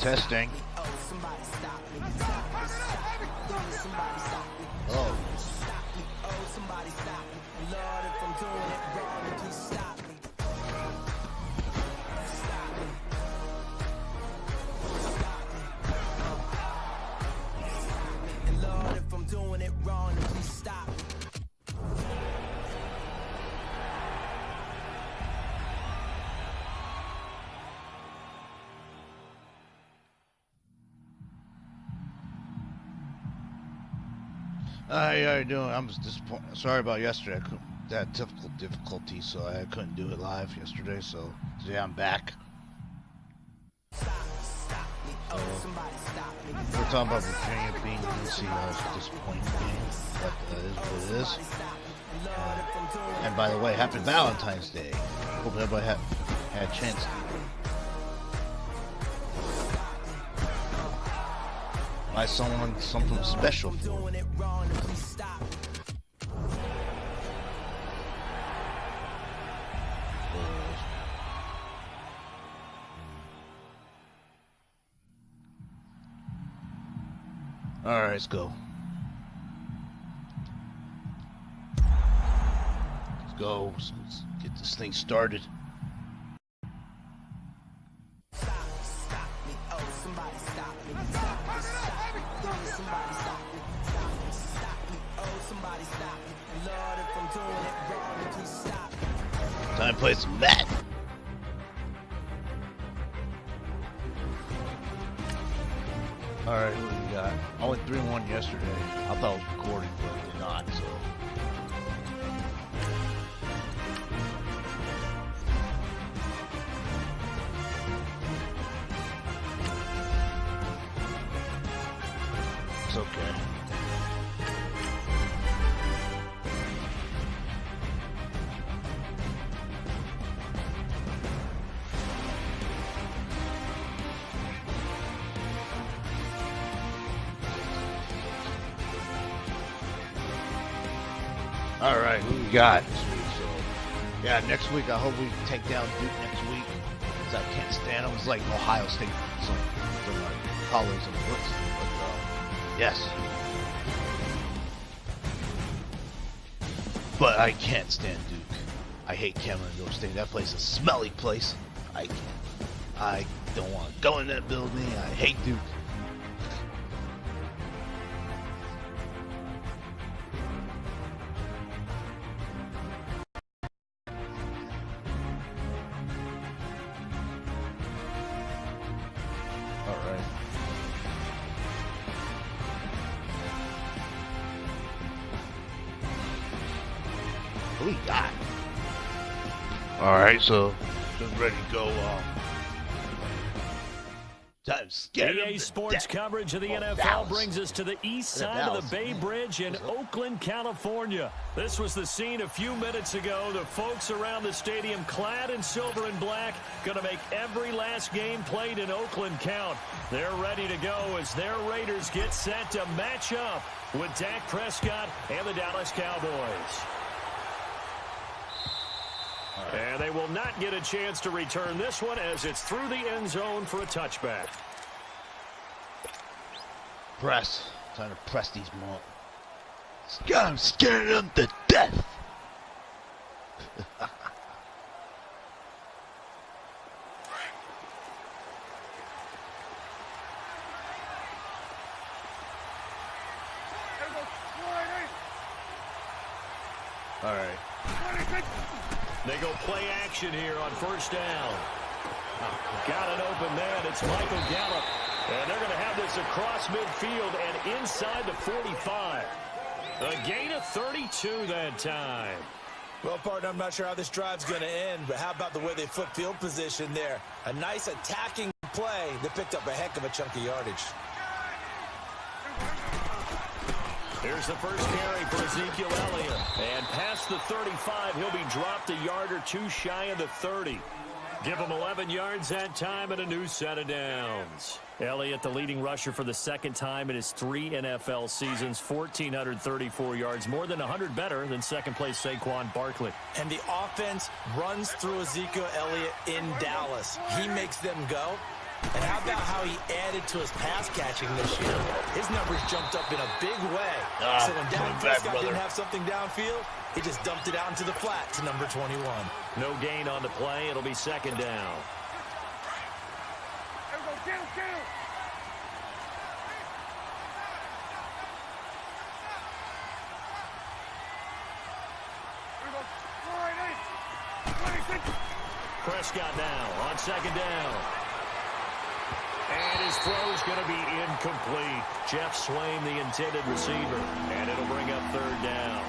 Testing. Oh. How you doing? I'm disappointed. Sorry about yesterday. I had technical difficulty, so I couldn't do it live yesterday. So today I'm back. We're talking about Virginia being UNC. That was a disappointing game, but that is what it is. And by the way, happy Valentine's Day. Hope everybody had a chance to buy someone something special for them. All right, let's go. Let's go. Let's get this thing started. Time to play some Madden. Alright, who we got? I went 3-1 yesterday. I thought it was recording, but it's not, so. It's okay. All right, who we got this week? So, yeah, next week I hope we can take down Duke next week. Cause I can't stand them. It's like Ohio State. It's like they're like colors and blitz. But yes, but I can't stand Duke. I hate Cameron State. That place is a smelly place. I don't want to go in that building. I hate Duke. We got. All right, so just ready to go. EA Sports coverage of the NFL Dallas. brings us to the east side of the Bay Bridge in Oakland, California. This was the scene a few minutes ago. The folks around the stadium clad in silver and black going to make every last game played in Oakland count. They're ready to go as their Raiders get set to match up with Dak Prescott and the Dallas Cowboys. And they will not get a chance to return this one as it's through the end zone for a touchback. Press. Trying to press these more. I'm scaring them to death. All right. They go play action here on first down. Got an open man. It's Michael Gallup. And they're going to have this across midfield and inside the 45. A gain of 32 that time. Well, partner, I'm not sure how this drive's going to end, but how about the way they flip field position there? A nice attacking play that picked up a heck of a chunk of yardage. Here's the first carry for Ezekiel Elliott. And past the 35, he'll be dropped a yard or two shy of the 30. Give him 11 yards that time and a new set of downs. Elliott, the leading rusher for the second time in his 3 NFL seasons, 1,434 yards, more than 100 better than second-place Saquon Barkley. And the offense runs through Ezekiel Elliott in Dallas. He makes them go. And how about how he added to his pass catching this year? His numbers jumped up in a big way. So when Dak Prescott didn't have something downfield, he just dumped it out into the flat to number 21. No gain on the play. It'll be second down. Prescott now on second down. And his throw is going to be incomplete. Jeff Swain, the intended receiver. And it'll bring up third down.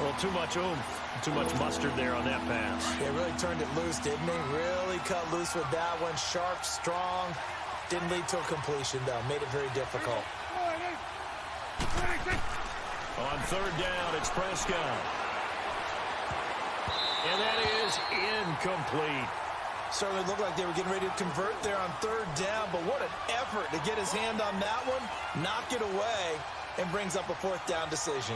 Well, too much oomph, too much mustard there on that pass. They really turned it loose, didn't they? Really cut loose with that one. Sharp, strong. Didn't lead to a completion, though. Made it very difficult. On third down, it's Prescott. And that is incomplete. Certainly looked like they were getting ready to convert there on third down, but what an effort to get his hand on that one, knock it away, and brings up a fourth down decision.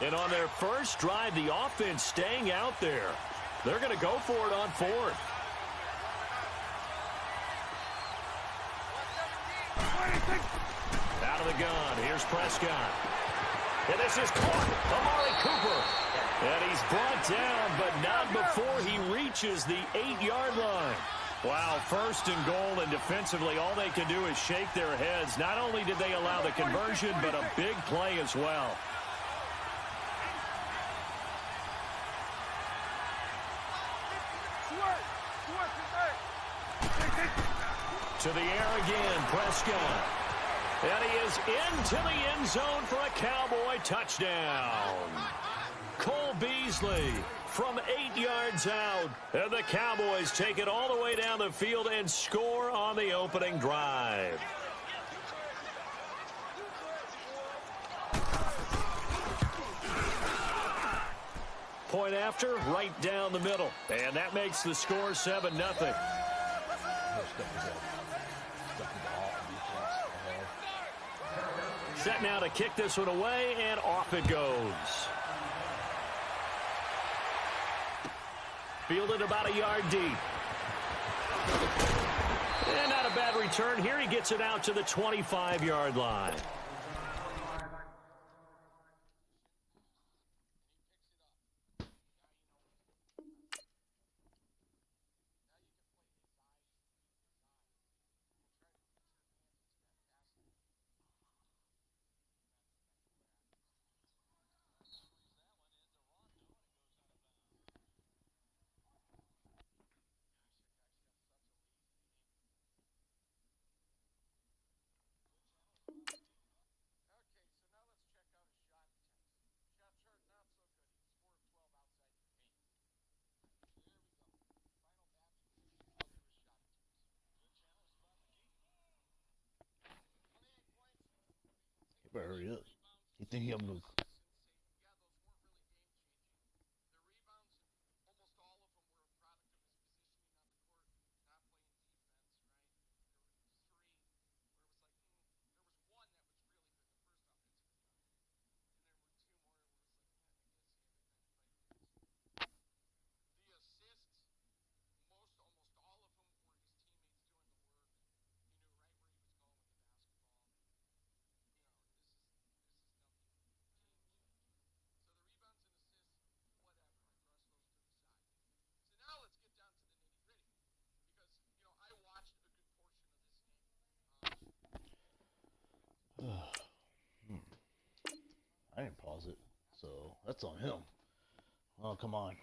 And on their first drive, the offense staying out there. They're going to go for it on fourth. Out of the gun. Here's Prescott. And this is caught. Amari Cooper. And he's brought down, but not before he reaches the 8-yard line. Wow, first and goal, and defensively, all they can do is shake their heads. Not only did they allow the conversion, but a big play as well. To the air again, Prescott. And he is into the end zone for a Cowboy touchdown. Cole Beasley from 8 yards out. And the Cowboys take it all the way down the field and score on the opening drive. Point after, right down the middle. And that makes the score 7-0. Set now to kick this one away, and off it goes. Fielded about a yard deep. And not a bad return here. He gets it out to the 25-yard line. Better hurry up. You think he'll move? I didn't pause it, so that's on him. Oh, come on.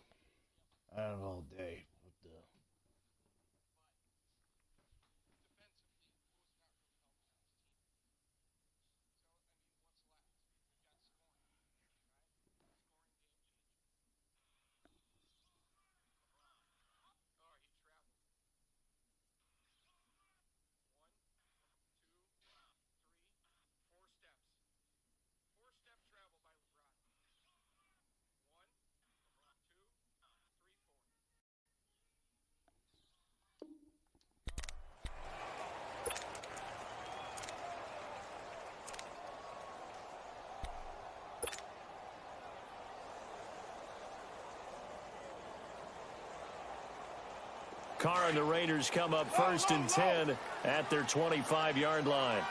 I don't know all day. What the... Carr and the Raiders come up 1st and 10 at their 25-yard line.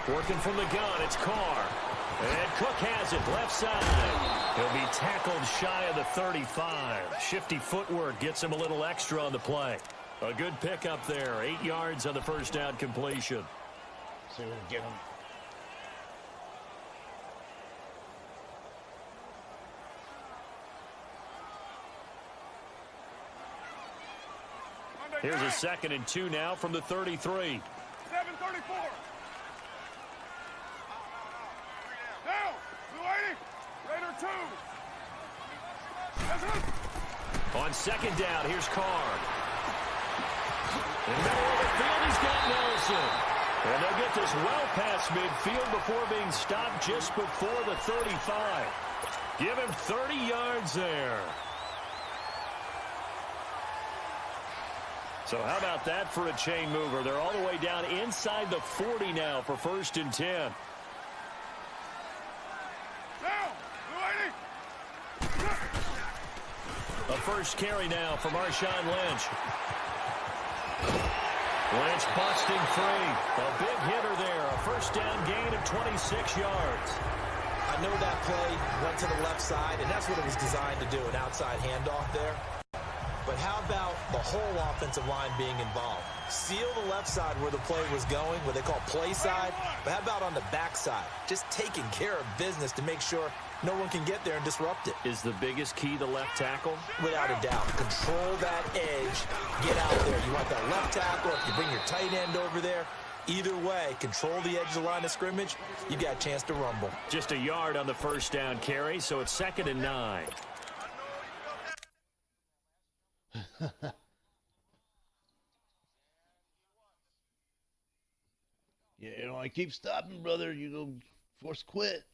Working from the gun, it's Carr. And Cook has it, left side. He'll be tackled shy of the 35. Shifty footwork gets him a little extra on the play. A good pickup there, 8 yards on the first down completion. So we'll get him. Here's a 2nd and 2 now from the 33. 7:34. Down. Blue 80. Raider 2. On 2nd down, here's Carr. In the middle of the field, he's got Nelson. And they'll get this well past midfield before being stopped just before the 35. Give him 30 yards there. So how about that for a chain mover? They're all the way down inside the 40 now for 1st and 10. Down. Blue 80. A first carry now for Marshawn Lynch. Lynch busting free. A big hitter there. A first down gain of 26 yards. I know that play went to the left side, and that's what it was designed to do, an outside handoff there. But how about the whole offensive line being involved? Seal the left side where the play was going, what they call play side. But how about on the back side? Just taking care of business to make sure no one can get there and disrupt it. Is the biggest key the left tackle? Without a doubt. Control that edge. Get out there. You want that left tackle. If you bring your tight end over there, either way, control the edge of the line of scrimmage, you got a chance to rumble. Just a yard on the first down carry, so it's 2nd and 9. Yeah, you know, I keep stopping, brother. You go force quit.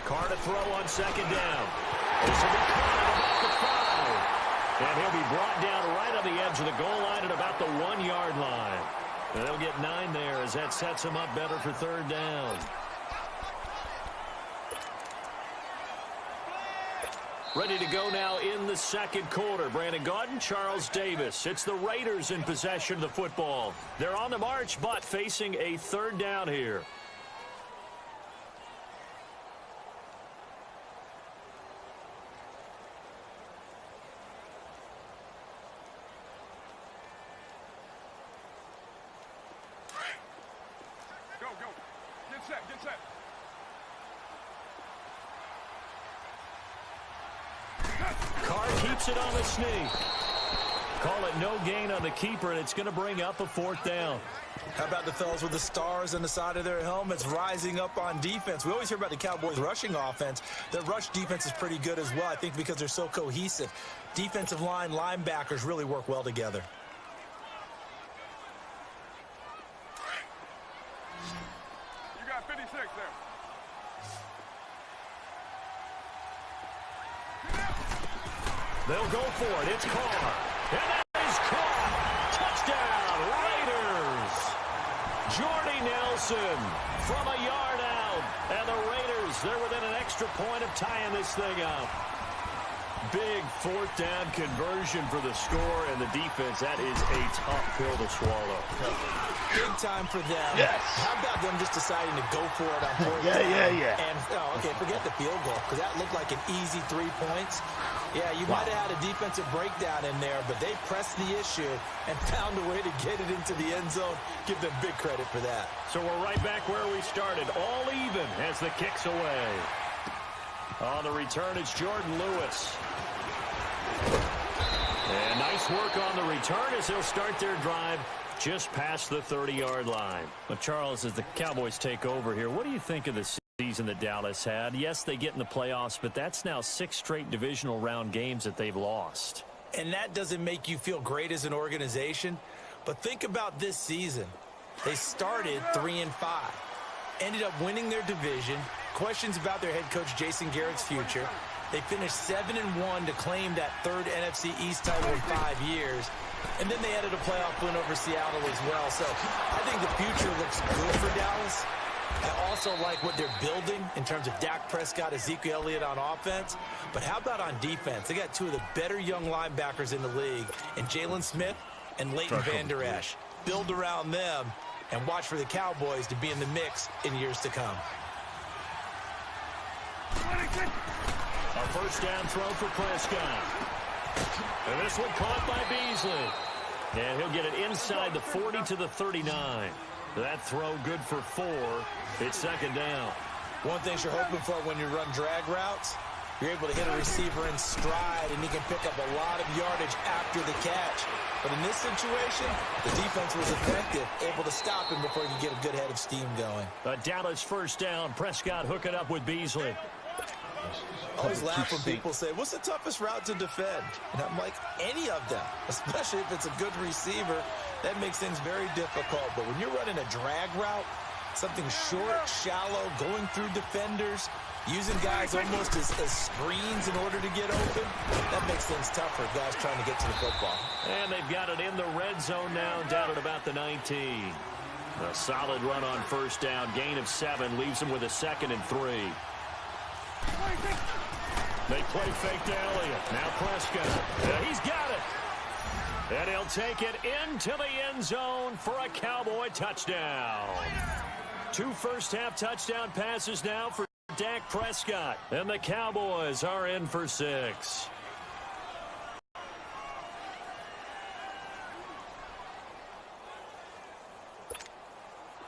Carr to throw on 2nd down. This will be caught at about the 5. And he'll be brought down right on the edge of the goal line at about the 1-yard line. And they'll get 9 there as that sets him up better for 3rd down. Ready to go now in the 2nd quarter. Brandon Gaudin, Charles Davis. It's the Raiders in possession of the football. They're on the march, but facing a 3rd down here. Go. Get set. Carr keeps it on the sneak. Call it no gain on the keeper, and it's going to bring up a 4th down. How about the fellas with the stars on the side of their helmets rising up on defense? We always hear about the Cowboys' rushing offense. Their rush defense is pretty good as well, I think, because they're so cohesive. Defensive line, linebackers really work well together. You got 56 there. They'll go for it. It's Carr. And that is caught. Touchdown, Raiders. Jordy Nelson from a yard out. down. And the Raiders, they're within an extra point of tying this thing up. Big fourth down conversion for the score, and the defense, that is a tough pill to swallow. Big time for them. Yes. How about them just deciding to go for it on fourth Yeah, down? yeah. And, okay, forget the field goal, because that looked like an easy 3 points. Yeah, you might have had a defensive breakdown in there, but they pressed the issue and found a way to get it into the end zone. Give them big credit for that. So we're right back where we started, all even as the kick's away. On the return, it's Jordan Lewis. And nice work on the return as they'll start their drive just past the 30-yard line. But Charles, as the Cowboys take over here, what do you think of the season that Dallas had? Yes, they get in the playoffs, but that's now 6 straight divisional round games that they've lost. And that doesn't make you feel great as an organization. But think about this season. They started 3-5, ended up winning their division. Questions about their head coach Jason Garrett's future. They finished 7-1 to claim that third NFC East title in 5 years. And then they added a playoff win over Seattle as well. So I think the future looks good for Dallas. I also like what they're building in terms of Dak Prescott, Ezekiel Elliott on offense. But how about on defense? They got 2 of the better young linebackers in the league, and Jalen Smith and Leighton Vander Esch. Build around them and watch for the Cowboys to be in the mix in years to come. A first down throw for Prescott. And this one caught by Beasley. And he'll get it inside the 40 to the 39. That throw good for 4. It's second down. One thing you're hoping for when you run drag routes, you're able to hit a receiver in stride, and he can pick up a lot of yardage after the catch. But in this situation, the defense was effective, able to stop him before he could get a good head of steam going. A Dallas first down. Prescott hooking up with Beasley. I always laugh when people say, what's the toughest route to defend? And I'm like, any of them, especially if it's a good receiver. That makes things very difficult. But when you're running a drag route, something short, shallow, going through defenders, using guys almost as screens in order to get open, that makes things tougher, guys trying to get to the football. And they've got it in the red zone now, down at about the 19. A solid run on first down. Gain of 7 leaves them with a 2nd and 3. They play fake to Elliott. Now Prescott. Yeah, he's got it. And he'll take it into the end zone for a Cowboy touchdown. 2 first-half touchdown passes now for Dak Prescott. And the Cowboys are in for 6.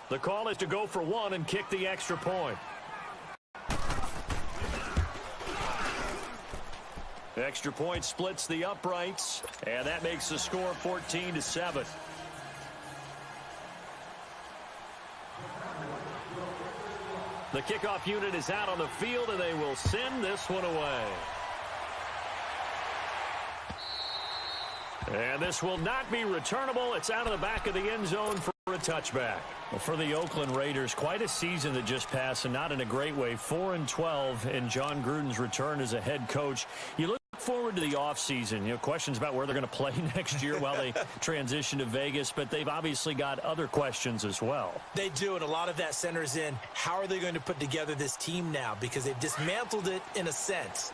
The call is to go for 1 and kick the extra point. Extra point splits the uprights, and that makes the score 14-7. The kickoff unit is out on the field, and they will send this one away. And this will not be returnable. It's out of the back of the end zone for a touchback. Well, for the Oakland Raiders, quite a season that just passed, and not in a great way. 4-12 in John Gruden's return as a head coach. You look forward to the offseason. Questions about where they're going to play next year while they transition to Vegas, but they've obviously got other questions as well. They do, and a lot of that centers in how are they going to put together this team now, because they've dismantled it in a sense.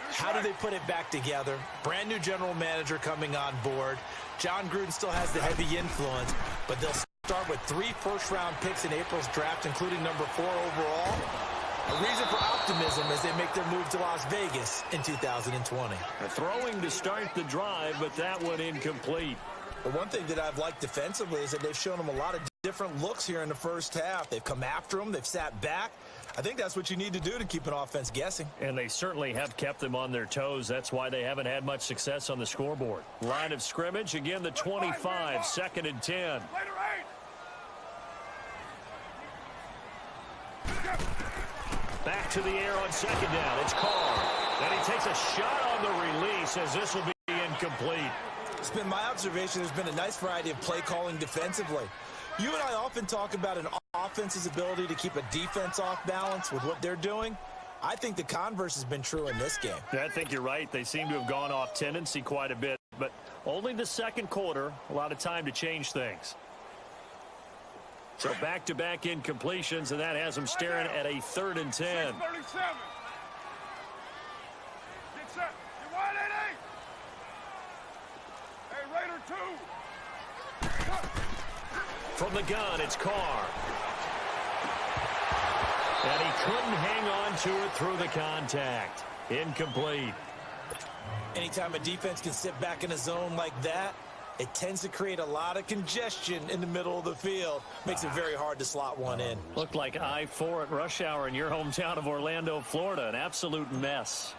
How do they put it back together? Brand new general manager coming on board. John Gruden still has the heavy influence, but they'll start with 3 first-round picks in April's draft, including number 4 overall. A reason for optimism as they make their move to Las Vegas in 2020. Throwing to start the drive, but that one incomplete. But one thing that I've liked defensively is that they've shown them a lot of different looks here in the first half. They've come after them. They've sat back. I think that's what you need to do to keep an offense guessing. And they certainly have kept them on their toes. That's why they haven't had much success on the scoreboard. Line of scrimmage, again, the 25, 2nd and 10. Back to the air on 2nd down. It's Carr. And he takes a shot on the release as this will be incomplete. It's been my observation there's been a nice variety of play calling defensively. You and I often talk about an offense's ability to keep a defense off balance with what they're doing. I think the converse has been true in this game. I think you're right. They seem to have gone off tendency quite a bit, but only the second quarter, a lot of time to change things. So back-to-back incompletions, and that has him staring at a 3rd and 10. 37. Get set. Get wide, 8-8. Hey, Raider 2. From the gun, it's Carr. And he couldn't hang on to it through the contact. Incomplete. Anytime a defense can sit back in a zone like that, it tends to create a lot of congestion in the middle of the field. Makes it very hard to slot one in. Looked like I-4 at rush hour in your hometown of Orlando, Florida. An absolute mess.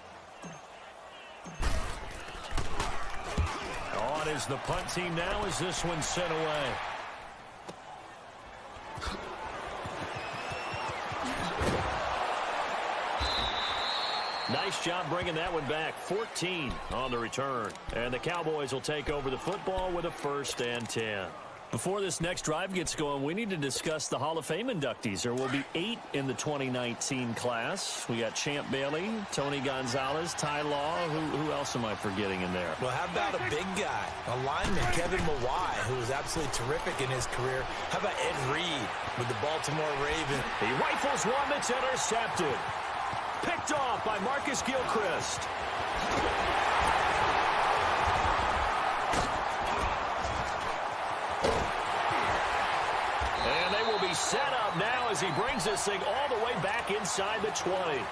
On is the punt team now as this one's sent away. Nice job bringing that one back. 14 on the return. And the Cowboys will take over the football with a 1st and 10. Before this next drive gets going, we need to discuss the Hall of Fame inductees. There will be 8 in the 2019 class. We got Champ Bailey, Tony Gonzalez, Ty Law. Who else am I forgetting in there? Well, how about a big guy, a lineman, Kevin Mawai, who was absolutely terrific in his career. How about Ed Reed with the Baltimore Ravens? He rifles one that's intercepted. Picked off by Marcus Gilchrist. And they will be set up now as he brings this thing all the way back inside the 20.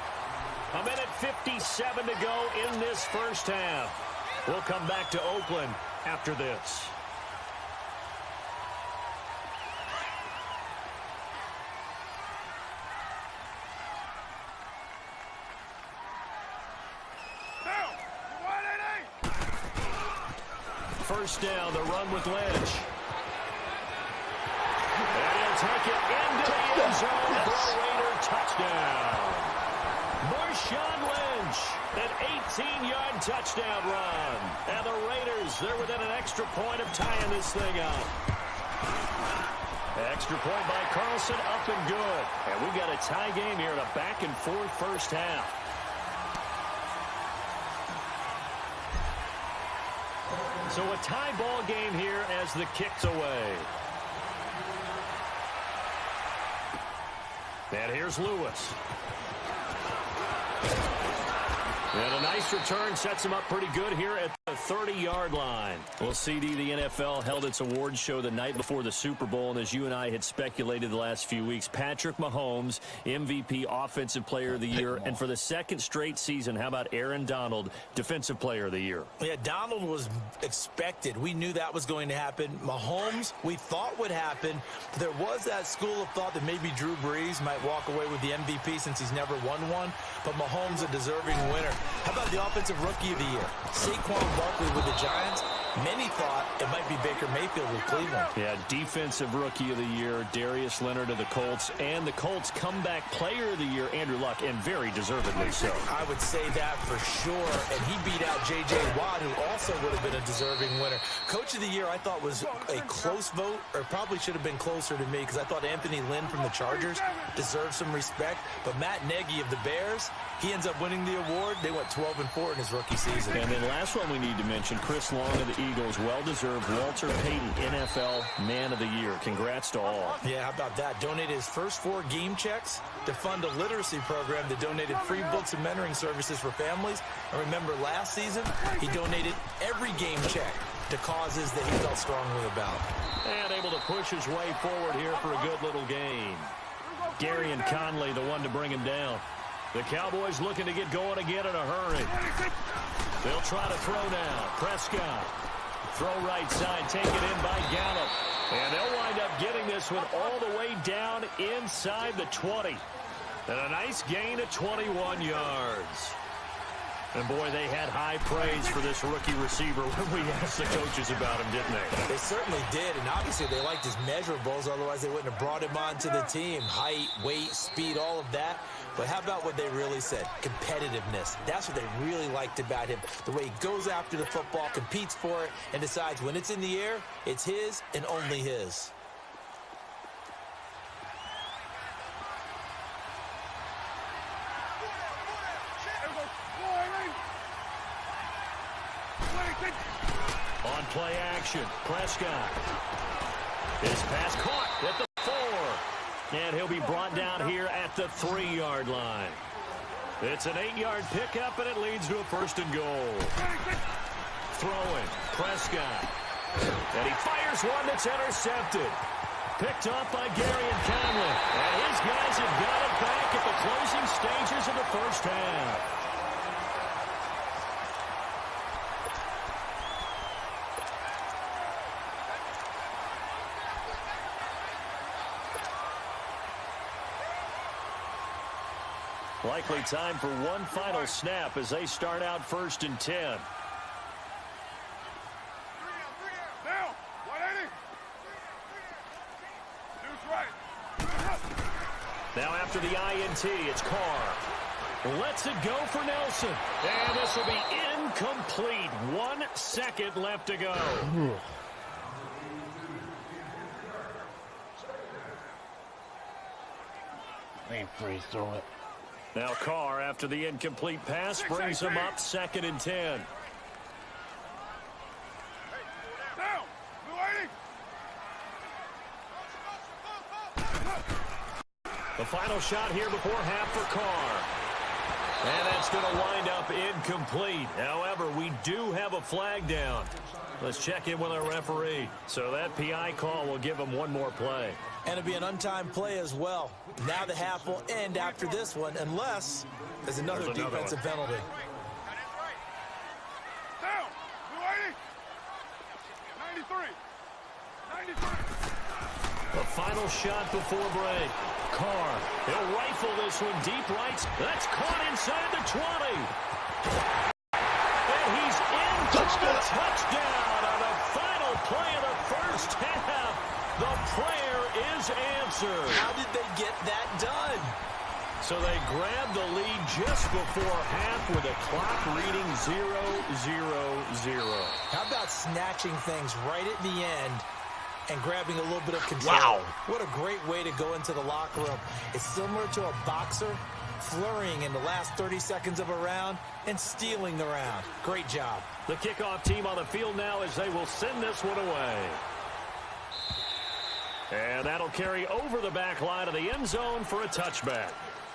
A minute 57 to go in this first half. We'll come back to Oakland after this. First down, the run with Lynch. And he'll take it into the end zone for a Raider touchdown. Marshawn Lynch, an 18-yard touchdown run. And the Raiders, they're within an extra point of tying this thing up. Extra point by Carlson, up and good. And we've got a tie game here in a back-and-forth first half. So a tie ball game here as the kick's away. And here's Lewis. And a nice return sets him up pretty good here at the 30-yard line. Well, CD, the NFL held its awards show the night before the Super Bowl, and as you and I had speculated the last few weeks, Patrick Mahomes, MVP, Offensive Player of the Year, and for the 2nd straight season, how about Aaron Donald, Defensive Player of the Year? Yeah, Donald was expected. We knew that was going to happen. Mahomes, we thought would happen. There was that school of thought that maybe Drew Brees might walk away with the MVP since he's never won one, but Mahomes a deserving winner. How about the Offensive Rookie of the Year? Saquon Barkley with the Giants. Many thought it might be Baker Mayfield with Cleveland. Yeah, Defensive Rookie of the Year, Darius Leonard of the Colts, and the Colts Comeback Player of the Year, Andrew Luck, and very deservedly so. I would say that for sure, and he beat out J.J. Watt, who also would have been a deserving winner. Coach of the Year, I thought was a close vote, or probably should have been closer to me, because I thought Anthony Lynn from the Chargers deserved some respect, but Matt Nagy of the Bears, he ends up winning the award. They went 12-4 in his rookie season. And then last one we need to mention, Chris Long of the Eagles, well-deserved Walter Payton, NFL Man of the Year. Congrats to all. Yeah, how about that? Donated his first 4 game checks to fund a literacy program that donated free books and mentoring services for families. And remember, last season, he donated every game check to causes that he felt strongly about. And able to push his way forward here for a good little gain. Gary and Conley, the one to bring him down. The Cowboys looking to get going again in a hurry. They'll try to throw now. Prescott. Throw right side, taken in by Gallup. And they'll wind up getting this one all the way down inside the 20. And a nice gain of 21 yards. And, boy, they had high praise for this rookie receiver when we asked the coaches about him, didn't they? They certainly did, and obviously they liked his measurables. Otherwise, they wouldn't have brought him onto the team. Height, weight, speed, all of that. But how about what they really said? Competitiveness. That's what they really liked about him. The way he goes after the football, competes for it, and decides when it's in the air, it's his and only his. On play action, Prescott. His pass caught at the 4. And he'll be brought down here at the 3-yard line. It's an 8-yard pickup, and it leads to a 1st and goal. Throwing, Prescott. And he fires one that's intercepted. Picked off by Gary and Conley. And his guys have got it back at the closing stages of the first half. Likely time for one final snap as they start out 1st and 10. Down. 180. Deuce right. Now after the INT, it's Carr. Lets it go for Nelson. And this will be incomplete. 1 second left to go. Man, freeze throw it. Now Carr, after the incomplete pass, brings him up 2nd and 10. Down. 280. The final shot here before half for Carr. And that's going to wind up incomplete. However, we do have a flag down. Let's check in with our referee. So that PI call will give him one more play. And it'll be an untimed play as well. Now the half will end after this one, unless there's another defensive penalty. Down. 280. 93. 93. The final shot before break. Carr, he'll rifle this one deep right. That's caught inside the 20. And he's in for the touchdown on the final play of the first half. The prayer is answered. How did they get that done? So they grabbed the lead just before half with a clock reading 0-0-0. How about snatching things right at the end and grabbing a little bit of control? Wow. What a great way to go into the locker room. It's similar to a boxer flurrying in the last 30 seconds of a round and stealing the round. Great job. The kickoff team on the field now as they will send this one away. And that'll carry over the back line of the end zone for a touchback.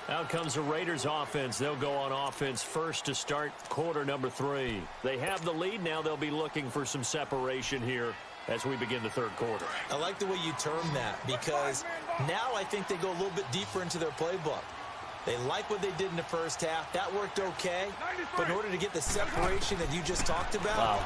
Out comes the Raiders offense. They'll go on offense first to start quarter number 3. They have the lead. Now they'll be looking for some separation here as we begin the third quarter. I like the way you term that, because now I think they go a little bit deeper into their playbook. They like what they did in the first half. That worked okay. But in order to get the separation that you just talked about,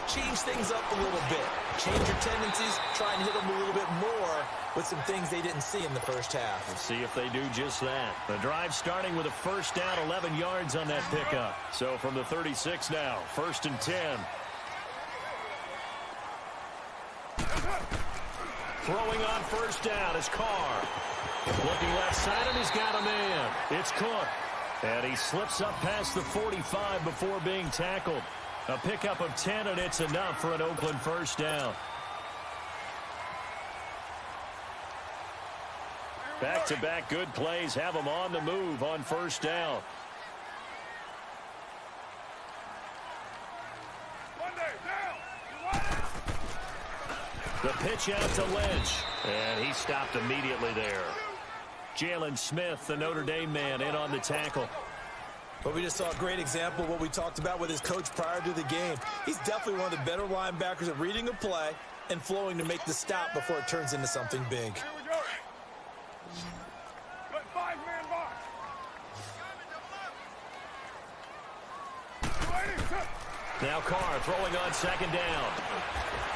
change things up a little bit. Change your tendencies. Try and hit them a little bit more with some things they didn't see in the first half. We'll see if they do just that. The drive starting with a first down, 11 yards on that pickup. So from the 36 now, 1st and 10. Throwing on first down is Carr. Looking left side, and he's got a man. It's Cook. And he slips up past the 45 before being tackled. A pickup of 10, and it's enough for an Oakland first down. Back-to-back good plays have them on the move on first down. The pitch out to Lynch, and he stopped immediately there. Jalen Smith, the Notre Dame man, in on the tackle. But we just saw a great example of what we talked about with his coach prior to the game. He's definitely one of the better linebackers at reading a play and flowing to make the stop before it turns into something big. Here we go. Good 5-man box. 280. Now Carr throwing on second down.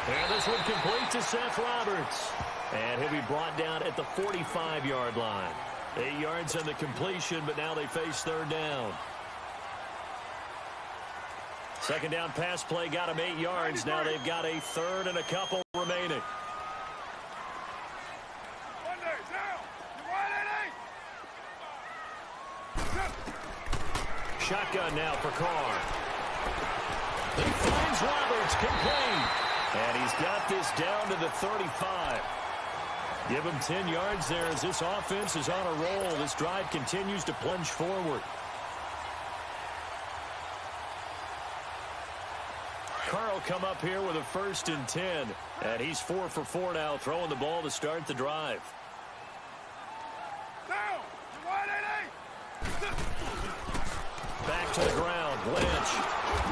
And this one complete to Seth Roberts. And he'll be brought down at the 45-yard line. 8 yards on the completion, but now they face third down. Second down pass play got them 8 yards. Now they've got a third and a couple remaining. Shotgun now for Carr. He finds Roberts, complete. And he's got this down to the 35. Give him 10 yards there as this offense is on a roll. This drive continues to plunge forward. Carr come up here with a 1st and 10. And he's 4 for 4 now, throwing the ball to start the drive. Down. You're wide, 8-8. Back to the ground, Lynch.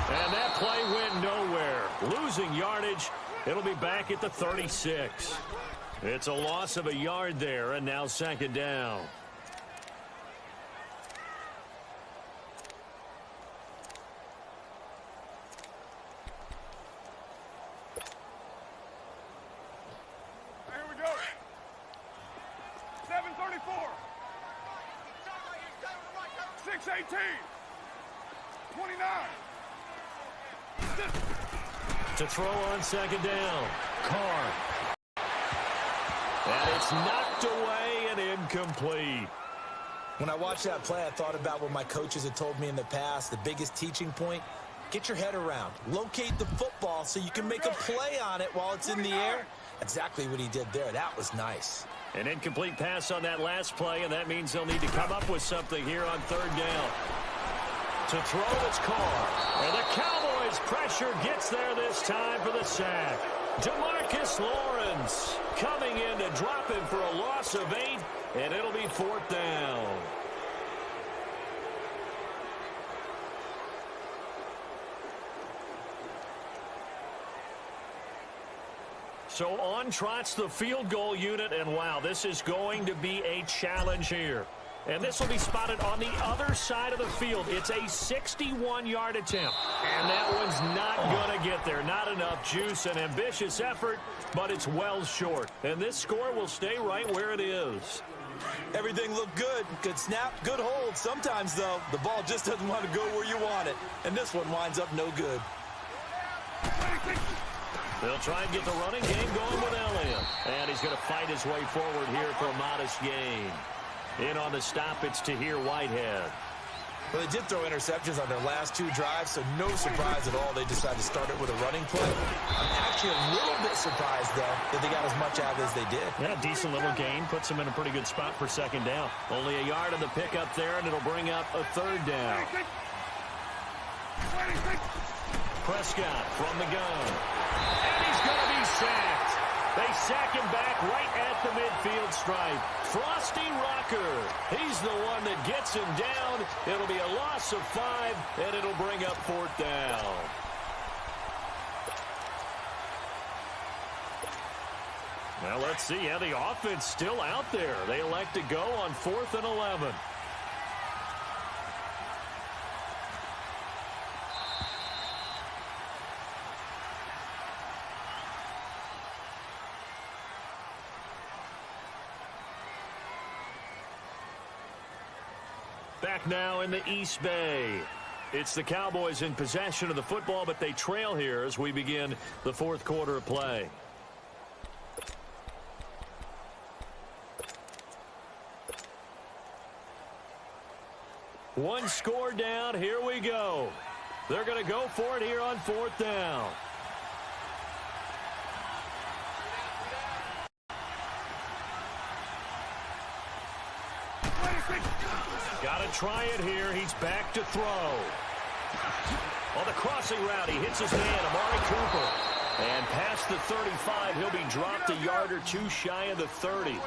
And that play went nowhere. Losing yardage. It'll be back at the 36. It's a loss of a yard there, and now second down. Here we go. 7:34. 6:18. 29. To throw on second down. Carr. And it's knocked away and incomplete. When I watched that play, I thought about what my coaches had told me in the past. The biggest teaching point, get your head around. Locate the football so you can make a play on it while it's in the air. Exactly what he did there. That was nice. An incomplete pass on that last play, and that means they'll need to come up with something here on third down. To throw, it's Carr. And the Cowboys' pressure gets there this time for the sack. DeMarcus Lawrence coming in to drop him for a loss of 8, and it'll be fourth down. So on trots the field goal unit, and wow, this is going to be a challenge here. And this will be spotted on the other side of the field. It's a 61-yard attempt. And that one's not going to get there. Not enough juice, an ambitious effort, but it's well short. And this score will stay right where it is. Everything looked good. Good snap, good hold. Sometimes, though, the ball just doesn't want to go where you want it. And this one winds up no good. They'll try and get the running game going with Elliott. And he's going to fight his way forward here for a modest gain. In on the stop, it's Tahir Whitehead. Well, they did throw interceptions on their last two drives, so no surprise at all they decided to start it with a running play. I'm actually a little bit surprised, though, that they got as much out as they did. Yeah, decent little gain. Puts them in a pretty good spot for second down. Only a yard on the pickup there, and it'll bring up a third down. Prescott from the gun. And he's going to be sacked. They sack him back right at the midfield stripe. Frosty Rocker, he's the one that gets him down. It'll be a loss of 5, and it'll bring up fourth down. Now let's see. Yeah, the offense still out there. They elect to go on 4th and 11. Back now in the East Bay. It's the Cowboys in possession of the football, but they trail here as we begin the fourth quarter of play. One score down. Here we go. They're going to go for it here on 4th down. Got to try it here. He's back to throw. On the crossing route, he hits his man, Amari Cooper. And past the 35, he'll be dropped a yard or two shy of the 30.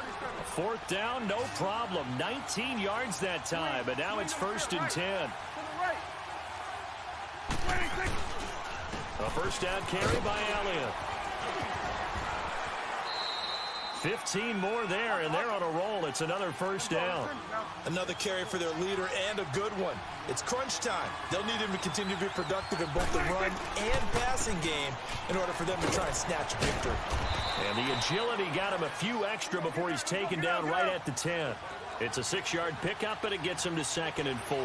4th down, no problem. 19 yards that time, but now it's 1st and 10. A first down carry by Elliott. 15 more there, and they're on a roll. It's another first down. Another carry for their leader, and a good one. It's crunch time. They'll need him to continue to be productive in both the run and passing game in order for them to try and snatch victory. And the agility got him a few extra before he's taken down right at the 10. It's a 6-yard pickup, and it gets him to 2nd and 4.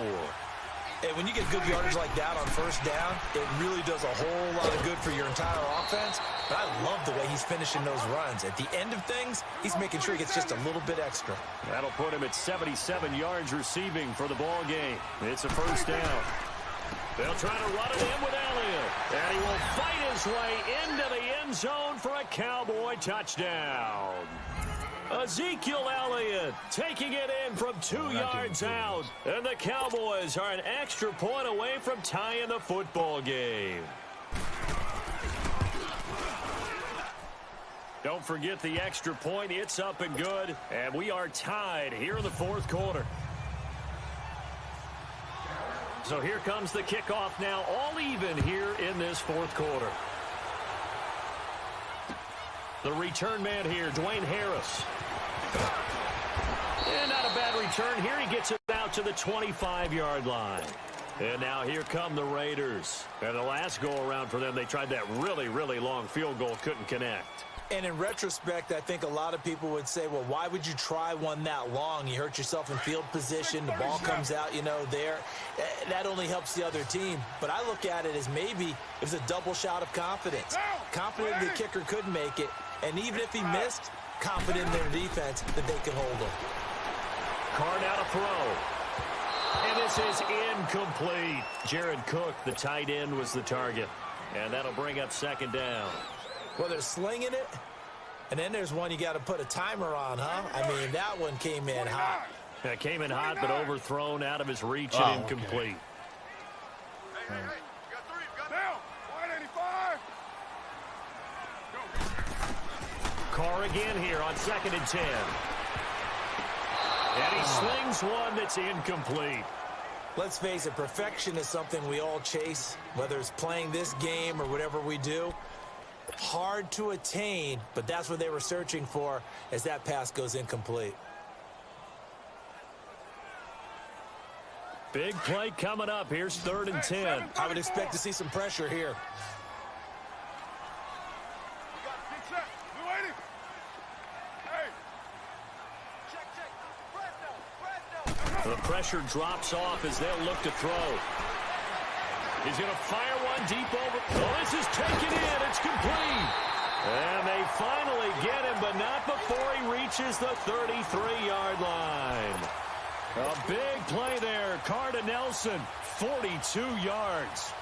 And when you get good yardage like that on first down, it really does a whole lot of good for your entire offense. But I love the way he's finishing those runs. At the end of things, he's making sure he gets just a little bit extra. That'll put him at 77 yards receiving for the ball game. It's a first down. They'll try to run it in with Elliott. And he will fight his way into the end zone for a Cowboy touchdown. Ezekiel Elliott taking it in from 2 yards out. And the Cowboys are an extra point away from tying the football game. Don't forget the extra point. It's up and good. And we are tied here in the fourth quarter. So here comes the kickoff now, all even here in this fourth quarter. The return man here, Dwayne Harris. And not a bad return here. He gets it out to the 25-yard line. And now here come the Raiders. And the last go-around for them, they tried that really, really long field goal, couldn't connect. And in retrospect, I think a lot of people would say, well, why would you try one that long? You hurt yourself in field position. The ball comes out, there. That only helps the other team. But I look at it as maybe it was a double shot of confidence. Confident the kicker could make it. And even if he missed, confident in their defense that they could hold him. Carr now to throw. And this is incomplete. Jared Cook, the tight end, was the target. And that'll bring up second down. Well, they're slinging it, and then there's one you got to put a timer on, huh? I mean, that one came in hot. That came in hot, but overthrown out of his reach and incomplete. Hey, you got three. Down. 185. Go. Carr again here on 2nd and 10. And he slings one that's incomplete. Let's face it, perfection is something we all chase, whether it's playing this game or whatever we do. Hard to attain, but that's what they were searching for as that pass goes incomplete. Big play coming up. Here's 3rd and 10. I would expect to see some pressure here. Get set. Blue 80. Hey. Check. The pressure drops off as they'll look to throw. He's going to fire one deep over. Oh, this is taken in. It's complete. And they finally get him, but not before he reaches the 33-yard line. A big play there. Carr to Nelson, 42 yards.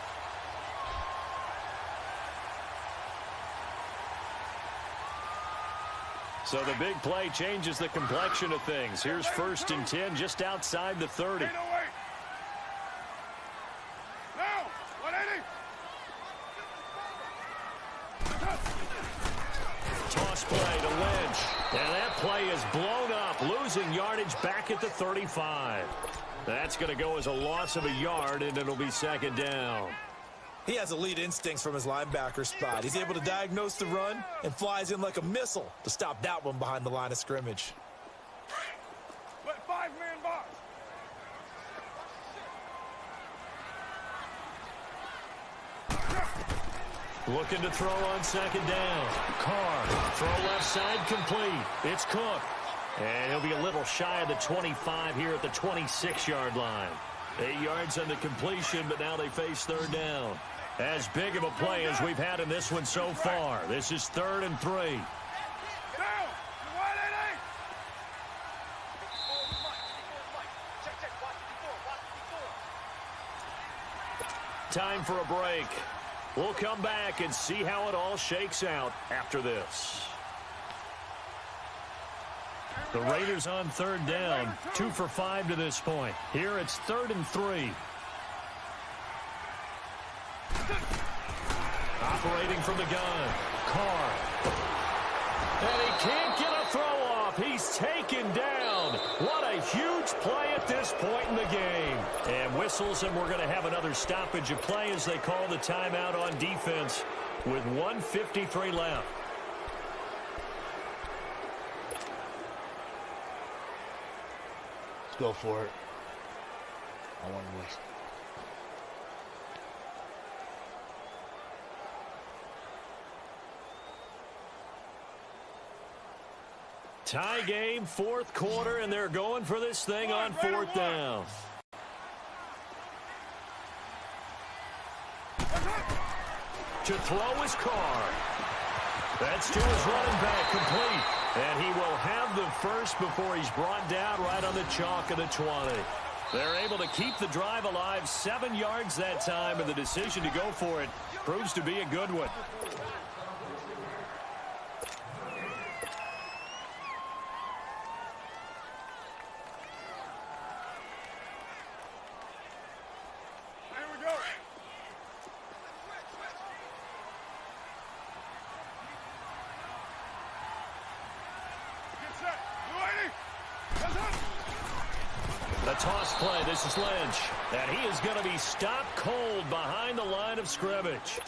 So the big play changes the complexion of things. Here's 1st and 10 just outside the 30. Toss play to Lynch. And that play is blown up, losing yardage back at the 35. That's going to go as a loss of a yard, and it'll be 2nd down. He has elite instincts from his linebacker spot. He's able to diagnose the run and flies in like a missile to stop that one behind the line of scrimmage. Let 5-man box. Looking to throw on 2nd down. Carr, throw left side complete. It's Cook. And he'll be a little shy of the 25 here at the 26-yard line. 8 yards on the completion, but now they face 3rd down. As big of a play as we've had in this one so far. This is 3rd and 3. Down. 188. Time for a break. We'll come back and see how it all shakes out after this. The Raiders on 3rd down, 2 for 5 to this point. Here it's 3rd and 3. Operating from the gun, Carr. And he can't get a throw off. He's taken down. What a huge play at this point in the game. And whistles, and we're going to have another stoppage of play as they call the timeout on defense with 1:53 left. Let's go for it. I want to waste. Tie game, 4th quarter, and they're going for this thing on 4th down. To throw is Carr. That's to his running back, complete. And he will have the first before he's brought down right on the chalk of the 20. They're able to keep the drive alive, 7 yards that time, and the decision to go for it proves to be a good one. toss play. This is Lynch. And he is going to be stopped cold behind the line of scrimmage.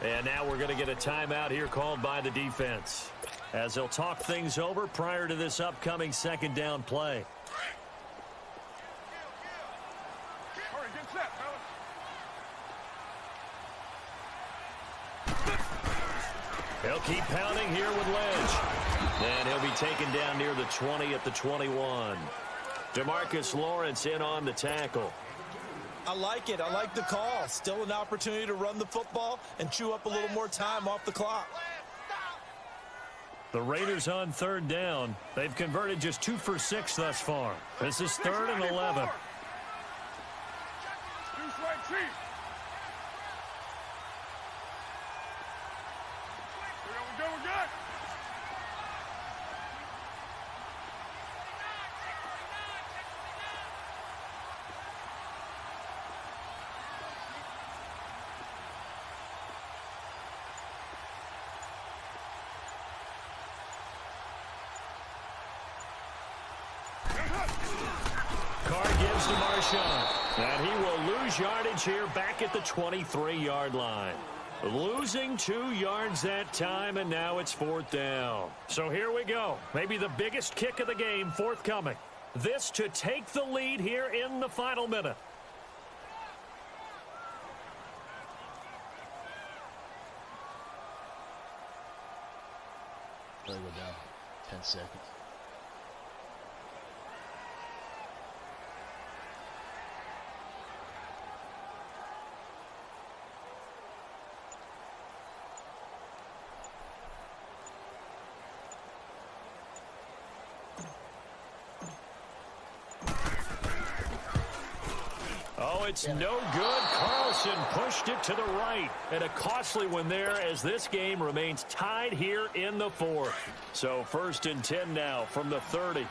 And now we're going to get a timeout here called by the defense, as they'll talk things over prior to this upcoming second down play. Hurry, get set, fellas. He'll keep pounding here with Lynch. And he'll be taken down near the 20 at the 21. DeMarcus Lawrence in on the tackle. I like it. I like the call. Still an opportunity to run the football and chew up a little more time off the clock. The Raiders on third down. They've converted just 2 for 6 thus far. This is 3rd and 11. Deuce right, chief. We good. Carr gives to Marshawn. And he will lose yardage here back at the 23-yard line. Losing 2 yards that time, and now it's 4th down. So here we go. Maybe the biggest kick of the game forthcoming. This to take the lead here in the final minute. Play go down 10 seconds. Oh, it's no good. Carlson pushed it to the right. And a costly one there as this game remains tied here in the 4th. So 1st and 10 now from the 30.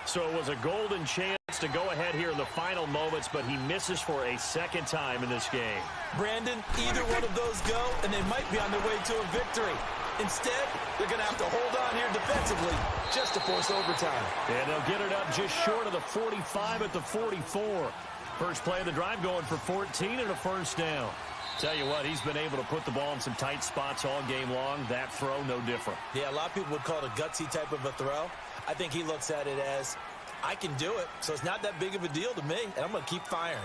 So it was a golden chance to go ahead here in the final moments, but he misses for a second time in this game. Brandon, either one of those go, and they might be on their way to a victory. Instead, they're going to have to hold on here defensively just to force overtime. And they'll get it up just short of the 45 at the 44. First play of the drive going for 14 and a first down. Tell you what, he's been able to put the ball in some tight spots all game long. That throw, no different. Yeah, a lot of people would call it a gutsy type of a throw. I think he looks at it as, I can do it, so it's not that big of a deal to me, and I'm going to keep firing.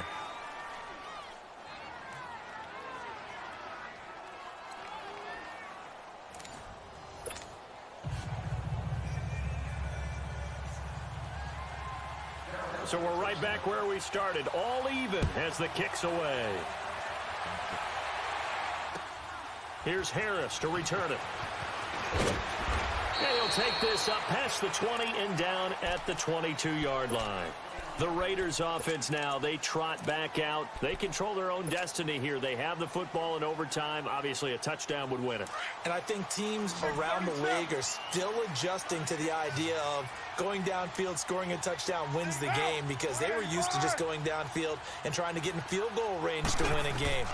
So we're right back where we started, all even as the kick's away. Here's Harris to return it. And he'll take this up past the 20 and down at the 22-yard line. The Raiders offense now, they trot back out. They control their own destiny here. They have the football in overtime. Obviously, a touchdown would win it. And I think teams around the league are still adjusting to the idea of going downfield, scoring a touchdown wins the game, because they were used to just going downfield and trying to get in field goal range to win a game.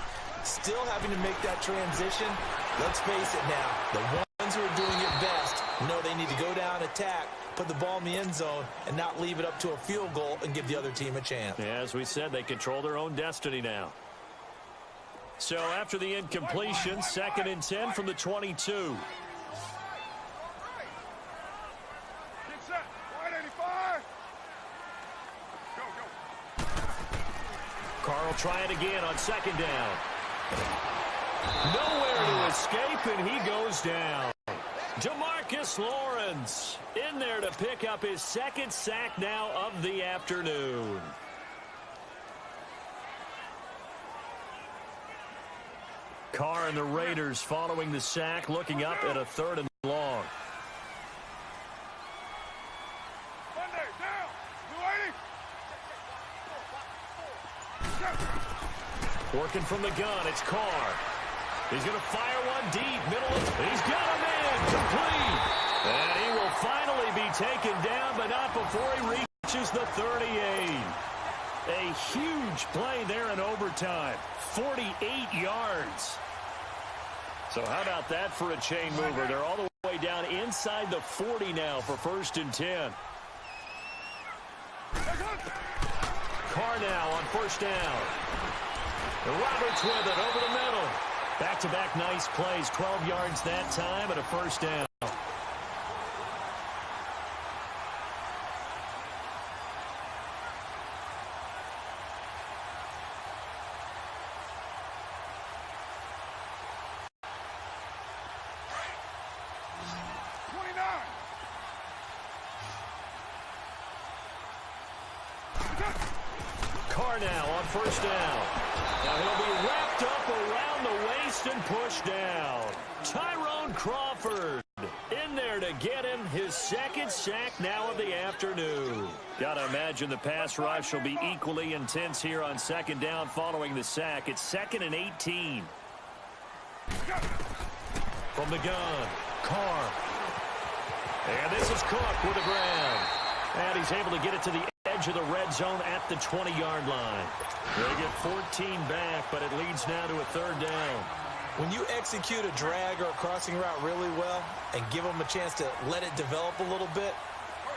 Still having to make that transition. Let's face it now, the ones who are doing it best know they need to go down, attack, put the ball in the end zone, and not leave it up to a field goal and give the other team a chance. Yeah, as we said, they control their own destiny now. So after the incompletion, 2nd and 10 from the 22. Get set. Right 85. Go. Carr will try it again on 2nd down. Nowhere to escape, and he goes down. DeMarcus Lawrence in there to pick up his 2nd sack now of the afternoon. Carr and the Raiders following the sack, looking up at a 3rd and long. Monday, down. Blue 80. Working from the gun, it's Carr. He's going to fire one deep, middle. He's got a man, complete. And he will finally be taken down, but not before he reaches the 38. A huge play there in overtime, 48 yards. So how about that for a chain mover? They're all the way down inside the 40 now for 1st and 10. now on first down. Roberts with it over the middle. Back-to-back nice plays, 12 yards that time and a first down. Carr now on first down. Now he'll be wrapped up around the waist and pushed down. Tyrone Crawford in there to get him his second sack now of the afternoon. Got to imagine the pass rush will be equally intense here on second down following the sack. It's 2nd and 18. From the gun, Carr. And this is Cook with the grab. And he's able to get it to the edge of the red zone at the 20-yard line. They get 14 back, but it leads now to a third down. When you execute a drag or a crossing route really well and give them a chance to let it develop a little bit,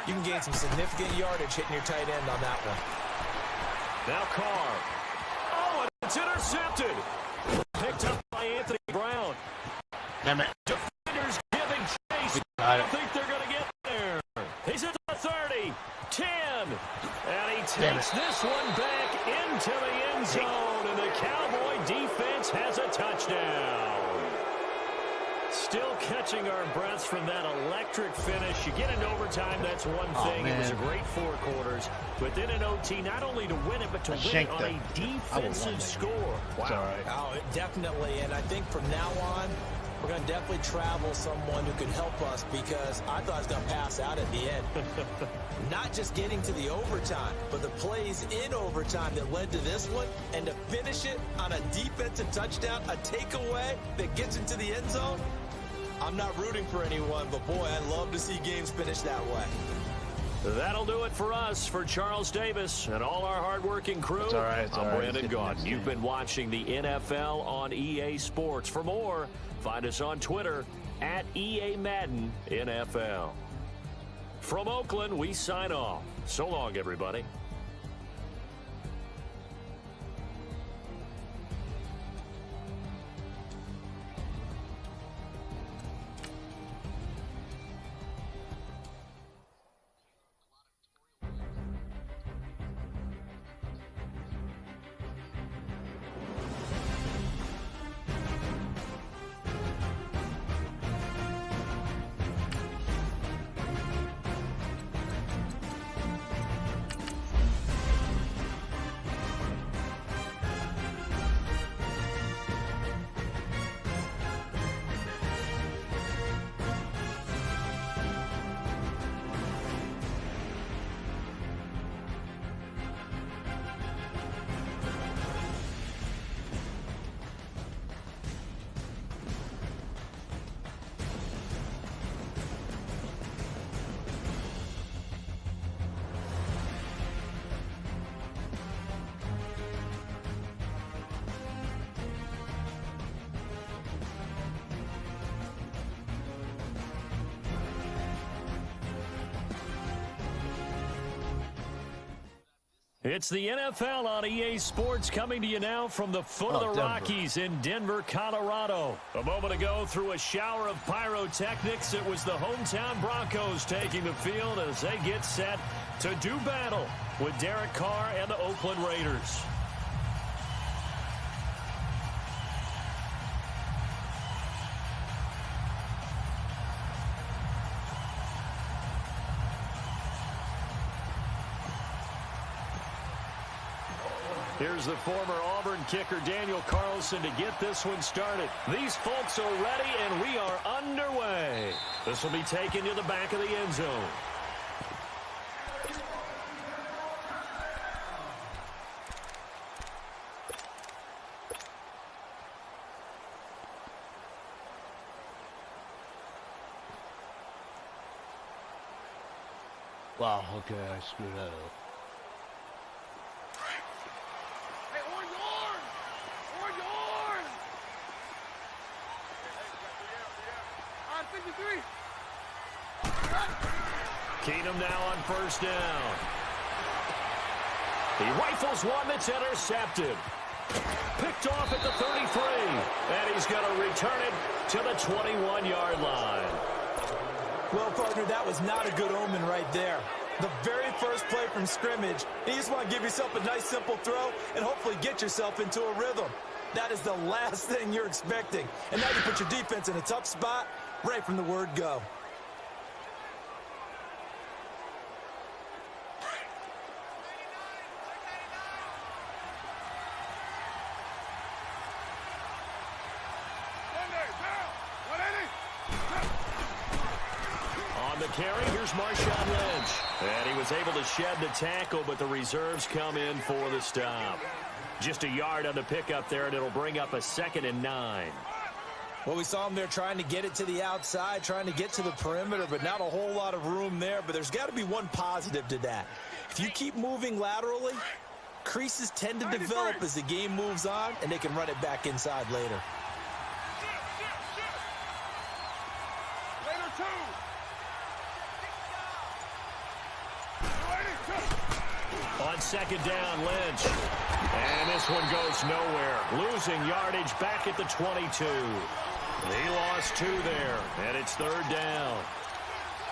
you can gain some significant yardage hitting your tight end on that one. Now Carr. Oh, and it's intercepted. Picked up by Anthony Brown. Damn it. Defenders giving chase. I don't think they're going to get there. He's at the 30, 10, and he takes this one back into the end zone, and the Cowboy defense has a touchdown. Still catching our breaths from that electric finish. You get into overtime, that's one thing. It was a great 4 quarters. But then in OT, not only to win it, but to win it on a defensive score. Wow. All right. Oh, definitely. And I think from now on, we're going to definitely travel someone who could help us, because I thought I was going to pass out at the end. Not just getting to the overtime, but the plays in overtime that led to this one, and to finish it on a defensive touchdown, a takeaway that gets into the end zone. I'm not rooting for anyone, but boy, I love to see games finish that way. That'll do it for us. For Charles Davis and all our hardworking crew, I'm Brandon Gaudin. You've been watching the NFL on EA Sports. For more, find us on Twitter at EA Madden NFL. From Oakland, we sign off. So long, everybody. It's the NFL on EA Sports, coming to you now from the foot of the Denver. Rockies in Denver, Colorado. A moment ago, through a shower of pyrotechnics, it was the hometown Broncos taking the field as they get set to do battle with Derek Carr and the Oakland Raiders. Here's the former Auburn kicker, Daniel Carlson, to get this one started. These folks are ready, and we are underway. This will be taken to the back of the end zone. Wow, okay, I screwed that up. Keenum now on first down. He rifles one that's intercepted. Picked off at the 33. And he's going to return it to the 21-yard line. Well, partner, that was not a good omen right there. The very first play from scrimmage, you just want to give yourself a nice, simple throw and hopefully get yourself into a rhythm. That is the last thing you're expecting. And now you put your defense in a tough spot right from the word go. On the carry, here's Marshawn Lynch. And he was able to shed the tackle, but the reserves come in for the stop. Just a yard on the pickup there, and it'll bring up a 2nd and 9. Well, we saw him there trying to get it to the outside, trying to get to the perimeter, but not a whole lot of room there. But there's got to be one positive to that. If you keep moving laterally, creases tend to develop as the game moves on, and they can run it back inside later. On 2nd down, Lynch. And this one goes nowhere. Losing yardage back at the 22. He lost 2 there, and it's 3rd down.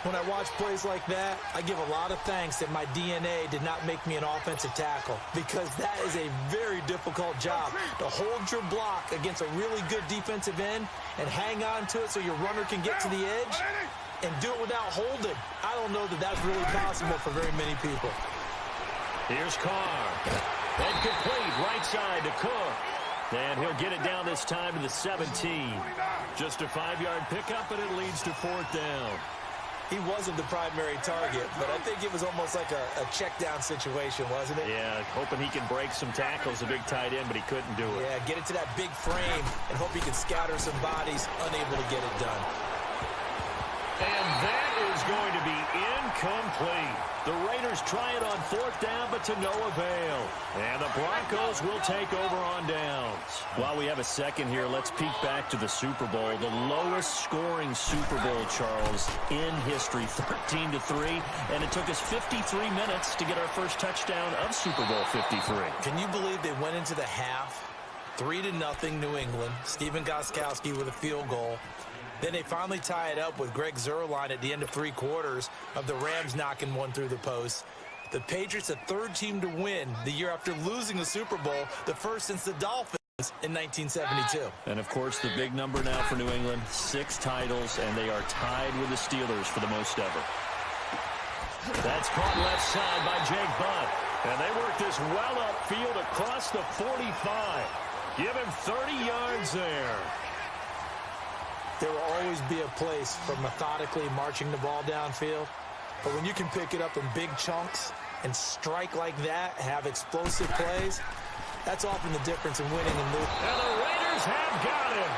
When I watch plays like that, I give a lot of thanks that my DNA did not make me an offensive tackle, because that is a very difficult job, to hold your block against a really good defensive end and hang on to it so your runner can get to the edge and do it without holding. I don't know that that's really possible for very many people. Here's Carr. And complete right side to Cook. And he'll get it down this time to the 17. Just a 5-yard pickup, and it leads to 4th down. He wasn't the primary target, but I think it was almost like a check down situation, wasn't it? Yeah, hoping he can break some tackles, a big tight end, but he couldn't do it. Yeah, get it to that big frame and hope he can scatter some bodies, unable to get it done. And that is going to be incomplete. The Raiders try it on 4th down, but to no avail. And the Broncos will take over on downs. While we have a second here, let's peek back to the Super Bowl. The lowest scoring Super Bowl, Charles, in history, 13-3. And it took us 53 minutes to get our first touchdown of Super Bowl 53. Can you believe they went into the half, 3-0 New England, Stephen Gostkowski with a field goal. Then they finally tie it up with Greg Zuerlein at the end of 3 quarters of the Rams knocking one through the post. The Patriots, the 3rd team to win the year after losing the Super Bowl, the first since the Dolphins in 1972. And, of course, the big number now for New England, 6 titles, and they are tied with the Steelers for the most ever. That's caught left side by Jake Butt. And they work this well upfield across the 45. Give him 30 yards there. There will always be a place for methodically marching the ball downfield. But when you can pick it up in big chunks and strike like that, have explosive plays, that's often the difference in winning and losing. And the Raiders have got him.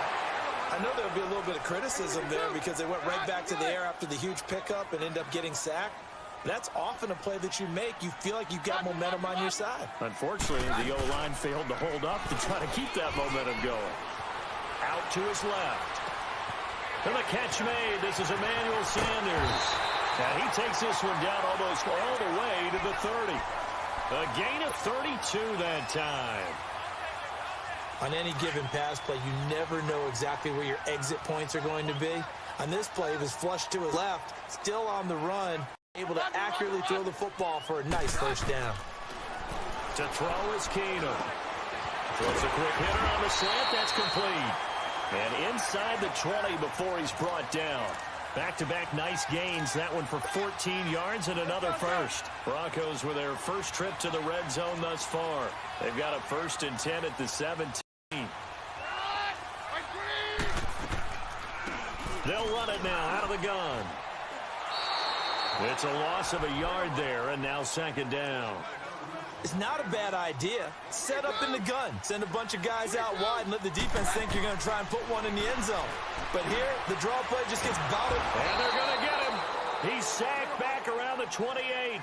I know there'll be a little bit of criticism there because they went right back to the air after the huge pickup and end up getting sacked. That's often a play that you make. You feel like you've got momentum on your side. Unfortunately, the O-line failed to hold up to try to keep that momentum going. Out to his left. And the catch made. This is Emmanuel Sanders. And he takes this one down almost all the way to the 30. A gain of 32 that time. On any given pass play, you never know exactly where your exit points are going to be. On this play, he was flushed to his left, still on the run, able to accurately throw the football for a nice 1st down. To throw is Keenum. Throws a quick hitter on the slant. That's complete. And inside the 20 before he's brought down. Back-to-back nice gains. That one for 14 yards and another first. Broncos with their first trip to the red zone thus far. They've got a 1st and 10 at the 17. They'll run it now out of the gun. It's a loss of a yard there, and now 2nd down. It's not a bad idea. Set up in the gun. Send a bunch of guys out wide and let the defense think you're going to try and put one in the end zone. But here, the draw play just gets bottled. And they're going to get him. He's sacked back around the 28.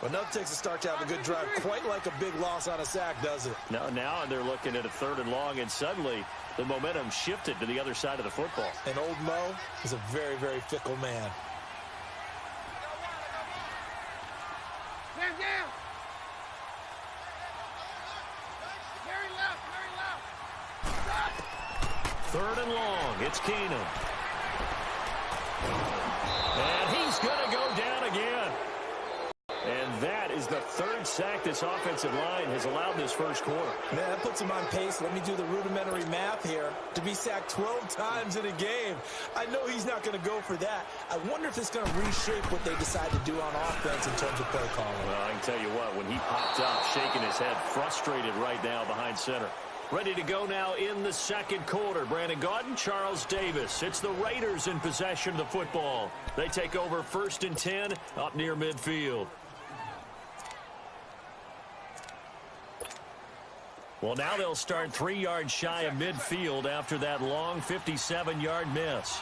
Well, nothing takes a start to have a good drive quite like a big loss on a sack, does it? No, now they're looking at a 3rd and long, and suddenly the momentum shifted to the other side of the football. And old Mo is a very, very fickle man. It's Keenum. And he's going to go down again. And that is the third sack this offensive line has allowed this first quarter. Man, that puts him on pace. Let me do the rudimentary math here. To be sacked 12 times in a game. I know he's not going to go for that. I wonder if it's going to reshape what they decide to do on offense in terms of play calling. Well, I can tell you what, when he popped up, shaking his head, frustrated right now behind center. Ready to go now in the second quarter. Brandon Gaudin, Charles Davis. It's the Raiders in possession of the football. They take over 1st and 10 up near midfield. Well, now they'll start 3 yards shy of midfield after that long 57-yard miss.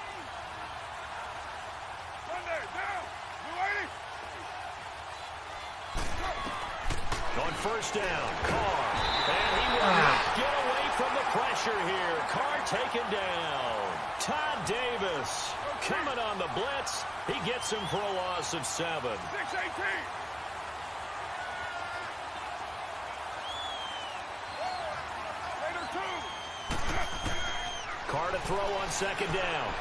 On first down, Carr. And he will not get away from the pressure here. Carr taken down. Todd Davis coming on the blitz. He gets him for a loss of 7. 6-18. Carr to throw on second down.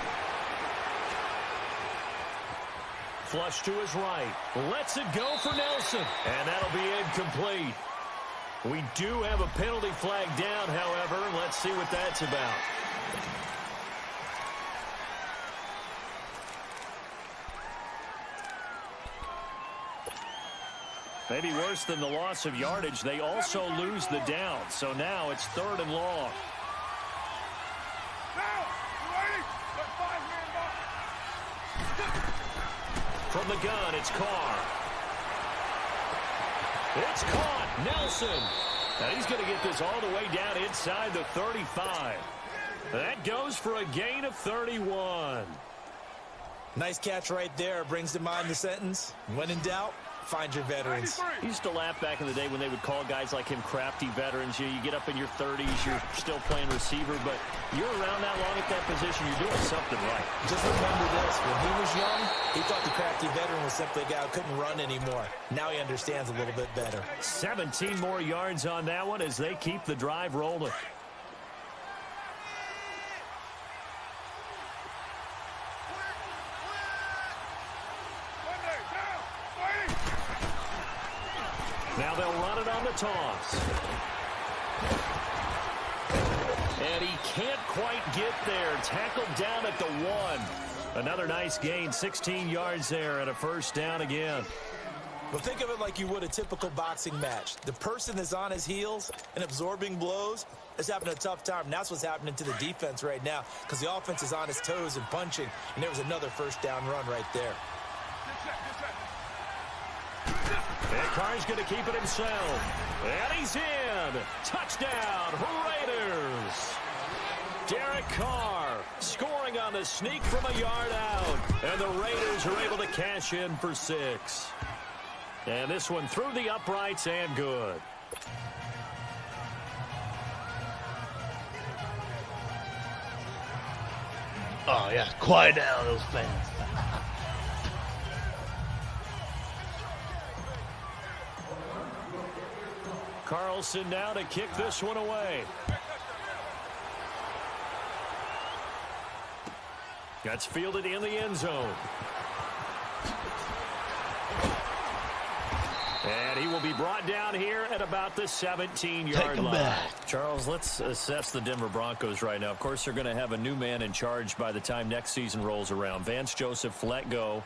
Flush to his right. Lets it go for Nelson. And that'll be incomplete. We do have a penalty flag down, however. Let's see what that's about. Maybe worse than the loss of yardage, they also lose the down. So now it's 3rd and long. From the gun, it's Carr. It's caught. Nelson. And he's going to get this all the way down inside the 35. That goes for a gain of 31. Nice catch right there. Brings to mind the sentence, when in doubt, find your veterans. He used to laugh back in the day when they would call guys like him crafty veterans. You get up in your 30s, you're still playing receiver, but you're around that long at that position, you're doing something right. Just remember this, when he was young, he thought the crafty veteran was simply a guy who couldn't run anymore. Now he understands a little bit better. 17 more yards on that one as they keep the drive rolling. Now they'll run it on the toss. And he can't quite get there. Tackled down at the 1. Another nice gain, 16 yards there and a first down again. Well, think of it like you would a typical boxing match. The person is on his heels and absorbing blows is having a tough time. And that's what's happening to the defense right now because the offense is on his toes and punching. And there was another first down run right there. And Carr's going to keep it himself. And he's in. Touchdown, Raiders. Derek Carr scoring on the sneak from a yard out. And the Raiders are able to cash in for 6. And this one through the uprights and good. Oh, yeah. Quiet down, those fans. Carlson now to kick this one away. That's fielded in the end zone. And he will be brought down here at about the 17-yard line. Back. Charles, let's assess the Denver Broncos right now. Of course, they're going to have a new man in charge by the time next season rolls around. Vance Joseph let go.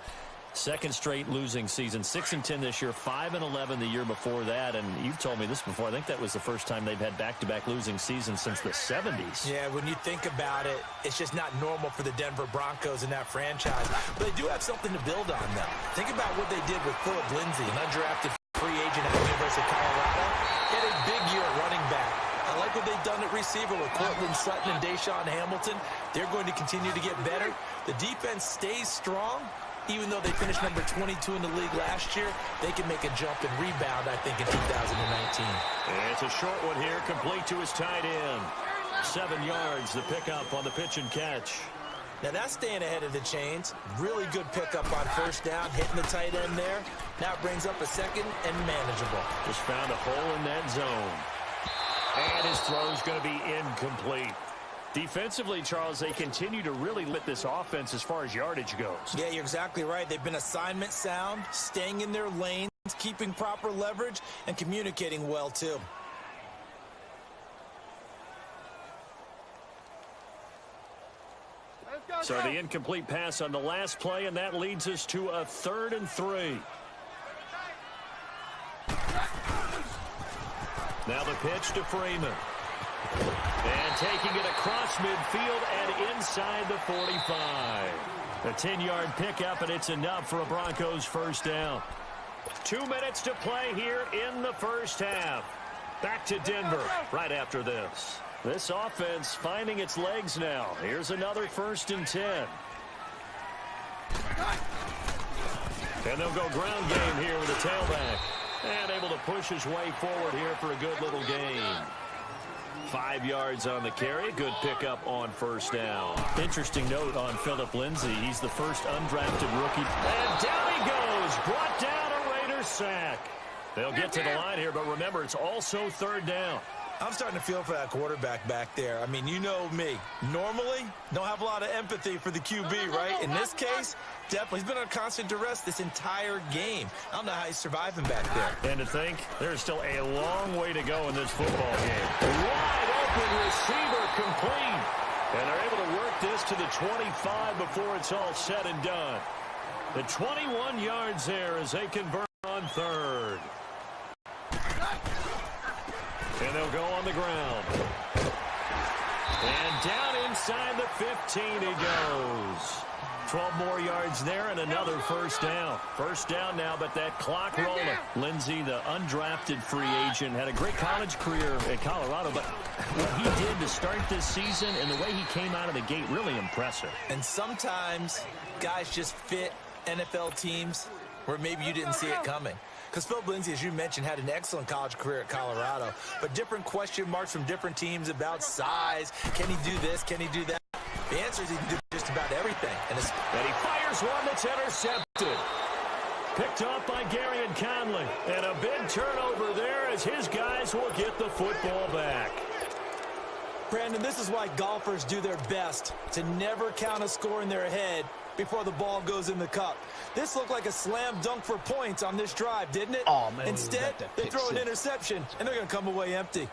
Second straight losing season, 6-10 this year, 5-11 the year before that. And you've told me this before. I think that was the first time they've had back-to-back losing seasons since the 70s. Yeah, when you think about it, it's just not normal for the Denver Broncos in that franchise. But they do have something to build on, though. Think about what they did with Phillip Lindsay, an undrafted free agent at the University of Colorado. He had a big year at running back. I like what they've done at receiver with Cortland Sutton and Deshaun Hamilton. They're going to continue to get better. The defense stays strong. Even though they finished number 22 in the league last year, they can make a jump and rebound, I think, in 2019. And it's a short one here, complete to his tight end. 7 yards, the pickup on the pitch and catch. Now that's staying ahead of the chains. Really good pickup on first down, hitting the tight end there. Now it brings up a second and manageable. Just found a hole in that zone. And his throw's going to be incomplete. Defensively, Charles, they continue to really lit this offense as far as yardage goes. Yeah, you're exactly right. They've been assignment sound, staying in their lanes, keeping proper leverage, and communicating well, too. So the incomplete pass on the last play, and that leads us to a 3rd and 3. Now the pitch to Freeman. And taking it across midfield and inside the 45. A 10-yard pickup, and it's enough for a Broncos first down. 2 minutes to play here in the first half. Back to Denver right after this. This offense finding its legs now. Here's another 1st and 10. And they'll go ground game here with a tailback. And able to push his way forward here for a good little gain. 5 yards on the carry. Good pickup on first down. Interesting note on Phillip Lindsay. He's the first undrafted rookie. And down he goes. Brought down a Raiders sack. They'll get to the line here, but remember, it's also 3rd down. I'm starting to feel for that quarterback back there. I mean, you know me. Normally, don't have a lot of empathy for the QB, right? In this case, definitely. He's been under constant duress this entire game. I don't know how he's surviving back there. And to think, there's still a long way to go in this football game. Wide open receiver complete. And they're able to work this to the 25 before it's all said and done. The 21 yards there as they convert on 3rd. And they'll go on the ground. And down inside the 15 he goes. 12 more yards there and another first down. First down now, but that clock rolling. Lindsay, the undrafted free agent, had a great college career at Colorado, but what he did to start this season and the way he came out of the gate, really impressive. And sometimes guys just fit NFL teams where maybe you didn't see it coming. Because Phillip Lindsay, as you mentioned, had an excellent college career at Colorado, but different question marks from different teams about size. Can he do this? Can he do that? The answer is he can do just about everything. And he fires one that's intercepted. Picked off by Gary and Conley. And a big turnover there as his guys will get the football back. Brandon, this is why golfers do their best to never count a score in their head before the ball goes in the cup. This looked like a slam dunk for points on this drive, didn't it? Oh, man, instead, they throw an interception, and they're going to come away empty.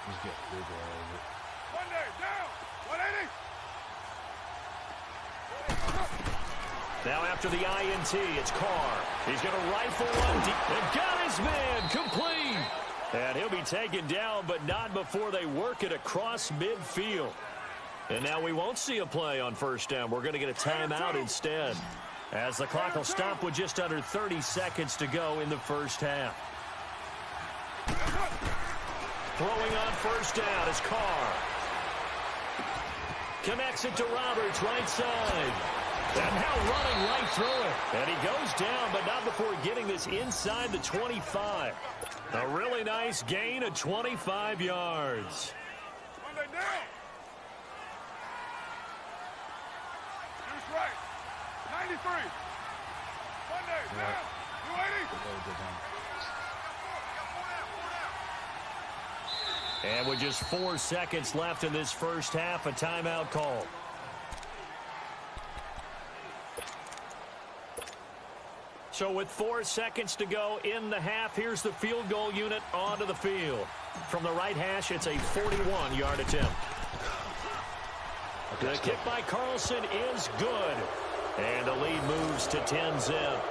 He's getting bigger over it. One day, down. 180. Now after the INT, it's Carr. He's going to rifle one deep. And got his man complete. And he'll be taken down, but not before they work it across midfield. And now we won't see a play on first down. We're going to get a timeout instead, as the clock will stop with just under 30 seconds to go in the first half. Throwing on first down is Carr. Connects it to Roberts, right side. And now running right through it. And he goes down, but not before getting this inside the 25. A really nice gain of 25 yards. One day, down. Here's right. 93. One day, down. 280. And with just 4 seconds left in this first half, a timeout call. So with 4 seconds to go in the half, here's the field goal unit onto the field. From the right hash, it's a 41-yard attempt. The kick by Carlson is good. And the lead moves to 10-zip.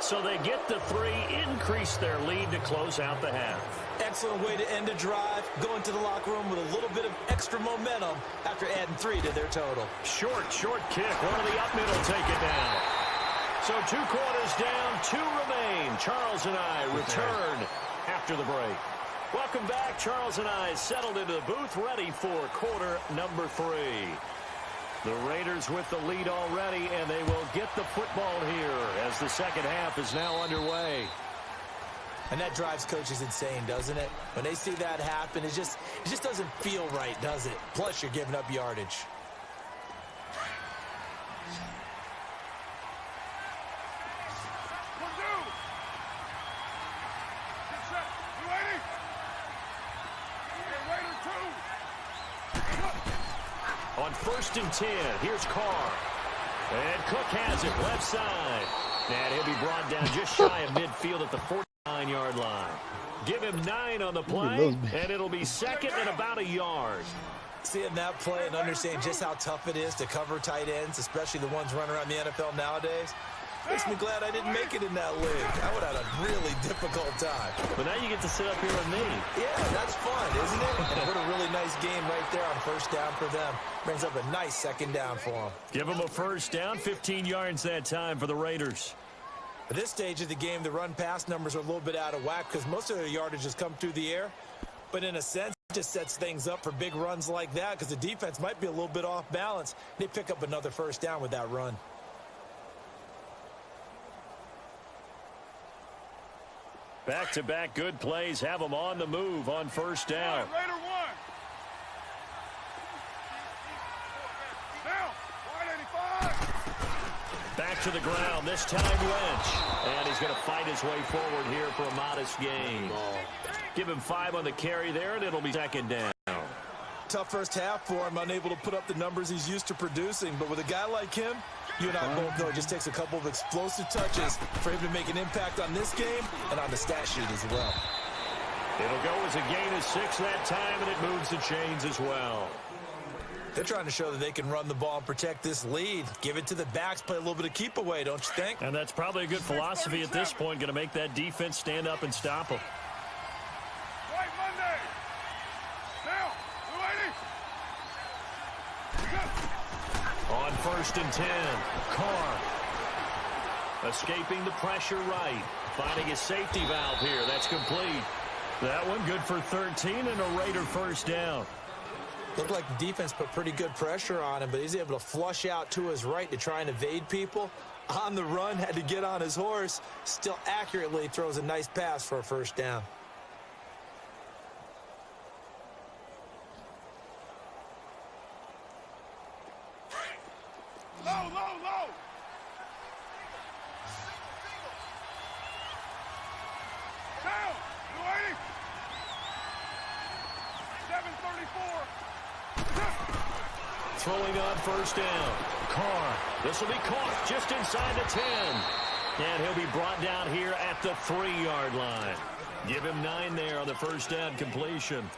So they get the 3, increase their lead to close out the half. Excellent way to end a drive. Go into the locker room with a little bit of extra momentum after adding 3 to their total. Short kick. One of the up middle take it down. So 2 quarters down, 2 remain. Charles and I return after the break. Welcome back. Charles and I settled into the booth, ready for quarter number 3. The Raiders with the lead already, and they will get the football here as the second half is now underway. And that drives coaches insane, doesn't it? When they see that happen, it just doesn't feel right, does it? Plus, you're giving up yardage. On 1st and 10, here's Carr. And Cook has it left side. And he'll be brought down just shy of midfield at the 49-yard line. Give him 9 on the play, and it'll be second and about a yard. Seeing that play and understanding just how tough it is to cover tight ends, especially the ones running around the NFL nowadays, makes me glad I didn't make it in that league. I would have had a really difficult time. But now you get to sit up here with me. Yeah, that's fun, isn't it? And what a really nice game right there on 1st down for them. Brings up a nice 2nd down for them. Give them a 1st down, 15 yards that time for the Raiders. At this stage of the game, the run-pass numbers are a little bit out of whack because most of their yardage has come through the air. But in a sense, it just sets things up for big runs like that because the defense might be a little bit off balance. They pick up another 1st down with that run. Back-to-back good plays have them on the move on 1st down. Raider 1. Down. Wide 85. Back to the ground, this time Lynch. And he's going to fight his way forward here for a modest gain. Give him 5 on the carry there, and it'll be 2nd down. Tough first half for him, unable to put up the numbers he's used to producing. But with a guy like him, you and I both know it just takes a couple of explosive touches for him to make an impact on this game and on the stat sheet as well. It'll go as a gain of 6 that time, and it moves the chains as well. They're trying to show that they can run the ball and protect this lead. Give it to the backs, play a little bit of keep away, don't you think? And that's probably a good philosophy at this point, going to make that defense stand up and stop them. Right Monday. Down. 280. On 1st and 10, Carr. Escaping the pressure right. Finding his safety valve here. That's complete. That one good for 13 and a Raider 1st down. Looked like the defense put pretty good pressure on him, but he's able to flush out to his right to try and evade people. On the run, had to get on his horse. Still accurately throws a nice pass for a 1st down. Low, low, low. Down. 280. 734. Throwing on 1st down. Carr. This will be caught just inside the 10. And he'll be brought down here at the 3-yard line. Give him 9 there on the 1st down completion.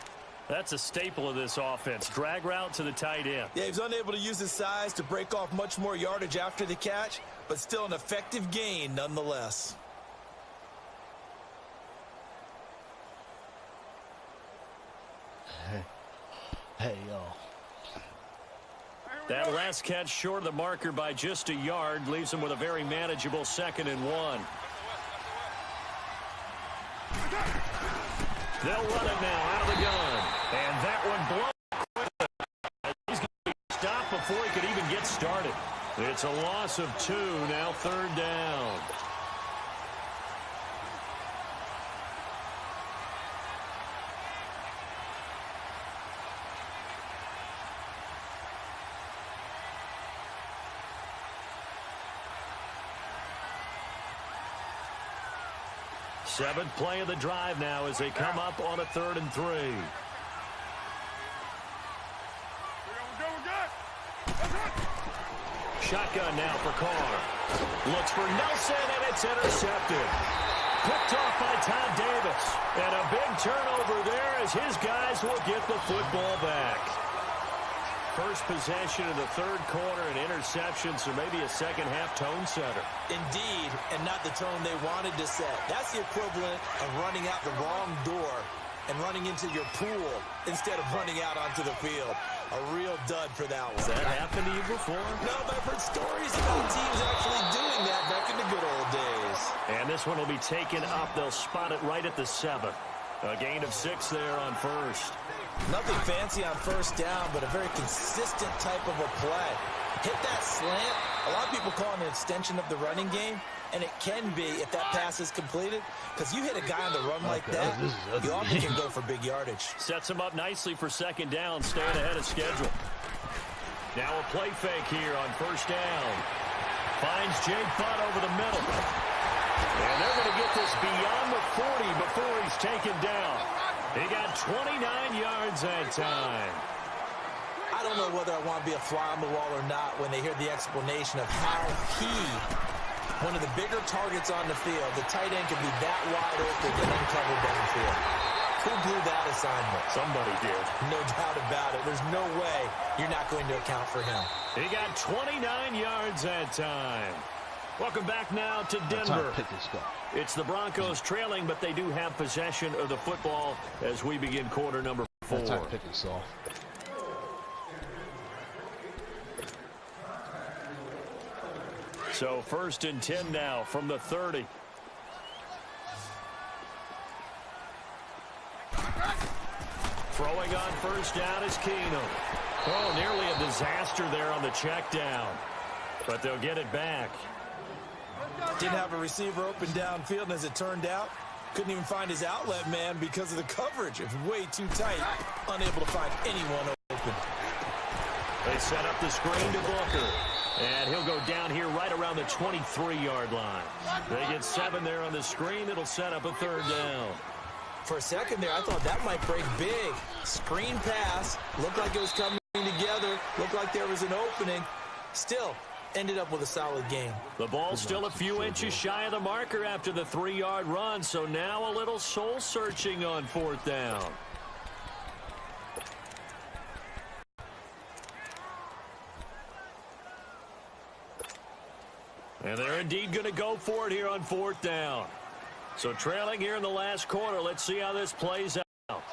That's a staple of this offense. Drag route to the tight end. Yeah, he's unable to use his size to break off much more yardage after the catch, but still an effective gain nonetheless. Hey, y'all. That last catch short of the marker by just a yard leaves him with a very manageable 2nd and 1. They'll run it now out of the gun. And that one blown. He's going to be stopped before he could even get started. It's a loss of 2, now 3rd down. Seventh play of the drive now as they come up on a 3rd and 3. We're good. Shotgun now for Carr. Looks for Nelson, and it's intercepted. Picked off by Todd Davis. And a big turnover there as his guys will get the football back. First possession of the 3rd quarter, an interception, so maybe a second-half tone setter. Indeed, and not the tone they wanted to set. That's the equivalent of running out the wrong door and running into your pool instead of running out onto the field. A real dud for that one. Has that happened to you before? No, but I've heard stories about teams actually doing that back in the good old days. And this one will be taken up. They'll spot it right at the 7. A gain of 6 there on 1st. Nothing fancy on 1st down, but a very consistent type of a play. Hit that slant. A lot of people call it an extension of the running game, and it can be if that pass is completed, because you hit a guy on the run like that, you often can go for big yardage. Sets him up nicely for 2nd down, staying ahead of schedule. Now a play fake here on 1st down. Finds Jake Butt over the middle. And they're going to get this beyond the 40 before he's taken down. He got 29 yards that time. I don't know whether I want to be a fly on the wall or not when they hear the explanation of how he, one of the bigger targets on the field, the tight end can be that wide open and uncovered downfield. Who blew that assignment? Somebody did. No doubt about it. There's no way you're not going to account for him. He got 29 yards that time. Welcome back now to Denver. It's the Broncos trailing, but they do have possession of the football as we begin quarter number 4. That's how to pick this off. So 1st and 10 now from the 30. Throwing on 1st down is Keenum. Oh, nearly a disaster there on the check down. But they'll get it back. Didn't have a receiver open downfield, and as it turned out, couldn't even find his outlet man because of the coverage. It was way too tight, unable to find anyone open. They set up the screen to Booker. And he'll go down here right around the 23-yard line. They get 7 there on the screen. It'll set up a 3rd down. For a second there, I thought that might break big. Screen pass. Looked like it was coming together. Looked like there was an opening. Still, ended up with a solid game. The ball's still a few inches shy of the marker after the 3-yard run. So now a little soul-searching on 4th down. And they're indeed going to go for it here on 4th down. So trailing here in the last quarter. Let's see how this plays out.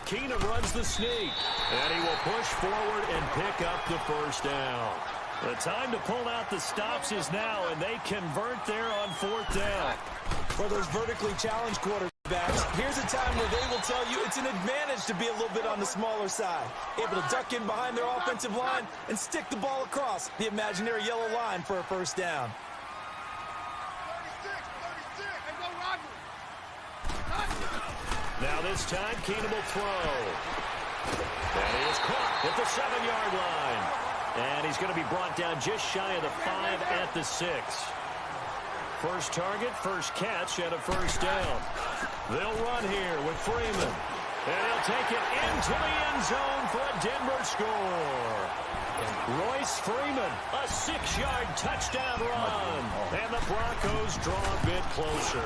Keenum runs the sneak. And he will push forward and pick up the 1st down. The time to pull out the stops is now, and they convert there on 4th down. For those vertically challenged quarterbacks, here's a time where they will tell you it's an advantage to be a little bit on the smaller side. Able to duck in behind their offensive line and stick the ball across the imaginary yellow line for a 1st down. 36, and go Roger. Now this time, Keenum will throw. And he is caught at the 7-yard line. And he's going to be brought down just shy of the 5 at the 6. First target, first catch, and a 1st down. They'll run here with Freeman. And he'll take it into the end zone for a Denver score. Royce Freeman, a 6-yard touchdown run. And the Broncos draw a bit closer.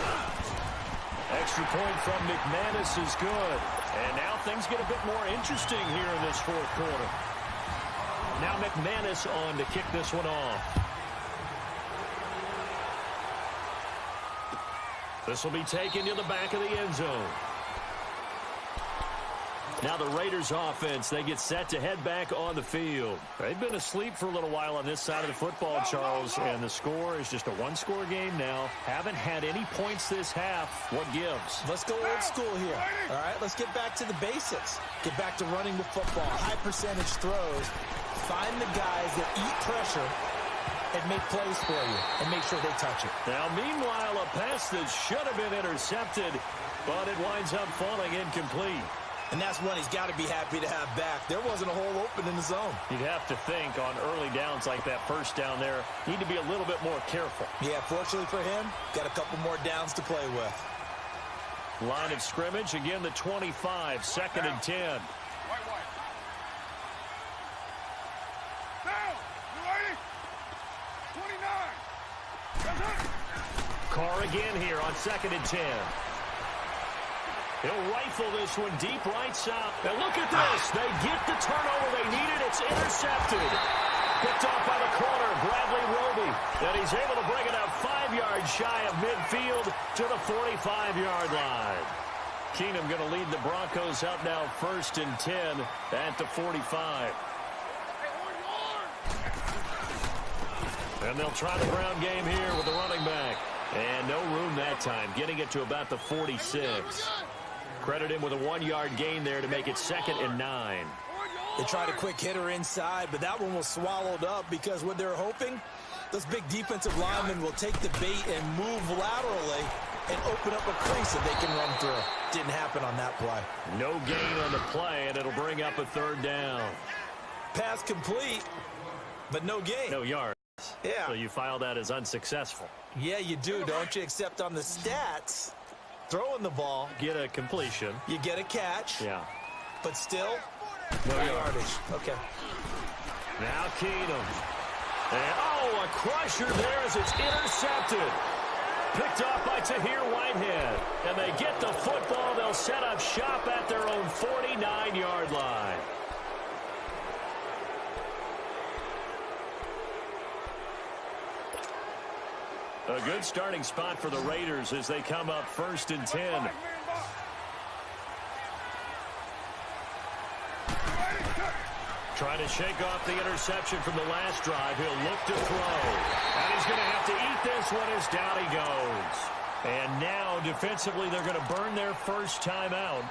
Extra point from McManus is good. And now things get a bit more interesting here in this 4th quarter. Now McManus on to kick this one off. This will be taken to the back of the end zone. Now the Raiders offense, they get set to head back on the field. They've been asleep for a little while on this side of the football, Charles, and the score is just a 1-score game now. Haven't had any points this half. What gives? Let's go old school here. All right, let's get back to the basics. Get back to running the football. High percentage throws. Find the guys that eat pressure and make plays for you and make sure they touch it. Now, meanwhile, a pass that should have been intercepted, but it winds up falling incomplete. And that's one he's got to be happy to have back. There wasn't a hole open in the zone. You'd have to think on early downs like that 1st down there, need to be a little bit more careful. Yeah, fortunately for him, got a couple more downs to play with. Line of scrimmage, again the 25, 2nd and 10. White. Down. You ready? 29. Carr again here on 2nd and 10. He'll rifle this one deep right side. And look at this. They get the turnover they needed. It's intercepted. Picked off by the corner, Bradley Roby. And he's able to bring it up 5 yards shy of midfield to the 45-yard line. Keenum going to lead the Broncos out now 1st and 10 at the 45. And they'll try the ground game here with the running back. And no room that time, getting it to about the 46. Credit him with a 1-yard gain there to make it 2nd and 9. They tried a quick hitter inside, but that one was swallowed up because what they're hoping, those big defensive linemen will take the bait and move laterally and open up a crease that they can run through. Didn't happen on that play. No gain on the play, and it'll bring up a 3rd down. Pass complete, but no gain. No yards. Yeah. So you file that as unsuccessful. Yeah, you do, don't you? Except on the stats, throwing the ball. Get a completion. You get a catch. Yeah. But still, No yardage. Okay. Now Keenum. And, a crusher there as it's intercepted. Picked off by Tahir Whitehead. And they get the football. They'll set up shop at their own 49-yard line. A good starting spot for the Raiders as they come up 1st and 10. Trying to shake off the interception from the last drive. He'll look to throw. And he's going to have to eat this one as down he goes. And now, defensively, they're going to burn their first timeout.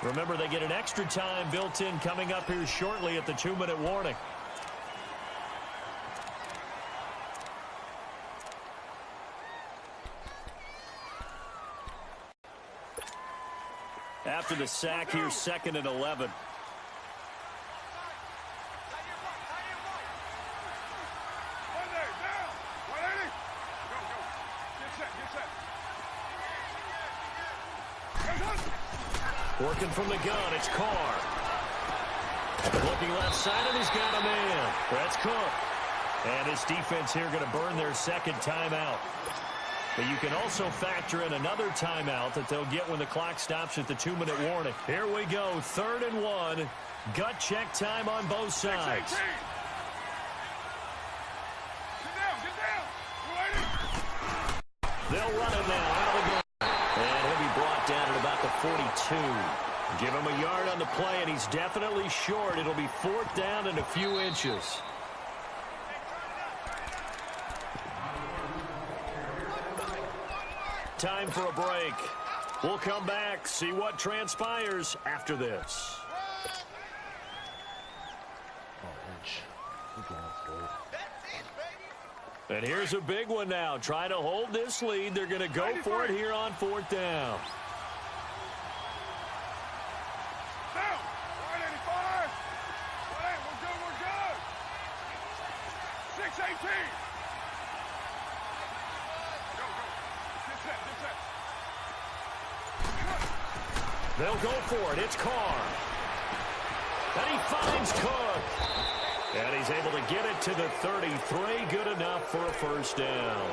Remember, they get an extra time built in coming up here shortly at the 2-minute warning. After the sack, here's 2nd and 11. Working from the gun, it's Carr. Looking left side, and he's got a man. That's Cook. And his defense here going to burn their second timeout. But you can also factor in another timeout that they'll get when the clock stops at the 2-minute warning. Here we go, 3rd and 1. Gut check time on both sides. Get down. They'll run it now out of the gun. And he'll be brought down at about the 42. Give him a yard on the play, and he's definitely short. It'll be 4th down and a few inches. Time for a break. We'll come back, see what transpires after this. And here's a big one now. Trying to hold this lead. They're going to go for it here on 4th down. Down. 185. We're good. 618. They'll go for it. It's Carr. And he finds Cook. And he's able to get it to the 33. Good enough for a first down.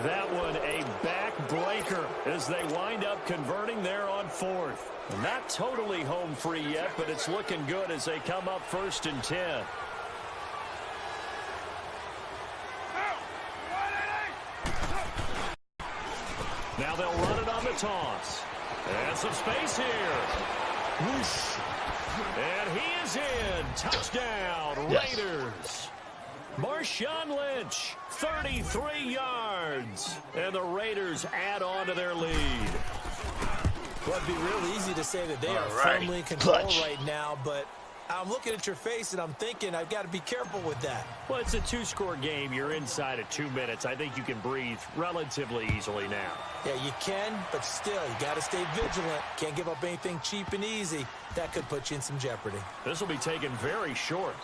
That one a backbreaker as they wind up converting there on 4th. Not totally home free yet, but it's looking good as they come up 1st and 10. Now they'll run it on the toss. And some space here. Whoosh. And he is in. Touchdown, Raiders. Marshawn Lynch, 33 yards. And the Raiders add on to their lead. Well, it'd be real easy to say that they are firmly in control right now, but I'm looking at your face and I'm thinking I've got to be careful with that. Well, it's a 2-score game. You're inside of 2 minutes. I think you can breathe relatively easily now. Yeah, you can, but still, you got to stay vigilant. Can't give up anything cheap and easy. That could put you in some jeopardy. This will be taken very short.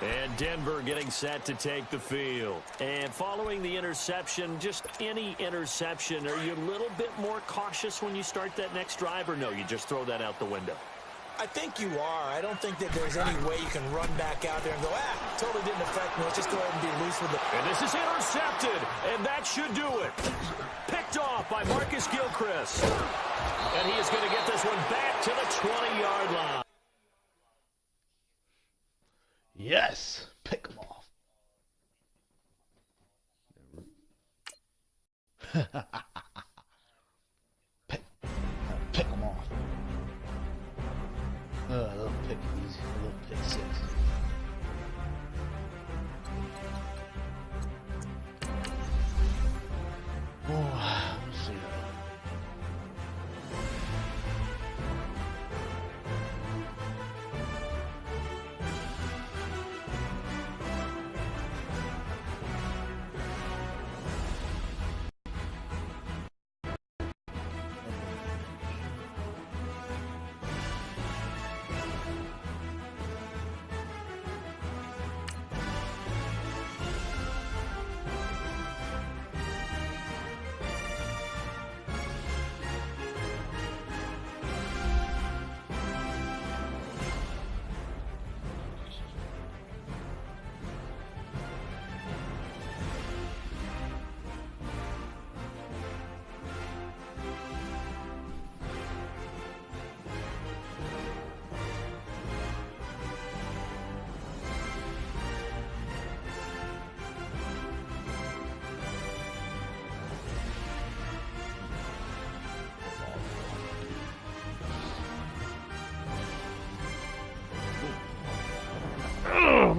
And Denver getting set to take the field. And following the interception, just any interception, are you a little bit more cautious when you start that next drive, or no, you just throw that out the window? I think you are. I don't think that there's any way you can run back out there and go, totally didn't affect me. Let's just go ahead and be loose with it. And this is intercepted, and that should do it. Picked off by Marcus Gilchrist. And he is going to get this one back to the 20-yard line. Yes, pick them off. pick them off. A little pick easy, a little pick 6. Oh, let's see.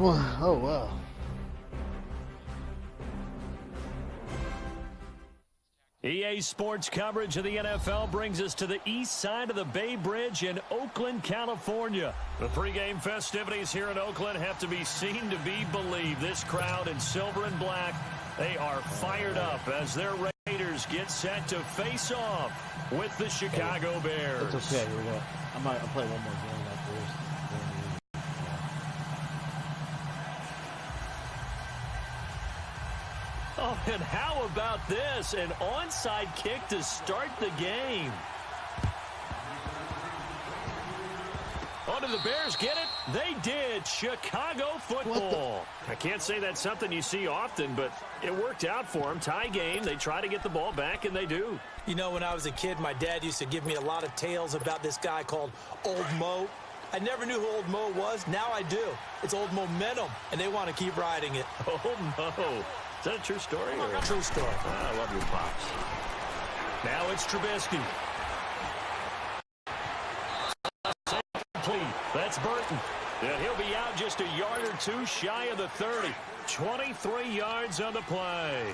Oh, wow. EA Sports coverage of the NFL brings us to the east side of the Bay Bridge in Oakland, California. The pregame festivities here in Oakland have to be seen to be believed. This crowd in silver and black, they are fired up as their Raiders get set to face off with the Chicago Bears. It's okay. Here we go. I'll play one more game after this. Oh, and how about this? An onside kick to start the game. Oh, did the Bears get it? They did. Chicago football. I can't say that's something you see often, but it worked out for them. Tie game. They try to get the ball back, and they do. You know, when I was a kid, my dad used to give me a lot of tales about this guy called Old Mo. I never knew who Old Mo was. Now I do. It's Old Momentum, and they want to keep riding it. Oh, no. Is that a true story? Or? True story. I love your pops. Now it's Trubisky. That's Burton. And he'll be out just a yard or two shy of the 30. 23 yards on the play.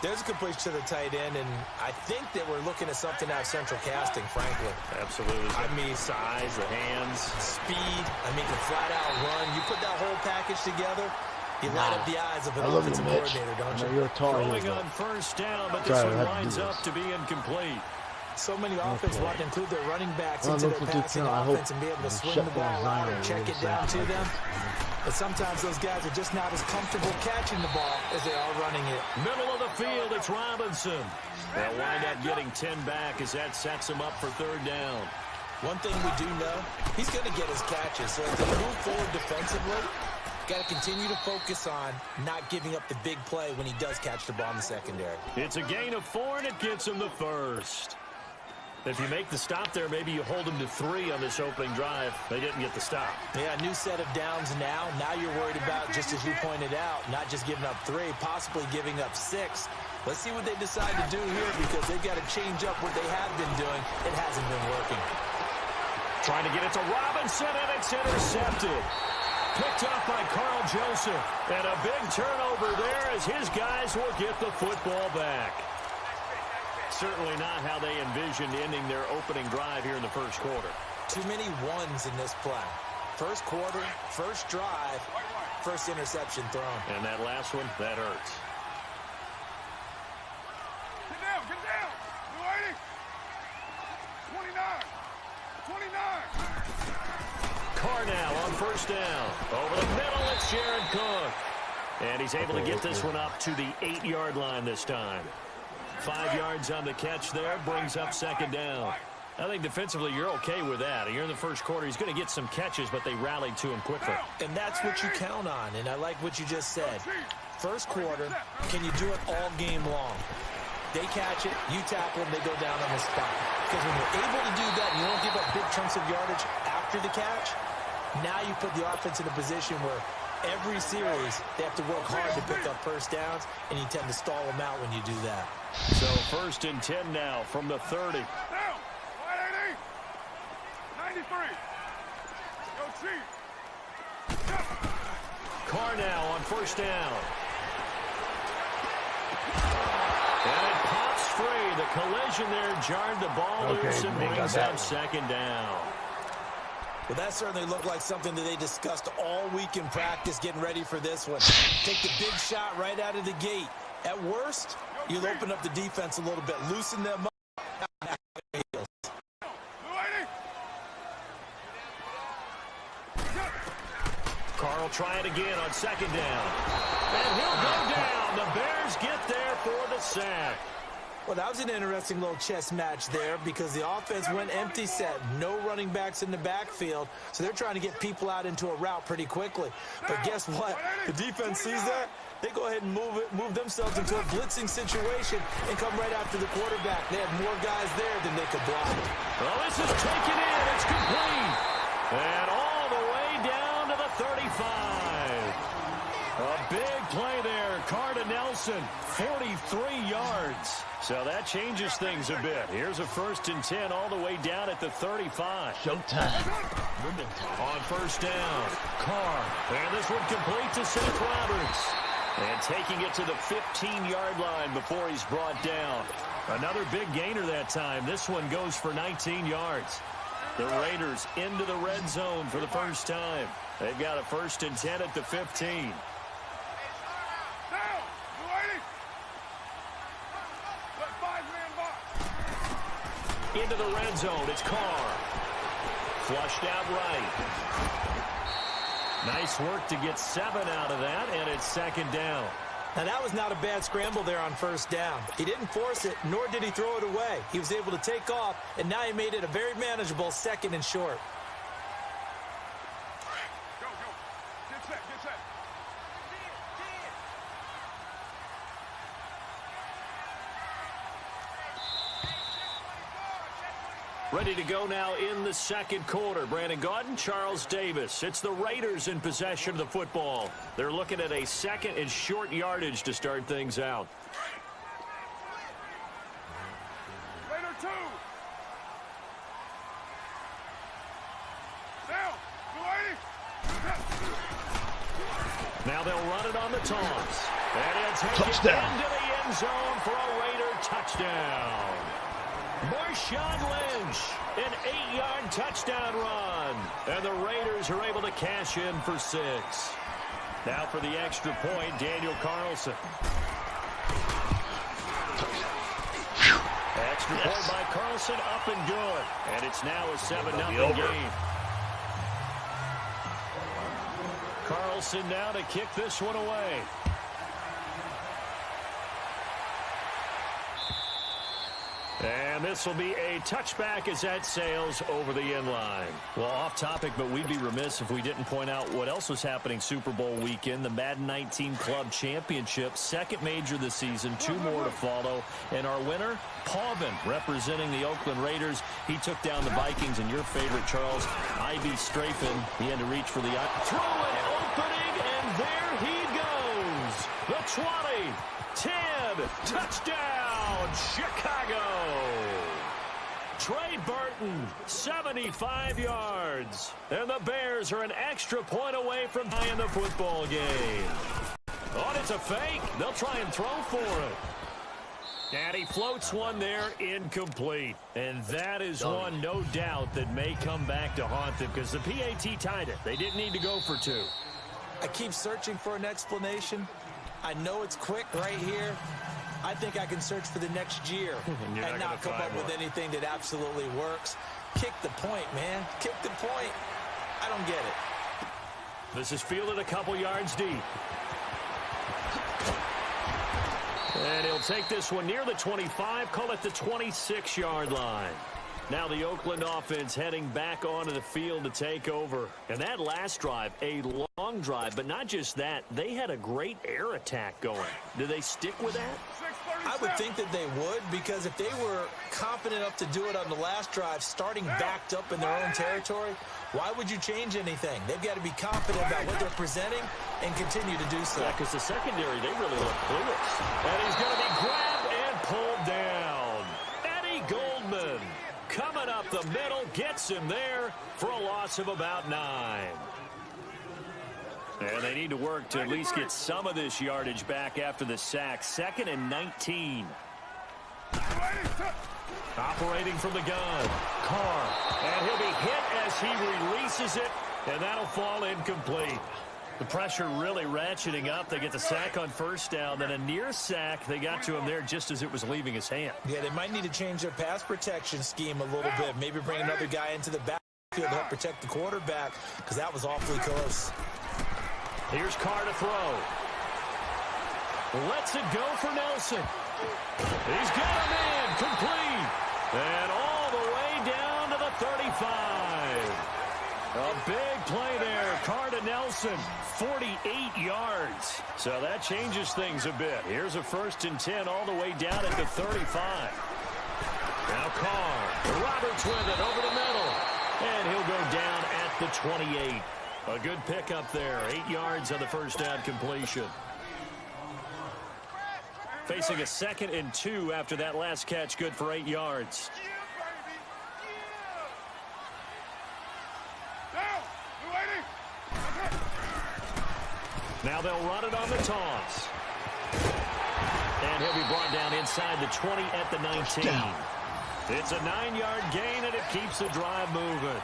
There's a completion to the tight end, and I think that we're looking at something out of central casting, frankly. Absolutely. I mean, size, the hands. Speed. I mean, the flat-out run. You put that whole package together, you light up the eyes of an offensive coordinator, don't you? You're throwing on first down, but this one winds up to be incomplete. So many offenses want to include their running backs into their passing offense and be able to swing the ball out and check it down to them. But sometimes those guys are just not as comfortable catching the ball as they are running it. Middle of the field, it's Robinson. They'll wind up getting 10 back as that sets him up for third down. One thing we do know, he's going to get his catches. So as they move forward defensively, got to continue to focus on not giving up the big play when he does catch the ball in the secondary. It's a gain of 4, and it gets him the first. If you make the stop there, maybe you hold them to 3 on this opening drive. They didn't get the stop. Yeah, new set of downs now. Now you're worried about, just as you pointed out, not just giving up 3, possibly giving up 6. Let's see what they decide to do here because they've got to change up what they have been doing. It hasn't been working. Trying to get it to Robinson, and it's intercepted. Picked off by Carl Joseph. And a big turnover there as his guys will get the football back. Certainly not how they envisioned ending their opening drive here in the first quarter. Too many ones in this play. First quarter, first drive, first interception thrown. And that last one, that hurts. Get down, get down. You ready? 29. 29. Carr now on first down. Over the middle, it's Jared Cook. And he's able to get this one up to the 8-yard line this time. 5 yards on the catch there, brings up second down. I think defensively you're okay with that. You're in the first quarter. He's going to get some catches, but they rallied to him quickly. And that's what you count on, and I like what you just said. First quarter, can you do it all game long? They catch it, you tackle them, they go down on the spot. Because when you're able to do that, and you don't give up big chunks of yardage after the catch, now you put the offense in a position where every series they have to work hard to pick up first downs, and you tend to stall them out when you do that. So first and 10 now from the 30. Down. 93. Go Chief. Carr now on first down. And it pops free. The collision there jarred the ball loose and brings up second down. Well, that certainly looked like something that they discussed all week in practice getting ready for this one. Take the big shot right out of the gate. At worst, you'll open up the defense a little bit, loosen them up. Carl try it again on second down. And he'll go down. The Bears get there for the sack. Well, that was an interesting little chess match there because the offense went empty set. No running backs in the backfield, so they're trying to get people out into a route pretty quickly. But guess what? The defense sees that. They go ahead and move themselves into a blitzing situation and come right after the quarterback. They had more guys there than they could block. Well, this is taken in. It's complete. And all the way down to the 35. A A big play there. Carr to Nelson, 43 yards. So that changes things a bit. Here's a 1st and 10 all the way down at the 35. Showtime. On 1st down, Carr. And this one complete to Seth Roberts. And taking it to the 15-yard line before he's brought down. Another big gainer that time. This one goes for 19 yards. The Raiders into the red zone for the first time. They've got a 1st and 10 at the 15. Into the red zone, it's Carr. Flushed out right. Nice work to get 7 out of that, and it's 2nd down. Now, that was not a bad scramble there on 1st down. He didn't force it, nor did he throw it away. He was able to take off, and now he made it a very manageable 2nd and short. Go, go. Get set, get set. Ready to go now in the 2nd quarter. Brandon Gaudin, Charles Davis. It's the Raiders in possession of the football. They're looking at a 2nd and short yardage to start things out. Raider 2. Down. 280. Now they'll run it on the toss. And it's Touchdown. into the end zone for a Raider touchdown. Marshawn Lynch, an 8-yard touchdown run. And the Raiders are able to cash in for 6. Now for the extra point, Daniel Carlson. Extra point by Carlson, up and good. And it's now a 7-0 game. Carlson now to kick this one away. And this will be a touchback as that sails over the end line. Well, off topic, but we'd be remiss if we didn't point out what else was happening Super Bowl weekend. The Madden 19 Club Championship, 2nd major this season, 2 more to follow. And our winner, Pauvin, representing the Oakland Raiders. He took down the Vikings, and your favorite, Charles, Ivy Strafin. He had to reach for the throw it, opening, and there he goes. The 20, 10, touchdown, Chicago. Trey Burton, 75 yards. And the Bears are an extra point away from tying the football game. Oh, it's a fake. They'll try and throw for it. And he floats one there, incomplete. And that is one, no doubt, that may come back to haunt them because the PAT tied it. They didn't need to go for 2. I keep searching for an explanation. I know it's quick right here. I think I can search for the next year and not come up with anything that absolutely works. Kick the point, man. Kick the point. I don't get it. This is fielded a couple yards deep. And he'll take this one near the 25, call it the 26-yard line. Now the Oakland offense heading back onto the field to take over. And that last drive, a long drive, but not just that. They had a great air attack going. Do they stick with that? I would think that they would, because if they were confident enough to do it on the last drive, starting backed up in their own territory, why would you change anything? They've got to be confident about what they're presenting and continue to do so. Yeah, because the secondary, they really look clueless. And he's going to be grabbed and pulled down. Eddie Goldman coming up the middle, gets him there for a loss of about 9. And they need to work to at least get some of this yardage back after the sack. 2nd and 19. Operating from the gun, Carr. And he'll be hit as he releases it, and that'll fall incomplete. The pressure really ratcheting up. They get the sack on 1st down, then a near sack. They got to him there just as it was leaving his hand. Yeah, they might need to change their pass protection scheme a little bit. Maybe bring another guy into the backfield to help protect the quarterback, because that was awfully close. Here's Carr to throw. Lets it go for Nelson. He's got him in, complete. And all the way down to the 35. A big play there. Carr to Nelson, 48 yards. So that changes things a bit. Here's a 1st and 10 all the way down at the 35. Now Carr. Roberts with it over the middle. And he'll go down at the 28. A good pickup there. 8 yards on the first down completion. Facing a 2nd and 2 after that last catch, good for 8 yards. Now they'll run it on the toss. And he'll be brought down inside the 20 at the 19. It's a 9-yard gain, and it keeps the drive moving.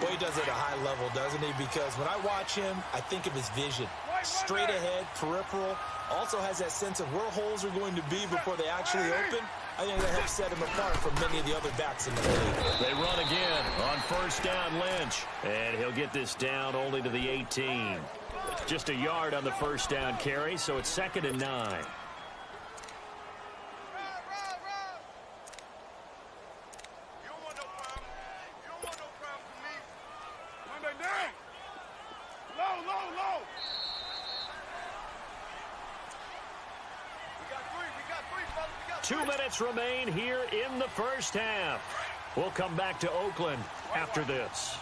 Well, he does it at a high level, doesn't he? Because when I watch him, I think of his vision. Straight ahead, peripheral. Also has that sense of where holes are going to be before they actually open. I think that helps set him apart from many of the other backs in the league. They run again on first down, Lynch. And he'll get this down only to the 18. Just a yard on the first down carry, so it's 2nd and 9. Low. 2 minutes remain here in the first half. We'll come back to Oakland after this.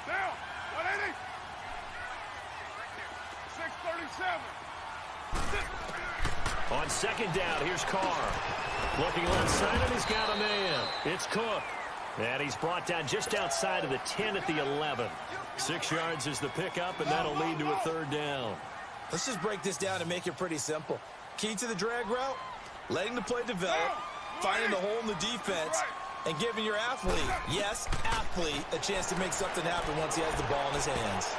Down. 180. 637. On second down, here's Carr. Looking left side, and he's got a man. It's Cook. And he's brought down just outside of the 10 at the 11. 6 yards is the pickup, and that'll lead to a 3rd down. Let's just break this down and make it pretty simple. Key to the drag route, letting the play develop, finding the hole in the defense, and giving your athlete, yes, athlete, a chance to make something happen once he has the ball in his hands.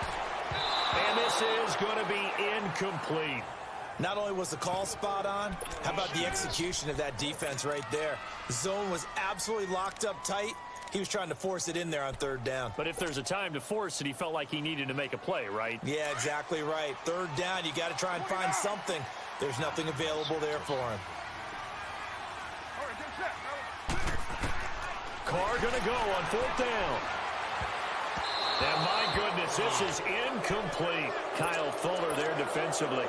And this is going to be incomplete. Not only was the call spot on, how about the execution of that defense right there? The zone was absolutely locked up tight. He was trying to force it in there on 3rd down. But if there's a time to force it, he felt like he needed to make a play, right? Yeah, exactly right. 3rd down, you got to try and find something. There's nothing available there for him. Carr going to go on 4th down. And my goodness, this is incomplete. Kyle Fuller there defensively.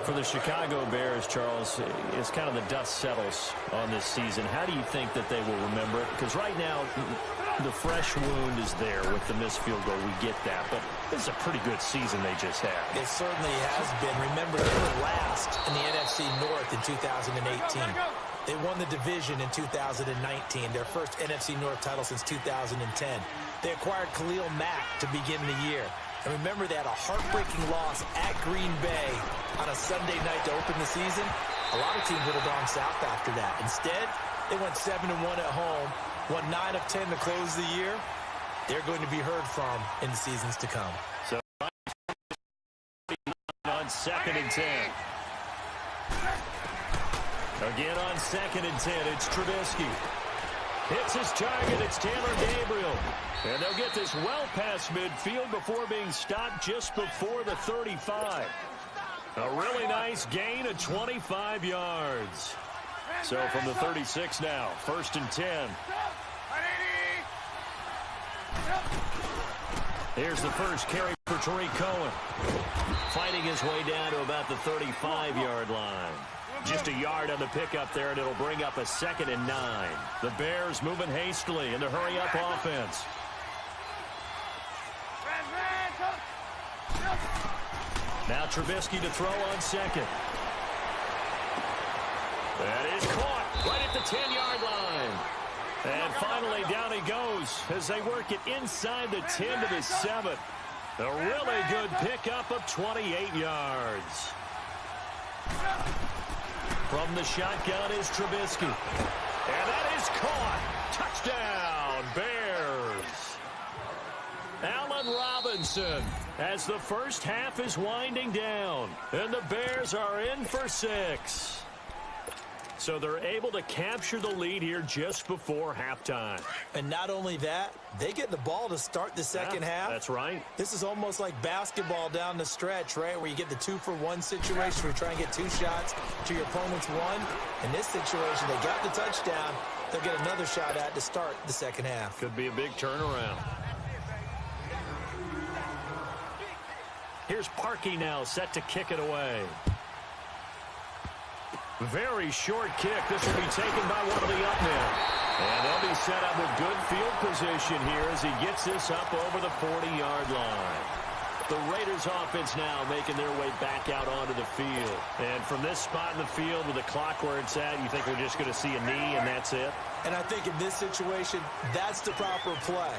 For the Chicago Bears, Charles, as kind of the dust settles on this season, how do you think that they will remember it? Because right now, the fresh wound is there with the missed field goal. We get that. But this is a pretty good season they just had. It certainly has been. Remember, they were last in the NFC North in 2018. They won the division in 2019, their first NFC North title since 2010. They acquired Khalil Mack to begin the year. And remember, they had a heartbreaking loss at Green Bay on a Sunday night to open the season. A lot of teams would have gone south after that. Instead, they went 7-1 at home, won 9 of 10 to close the year. They're going to be heard from in the seasons to come. So on 2nd and 10. Again on 2nd and 10, it's Trubisky. Hits his target, it's Taylor Gabriel. And they'll get this well past midfield before being stopped just before the 35. A really nice gain of 25 yards. So from the 36 now, 1st and 10. Here's the first carry for Tariq Cohen. Fighting his way down to about the 35-yard line. Just a yard on the pickup there, and it'll bring up a 2nd and 9. The Bears moving hastily in the hurry-up offense. Now Trubisky to throw on 2nd. That is caught right at the 10-yard line. And finally down he goes as they work it inside the 10 to the 7. A really good pickup of 28 yards. From the shotgun is Trubisky. And that is caught. Touchdown, Bears. Allen Robinson as the first half is winding down. And the Bears are in for 6. So they're able to capture the lead here just before halftime. And not only that, they get the ball to start the second half. That's right. This is almost like basketball down the stretch, right, where you get the 2-for-1 situation where you try and get 2 shots to your opponent's 1. In this situation, they got the touchdown. They'll get another shot at to start the second half. Could be a big turnaround. Here's Parkey now set to kick it away. Very short kick. This will be taken by one of the up men. And they'll be set up with good field position here as he gets this up over the 40-yard line. The Raiders offense now making their way back out onto the field. And from this spot in the field with the clock where it's at, you think we're just going to see a knee and that's it? And I think in this situation, that's the proper play.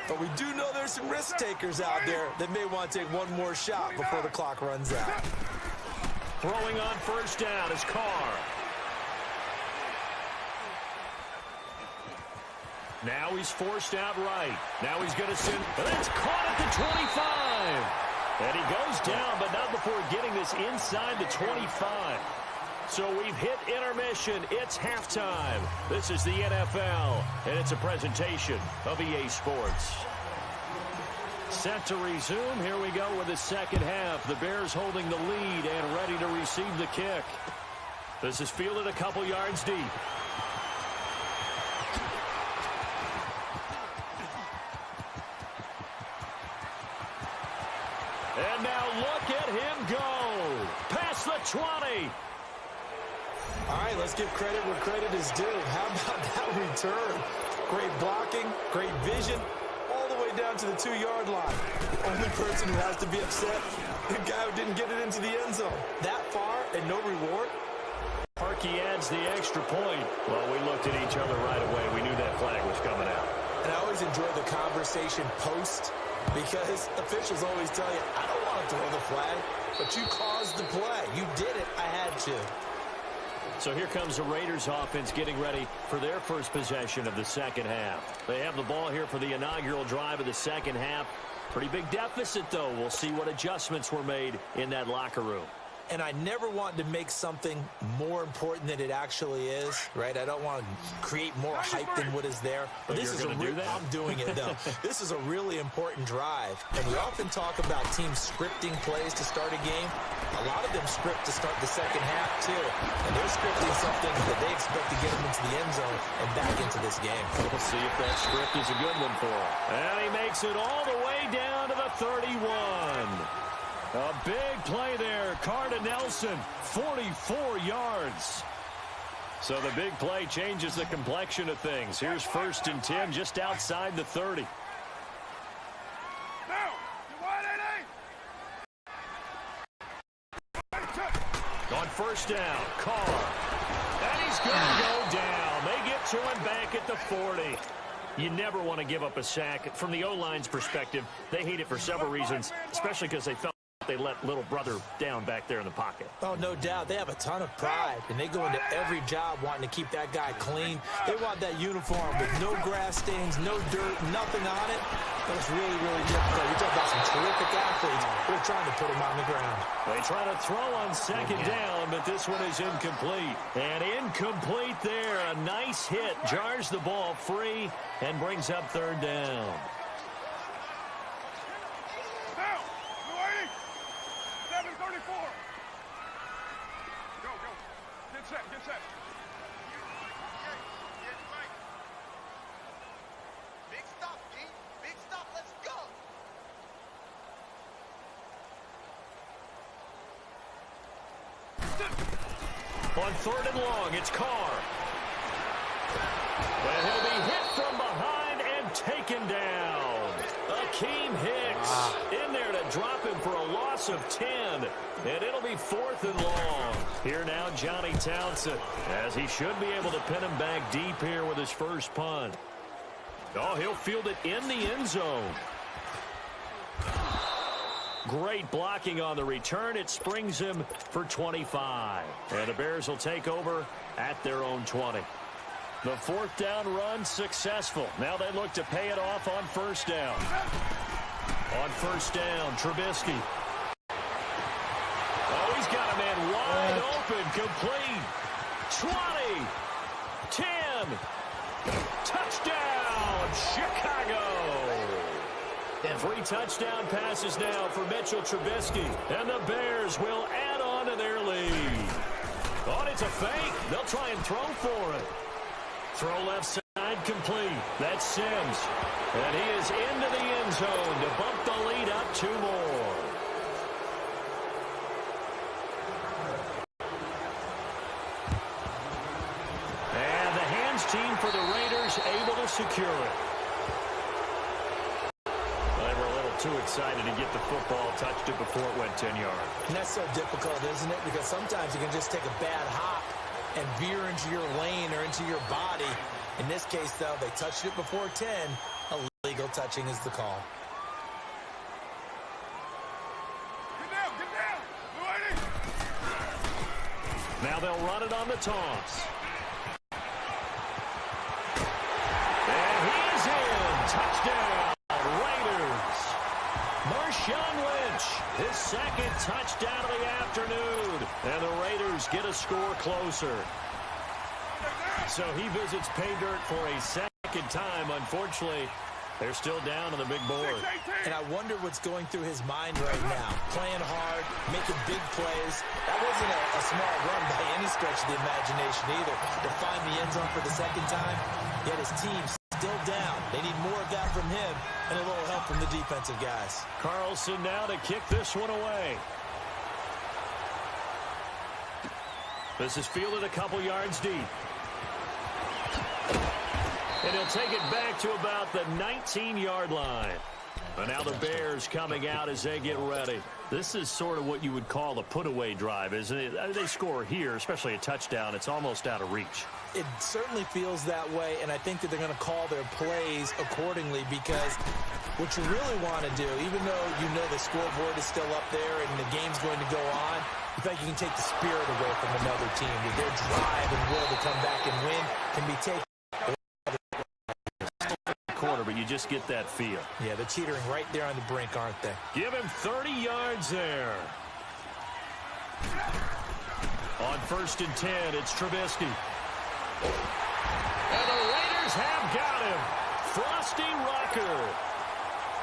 But we do know there's some risk takers out there that may want to take one more shot before the clock runs out. Throwing on first down is Carr. Now he's forced out right. Now he's going to send. That's caught at the 25. And he goes down, but not before getting this inside the 25. So we've hit intermission. It's halftime. This is the NFL, and it's a presentation of EA Sports. Set to resume. Here we go with the second half. The Bears holding the lead and ready to receive the kick. This is fielded a couple yards deep. And now look at him go. Past the 20. All right, let's give credit where credit is due. How about that return? Great blocking, great vision, all the way down to the 2-yard line. The only person who has to be upset, the guy who didn't get it into the end zone. That far and no reward? Parkey adds the extra point. Well, we looked at each other right away. We knew that flag was coming out. And I always enjoy the conversation post because officials always tell you, I don't want to throw the flag, but you caused the play. You did it. I had to. So here comes the Raiders offense getting ready for their first possession of the second half. They have the ball here for the inaugural drive of the second half. Pretty big deficit, though. We'll see what adjustments were made in that locker room. And I never want to make something more important than it actually is, right? I don't want to create more hype than what is there. But this is I'm doing it, though. This is a really important drive. And we often talk about teams scripting plays to start a game. A lot of them script to start the second half, too. And they're scripting something that they expect to get them into the end zone and back into this game. We'll see if that script is a good one for him. And he makes it all the way down to the 31. A big play there. Carr to Nelson, 44 yards. So the big play changes the complexion of things. Here's 1st and 10 just outside the 30. On first down, Carr. And he's going to go down. They get to him back at the 40. You never want to give up a sack. From the O-line's perspective, they hate it for several reasons, especially because they felt they let little brother down back there in the pocket. Oh, no doubt. They have a ton of pride, and they go into every job wanting to keep that guy clean. They want that uniform with no grass stains, no dirt, nothing on it. That was really, really difficult. You talk about some terrific athletes. They're trying to put him on the ground. They try to throw on second down, but this one is incomplete. And incomplete there. A nice hit. Jars the ball free and brings up 3rd down. On 3rd and long, it's Carr. And he'll be hit from behind and taken down. Akeem Hicks in there to drop him for a loss of 10. And it'll be 4th and long. Here now, Johnny Townsend, as he should be able to pin him back deep here with his first punt. Oh, he'll field it in the end zone. Great blocking on the return. It springs him for 25. And the Bears will take over at their own 20. The 4th down run successful. Now they look to pay it off on 1st down. On 1st down, Trubisky. Oh, he's got a man wide open, complete. 20, 10, touchdown, Chicago. 3 touchdown passes now for Mitchell Trubisky. And the Bears will add on to their lead. Oh, it's a fake. They'll try and throw for it. Throw left side complete. That's Sims. And he is into the end zone to bump the lead up 2 more. And the hands team for the secure it. They were a little too excited to get the football, touched it before it went 10 yards. And that's so difficult, isn't it? Because sometimes you can just take a bad hop and veer into your lane or into your body. In this case, though, they touched it before 10. Illegal touching is the call. Get down, get down. Go Now they'll run it on the toss. And he's in. Touchdown, Raiders. Marshawn Lynch, his second touchdown of the afternoon. And the Raiders get a score closer. So he visits pay dirt for a second time. Unfortunately, they're still down on the big board. And I wonder what's going through his mind right now. Playing hard, making big plays. That wasn't a small run by any stretch of the imagination either. To find the end zone for the second time, yet his team still down. They need more of that from him and a little help from the defensive guys. Carlson now to kick this one away. This is fielded a couple yards deep. And he'll take it back to about the 19-yard line. And now the Bears coming out as they get ready. This is sort of what you would call a put-away drive, isn't it? They score here, especially a touchdown. It's almost out of reach. It certainly feels that way, and I think that they're going to call their plays accordingly because what you really want to do, even though you know the scoreboard is still up there and the game's going to go on, in fact, you can take the spirit away from another team. With their drive and will to come back and win can be taken. Corner, but you just get that feel. Yeah, they're teetering right there on the brink, aren't they? Give him 30 yards there. On 1st and 10, it's Trubisky. And the Raiders have got him. Frosty Rucker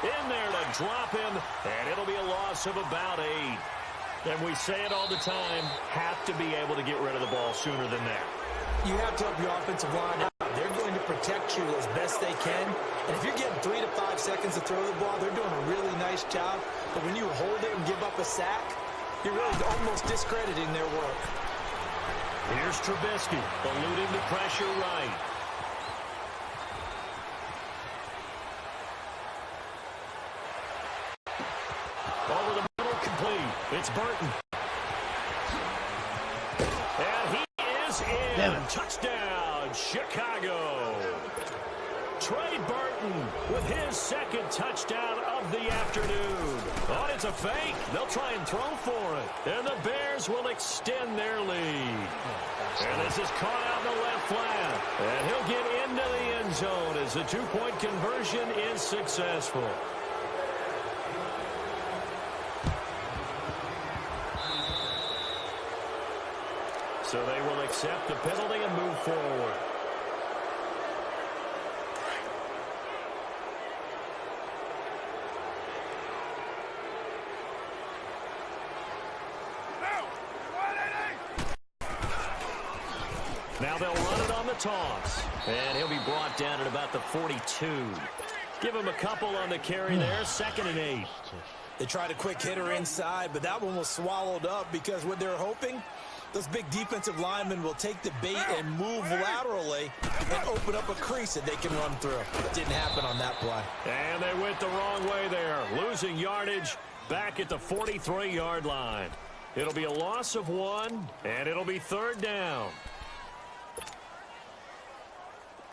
in there to drop him, and it'll be a loss of about 8. And we say it all the time, have to be able to get rid of the ball sooner than that. You have to help your offensive line out. They're going to protect you as best they can. And if you're getting 3 to 5 seconds to throw the ball, they're doing a really nice job. But when you hold it and give up a sack, you're really almost discrediting their work. Here's Trubisky, eluding the pressure right. Over the middle, complete. It's Burton. And he is in. Touchdown, Chicago. Trey Burton with his second touchdown of the afternoon. Oh, it's a fake. They'll try and throw for it. And the Bears will extend their lead. And this is caught out in the left flat. And he'll get into the end zone as the two-point conversion is successful. So they will accept the penalty and move forward. Now they'll run it on the toss. And he'll be brought down at about the 42. Give him a couple on the carry there. 2nd and 8. They tried a quick hitter inside, but that one was swallowed up because what they're hoping, those big defensive linemen will take the bait and move laterally and open up a crease that they can run through. It didn't happen on that play. And they went the wrong way there. Losing yardage back at the 43-yard line. It'll be a loss of 1, and it'll be 3rd down.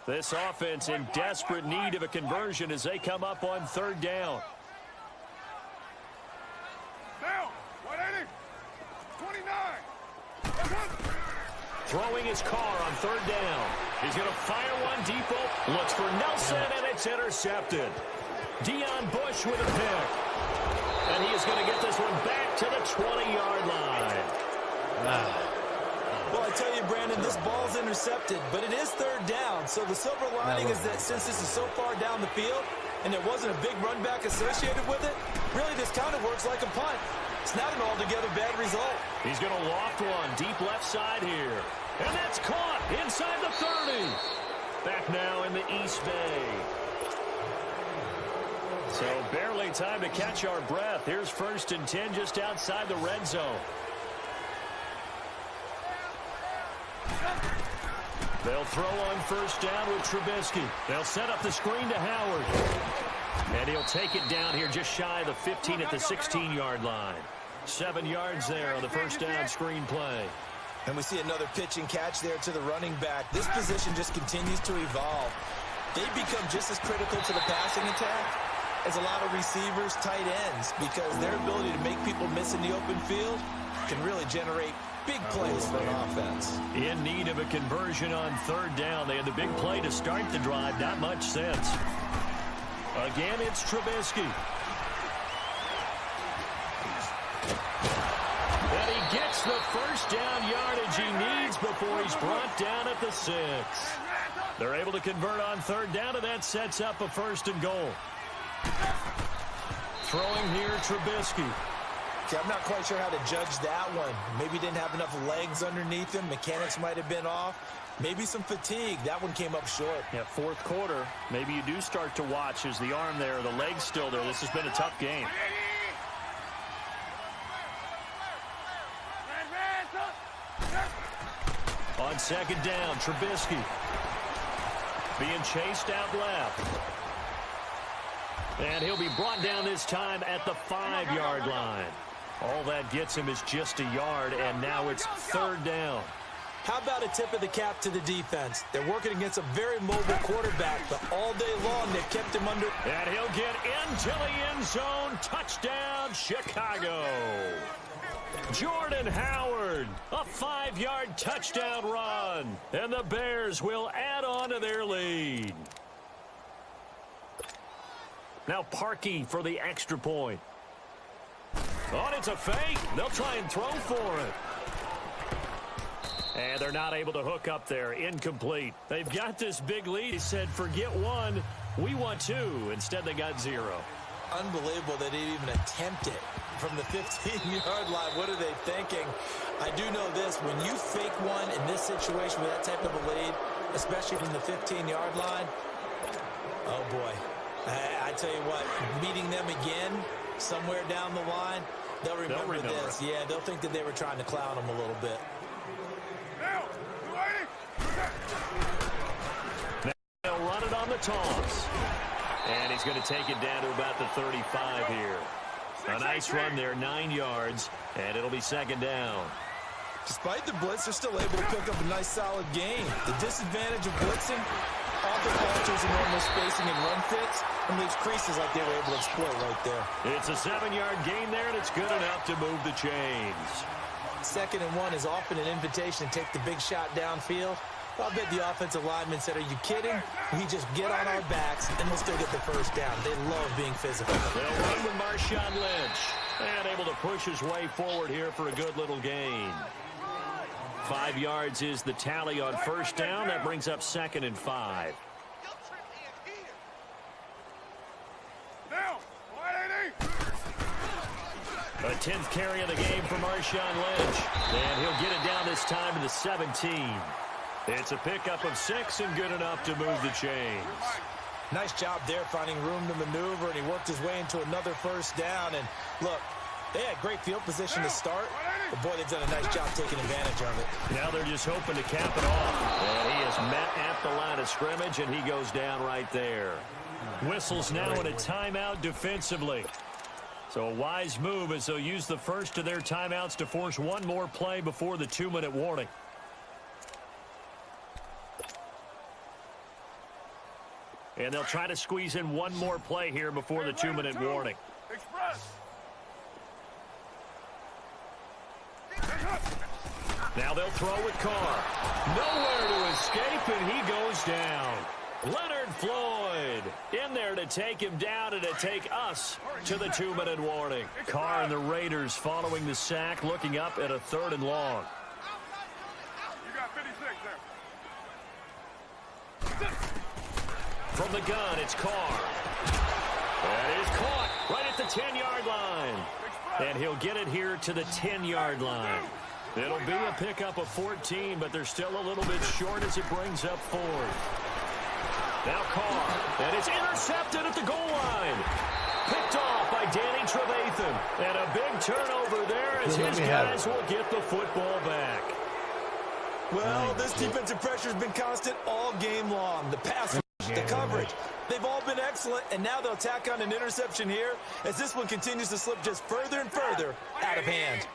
This offense in desperate need of a conversion as they come up on 3rd down. Down. 180. 29. Throwing his car on 3rd down. He's going to fire one deep. Looks for Nelson, and it's intercepted. Deion Bush with a pick. And he is going to get this one back to the 20-yard line. Well, I tell you, Brandon, this ball's intercepted, but it is 3rd down. So the silver lining is that since this is so far down the field and there wasn't a big run back associated with it, really this kind of works like a punt. It's not an altogether bad result. He's going to loft one deep left side here. And that's caught inside the 30. Back now in the East Bay. So barely time to catch our breath. Here's 1st and 10 just outside the red zone. They'll throw on first down with Trubisky. They'll set up the screen to Howard. And he'll take it down here just shy of the 15 at the 16-yard line. 7 yards there on the first down screen play. And we see another pitch and catch there to the running back. This position just continues to evolve. They become just as critical to the passing attack as a lot of receivers, tight ends, because their ability to make people miss in the open field can really generate big plays for an offense. In need of a conversion on third down. They had the big play to start the drive. Not much sense. Again, it's Trubisky. And he gets the first down yardage he needs before he's brought down at the 6. They're able to convert on third down, and that sets up a 1st and goal. Throwing here, Trubisky. Okay, I'm not quite sure how to judge that one. Maybe he didn't have enough legs underneath him. Mechanics might have been off. Maybe some fatigue. That one came up short. Yeah, fourth quarter. Maybe you do start to watch as the arm there, the leg's still there. This has been a tough game. On second down, Trubisky being chased out left. And he'll be brought down this time at the 5-yard line. All that gets him is just a yard, and now it's third down. How about a tip of the cap to the defense? They're working against a very mobile quarterback, but all day long they've kept him under. And he'll get into the end zone. Touchdown, Chicago. Jordan Howard, a 5-yard touchdown run. And the Bears will add on to their lead. Now Parkey for the extra point. Oh, it's a fake. They'll try and throw for it. And they're not able to hook up there. Incomplete. They've got this big lead. He said, forget one. We want 2. Instead, they got 0. Unbelievable that they even attempt it from the 15-yard line. What are they thinking? I do know this. When you fake one in this situation with that type of a lead, especially from the 15-yard line, oh, boy. I tell you what, meeting them again somewhere down the line, they'll remember this. Yeah, they'll think that they were trying to clown them a little bit. Now they'll run it on the toss. And he's going to take it down to about the 35 here. A nice run there, 9 yards, and it'll be second down. Despite the blitz, they're still able to pick up a nice, solid gain. The disadvantage of blitzing often alters the normal spacing and run fits and leaves creases like they were able to exploit right there. It's a 7-yard gain there, and it's good enough to move the chains. 2nd and 1 is often an invitation to take the big shot downfield. I'll bet the offensive lineman said, are you kidding? We just get on our backs, and we'll still get the first down. They love being physical. They'll run with Marshawn Lynch. And able to push his way forward here for a good little gain. 5 yards is the tally on first down. That brings up 2nd and 5. A 10th carry of the game for Marshawn Lynch. And he'll get it down this time to the 17. It's a pickup of 6 and good enough to move the chains. Nice job there finding room to maneuver, and he worked his way into another first down. And look, they had great field position to start, but boy, they've done a nice job taking advantage of it. Now they're just hoping to cap it off. And he is met at the line of scrimmage, and he goes down right there. Whistles now in a timeout defensively. So a wise move as they'll use the first of their timeouts to force one more play before the 2-minute warning. And they'll try to squeeze in one more play here before the 2-minute warning. Now they'll throw with Carr. Nowhere to escape, and he goes down. Leonard Floyd in there to take him down and to take us to the 2-minute warning. Carr and the Raiders following the sack, looking up at a 3rd and long. You got 56 there. From the gun, it's Carr. That is caught right at the 10-yard line. And he'll get it here to the 10-yard line. It'll be a pickup of 14, but they're still a little bit short as it brings up 4th. Now Carr, and it's intercepted at the goal line. Picked off by Danny Trevathan. And a big turnover there as his guys will get the football back. Well, this defensive pressure has been constant all game long. The pass rush, the coverage, they've all been excellent, and now they'll tack on an interception here as this one continues to slip just further and further out of hand.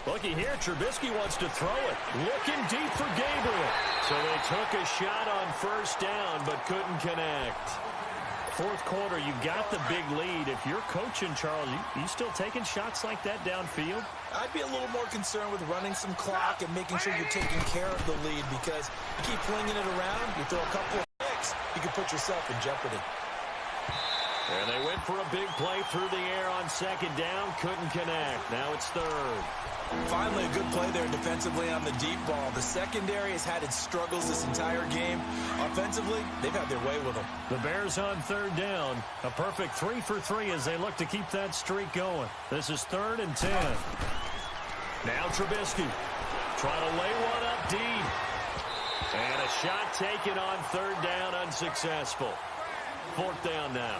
Looky here, Trubisky wants to throw it. Looking deep for Gabriel. So they took a shot on first down, but couldn't connect. Fourth quarter, you got the big lead. If you're coaching, Charles, you still taking shots like that downfield? I'd be a little more concerned with running some clock and making sure you're taking care of the lead, because you keep flinging it around, you throw a couple of picks, you can put yourself in jeopardy. And they went for a big play through the air on second down. Couldn't connect. Now it's third. Finally, a good play there defensively on the deep ball. The secondary has had its struggles this entire game. Offensively, they've had their way with them. The Bears on third down. A perfect 3 for 3 as they look to keep that streak going. This is 3rd and 10. Now Trubisky trying to lay one up deep. And a shot taken on third down, unsuccessful. 4th down now.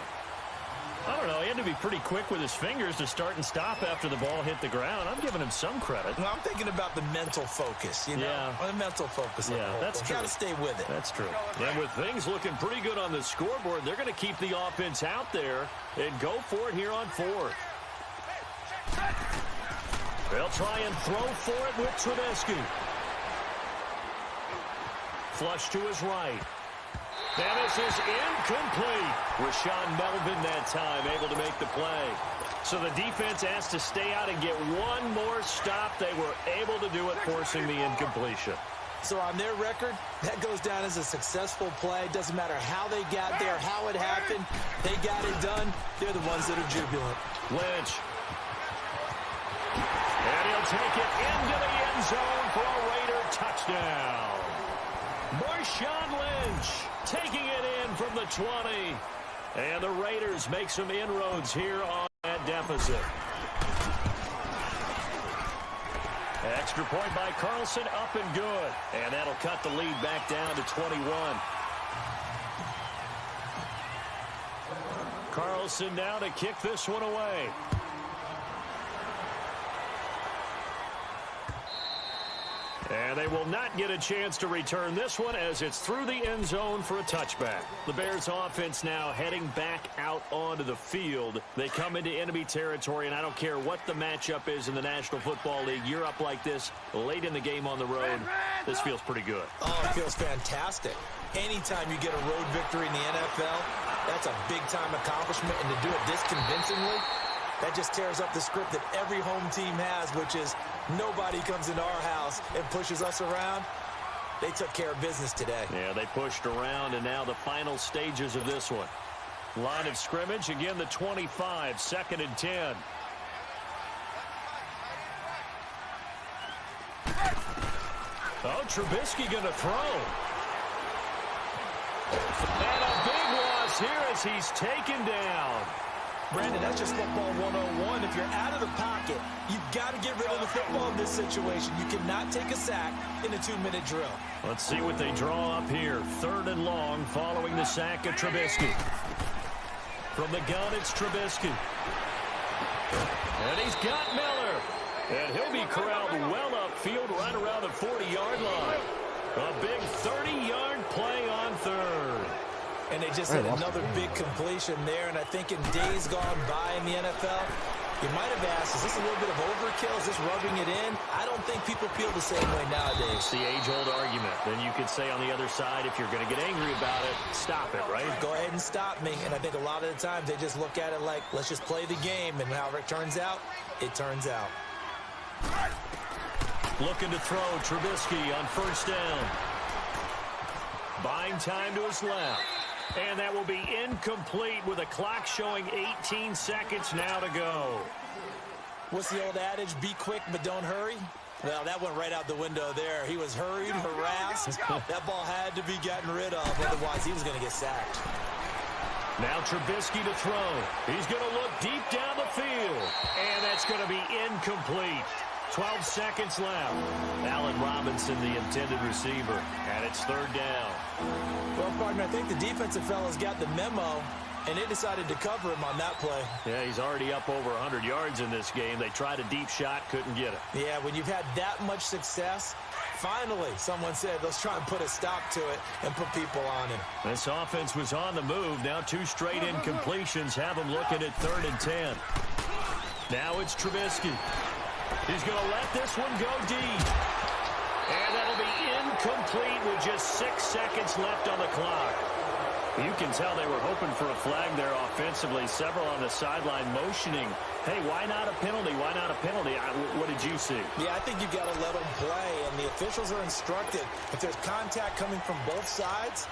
I don't know. He had to be pretty quick with his fingers to start and stop after the ball hit the ground. I'm giving him some credit. Well, I'm thinking about the mental focus, you know? Yeah. The mental focus. Yeah, that's true. Got to stay with it. That's true. And with things looking pretty good on the scoreboard, they're going to keep the offense out there and go for it here on 4th. They'll try and throw for it with Trubisky. Flush to his right. And this is incomplete. Rashaan Melvin that time able to make the play. So the defense asked to stay out and get one more stop. They were able to do it, forcing the incompletion. So on their record, that goes down as a successful play. Doesn't matter how they got there, how it happened. They got it done. They're the ones that are jubilant. Lynch. And he'll take it into the end zone for a Raider touchdown. Marshawn Lynch taking it in from the 20. And the Raiders make some inroads here on that deficit. Extra point by Carlson, up and good. And that'll cut the lead back down to 21. Carlson now to kick this one away. And they will not get a chance to return this one as it's through the end zone for a touchback. The Bears offense now heading back out onto the field. They come into enemy territory, and I don't care what the matchup is in the National Football League. You're up like this late in the game on the road. This feels pretty good. Oh, it feels fantastic. Anytime you get a road victory in the NFL, that's a big-time accomplishment, and to do it this convincingly, that just tears up the script that every home team has, which is nobody comes into our house and pushes us around. They took care of business today. Yeah, they pushed around, and now the final stages of this one. Line of scrimmage, again the 25, 2nd and 10. Oh, Trubisky going to throw. And a big loss here as he's taken down. Brandon, that's just football 101. If you're out of the pocket, you've got to get rid of the football in this situation. You cannot take a sack in a 2-minute drill. Let's see what they draw up here. 3rd and long following the sack of Trubisky. From the gun, it's Trubisky. And he's got Miller. And he'll be corralled well upfield right around the 40-yard line. A big 30-yard play on 3rd. And they just had another big completion there. And I think in days gone by in the NFL, you might have asked, is this a little bit of overkill? Is this rubbing it in? I don't think people feel the same way nowadays. It's the age-old argument. Then you could say on the other side, if you're going to get angry about it, stop it, right? Go ahead and stop me. And I think a lot of the times they just look at it like, let's just play the game. And however it turns out, it turns out. Looking to throw Trubisky on 1st down. Buying time to his left. And that will be incomplete with a clock showing 18 seconds now to go. What's the old adage? Be quick, but don't hurry. Well, that went right out the window there. He was hurried, harassed. That ball had to be gotten rid of. Otherwise, he was going to get sacked. Now Trubisky to throw. He's going to look deep down the field. And that's going to be incomplete. 12 seconds left. Allen Robinson, the intended receiver. And it's 3rd down. Well, partner, I think the defensive fellas got the memo, and they decided to cover him on that play. Yeah, he's already up over 100 yards in this game. They tried a deep shot, couldn't get it. Yeah, when you've had that much success, Finally, someone said, let's try and put a stop to it and put people on him. This offense was on the move. Now 2 straight incompletions have them looking at 3rd and 10. Now it's Trubisky. He's going to let this one go deep. And that'll be incomplete with just 6 seconds left on the clock. You can tell they were hoping for a flag there offensively. Several on the sideline motioning, hey, why not a penalty? Why not a penalty? What did you see? Yeah, I think you've got to let them play, and the officials are instructed. If there's contact coming from both sides,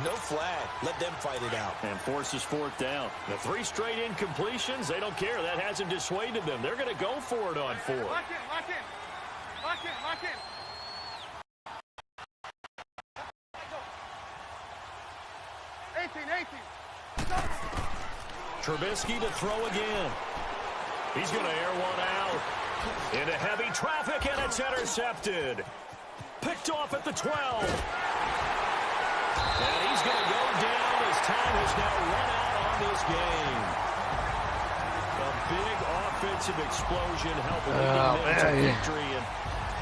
no flag. Let them fight it out. And forces 4th down. The 3 straight incompletions, they don't care. That hasn't dissuaded them. They're going to go for it on 4th. Lock in, lock in. Lock in, lock in. Trubisky to throw again. He's going to air one out. Into heavy traffic, and it's intercepted. Picked off at the 12. And he's going to go down as time has now run out on this game. A big offensive explosion helping lead them to victory. And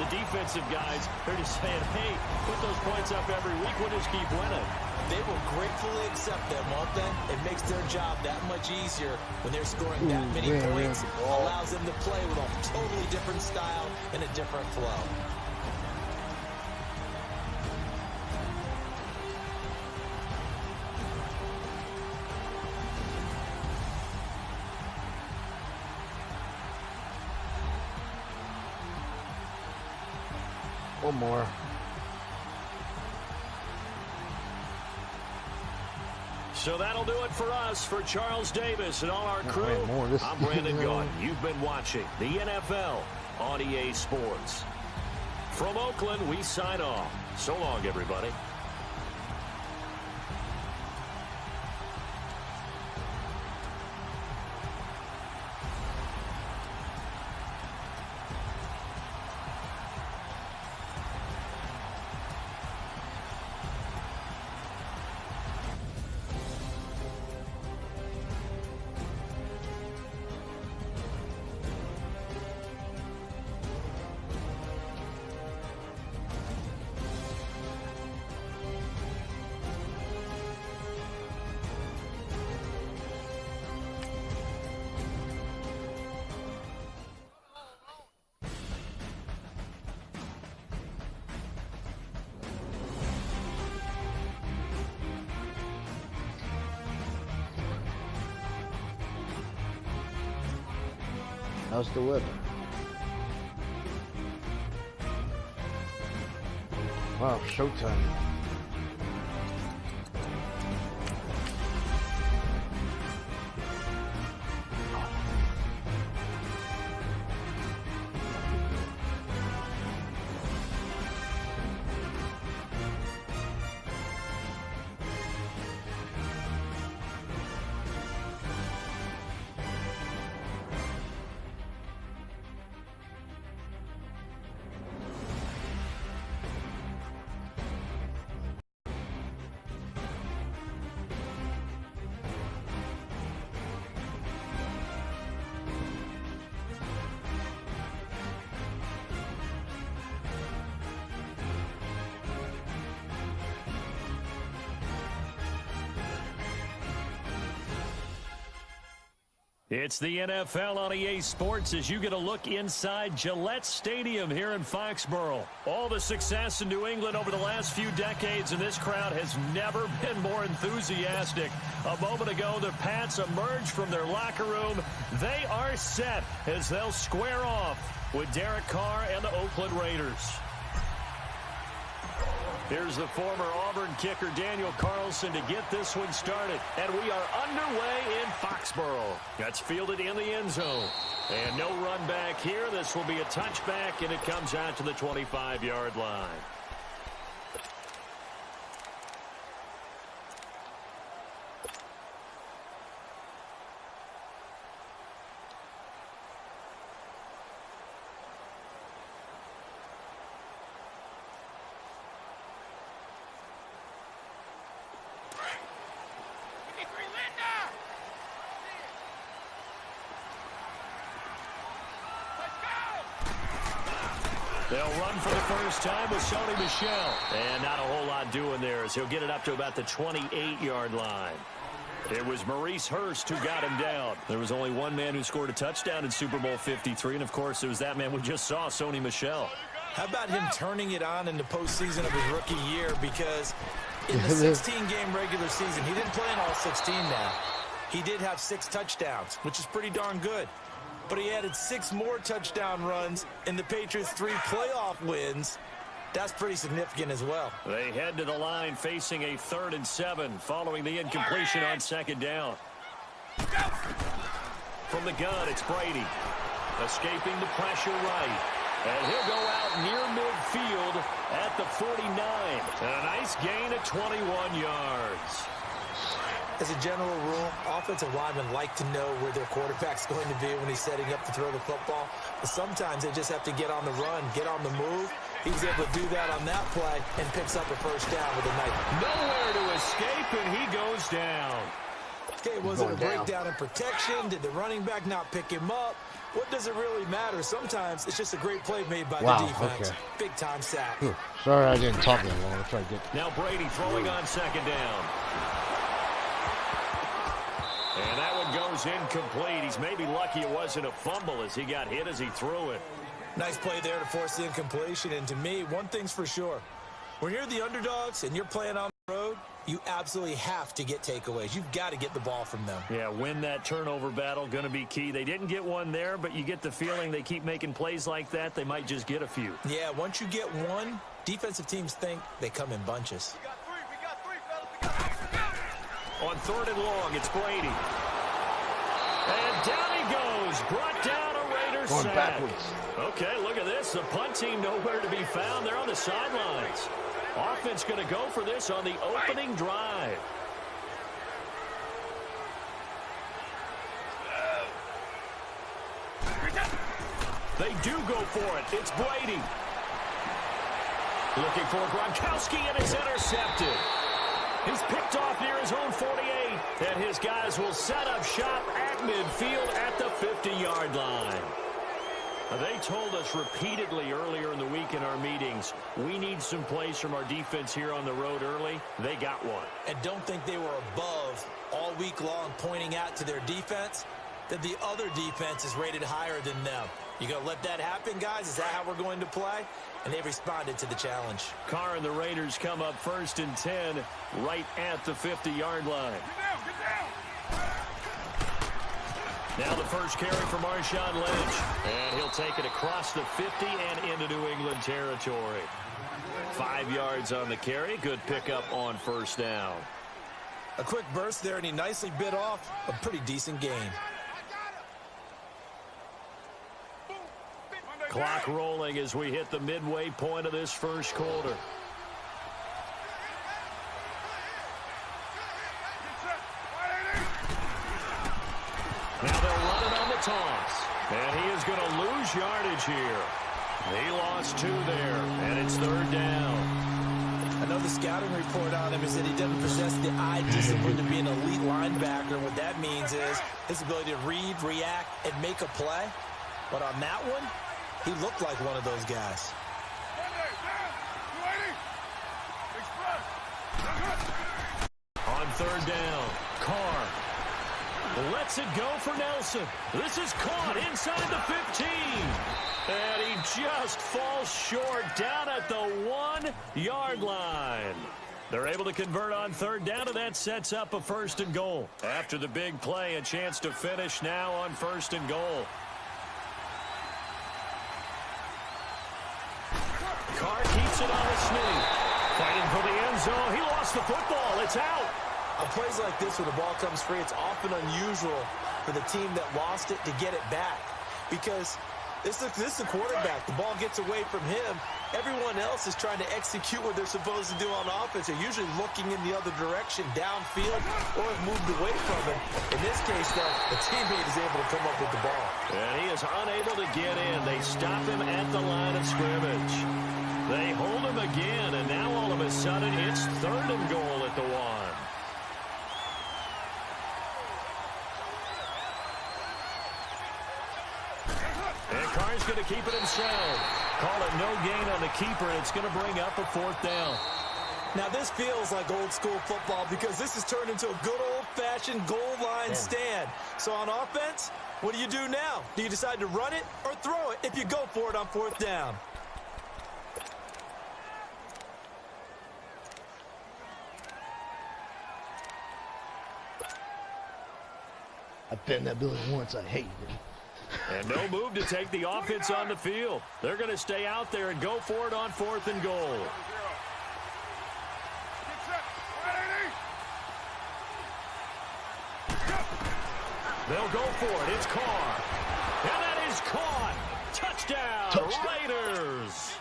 the defensive guys, they're just saying, hey, put those points up every week. We'll just keep winning. They will gratefully accept them, won't they? It makes their job that much easier when they're scoring that many points. Allows them to play with a totally different style and a different flow. One more. So that'll do it for us. For Charles Davis and all our crew, I'm Brandon Gaudin. You've been watching the NFL on EA Sports. From Oakland, we sign off. So long, everybody. How's the weather? Wow, showtime. It's the NFL on EA Sports as you get a look inside Gillette Stadium here in Foxborough. All the success in New England over the last few decades, and this crowd has never been more enthusiastic. A moment ago, the Pats emerged from their locker room. They are set as they'll square off with Derek Carr and the Oakland Raiders. Here's the former Auburn kicker, Daniel Carlson, to get this one started. And we are underway in Foxborough. That's fielded in the end zone. And no run back here. This will be a touchback, and it comes out to the 25-yard line. They'll run for the first time with Sony Michel. And not a whole lot doing there as he'll get it up to about the 28-yard line. It was Maurice Hurst who got him down. There was only one man who scored a touchdown in Super Bowl 53, and, of course, it was that man we just saw, Sony Michel. How about him turning it on in the postseason of his rookie year? Because in the 16-game regular season, he didn't play in all 16 now. He did have 6 touchdowns, which is pretty darn good. But he added 6 more touchdown runs in the Patriots' 3 playoff wins. That's pretty significant as well. They head to the line facing a 3rd and 7 following the incompletion on 2nd down. From the gun, it's Brady. Escaping the pressure right. And he'll go out near midfield at the 49. And a nice gain of 21 yards. As a general rule, offensive linemen like to know where their quarterback's going to be when he's setting up to throw the football. But sometimes they just have to get on the run, get on the move. He was able to do that on that play and picks up a first down with a nice. Nowhere to escape, and he goes down. Okay, was it a breakdown in protection? Did the running back not pick him up? What does it really matter? Sometimes it's just a great play made by the defense. Okay. Big-time sack. Sorry I didn't talk that long. I'll try to get... Now Brady throwing on 2nd down. And that one goes incomplete. He's maybe lucky it wasn't a fumble as he got hit as he threw it. Nice play there to force the incompletion. And to me, one thing's for sure. When you're the underdogs and you're playing on the road, you absolutely have to get takeaways. You've got to get the ball from them. Yeah, win that turnover battle, going to be key. They didn't get one there, but you get the feeling they keep making plays like that, they might just get a few. Yeah, once you get one, defensive teams think they come in bunches. On 3rd and long, it's Brady. And down he goes. Brought down a Raiders Going sack. backwards. Okay, look at this. The punt team nowhere to be found. They're on the sidelines. Offense going to go for this on the opening drive. They do go for it. It's Brady. Looking for Gronkowski, and it's intercepted. He's picked off near his own 48, and his guys will set up shop at midfield at the 50-yard line. They told us repeatedly earlier in the week in our meetings, we need some plays from our defense here on the road early. They got one. And don't think they were above all week long pointing out to their defense that the other defense is rated higher than them. You going to let that happen, guys? Is that how we're going to play? And they responded to the challenge. Carr and the Raiders come up 1st and 10 right at the 50-yard line. Get down! Now the first carry for Marshawn Lynch. And he'll take it across the 50 and into New England territory. 5 yards on the carry. Good pickup on 1st down. A quick burst there, and he nicely bit off a pretty decent gain. Clock rolling as we hit the midway point of this first quarter. Now they'll run it on the toss. And he is going to lose yardage here. He lost 2 there, and it's 3rd down. I know the scouting report on him is that he doesn't possess the eye discipline to be an elite linebacker. What that means is his ability to read, react, and make a play. But on that one, he looked like one of those guys. On 3rd down, Carr lets it go for Nelson. This is caught inside the 15. And he just falls short down at the 1-yard line. They're able to convert on 3rd down, and that sets up a 1st and goal. After the big play, a chance to finish now on 1st and goal. Carr keeps it on his knee. Fighting for the end zone. He lost the football. It's out. On plays like this where the ball comes free, it's often unusual for the team that lost it to get it back. Because this is the quarterback. The ball gets away from him. Everyone else is trying to execute what they're supposed to do on offense. They're usually looking in the other direction, downfield, or have moved away from him. In this case, though, the teammate is able to come up with the ball. And he is unable to get in. They stop him at the line of scrimmage. They hold him again, and now all of a sudden it's 3rd and goal at the 1. Carr's going to keep it himself. Call it no gain on the keeper, and it's going to bring up a 4th down. Now, this feels like old school football because this has turned into a good old-fashioned goal line stand. So on offense, what do you do now? Do you decide to run it or throw it if you go for it on 4th down? I've been in that building once. I hate it. And no move to take the offense on the field. They're going to stay out there and go for it on 4th and goal. They'll go for it. It's Carr. And that is caught. Touchdown, Raiders.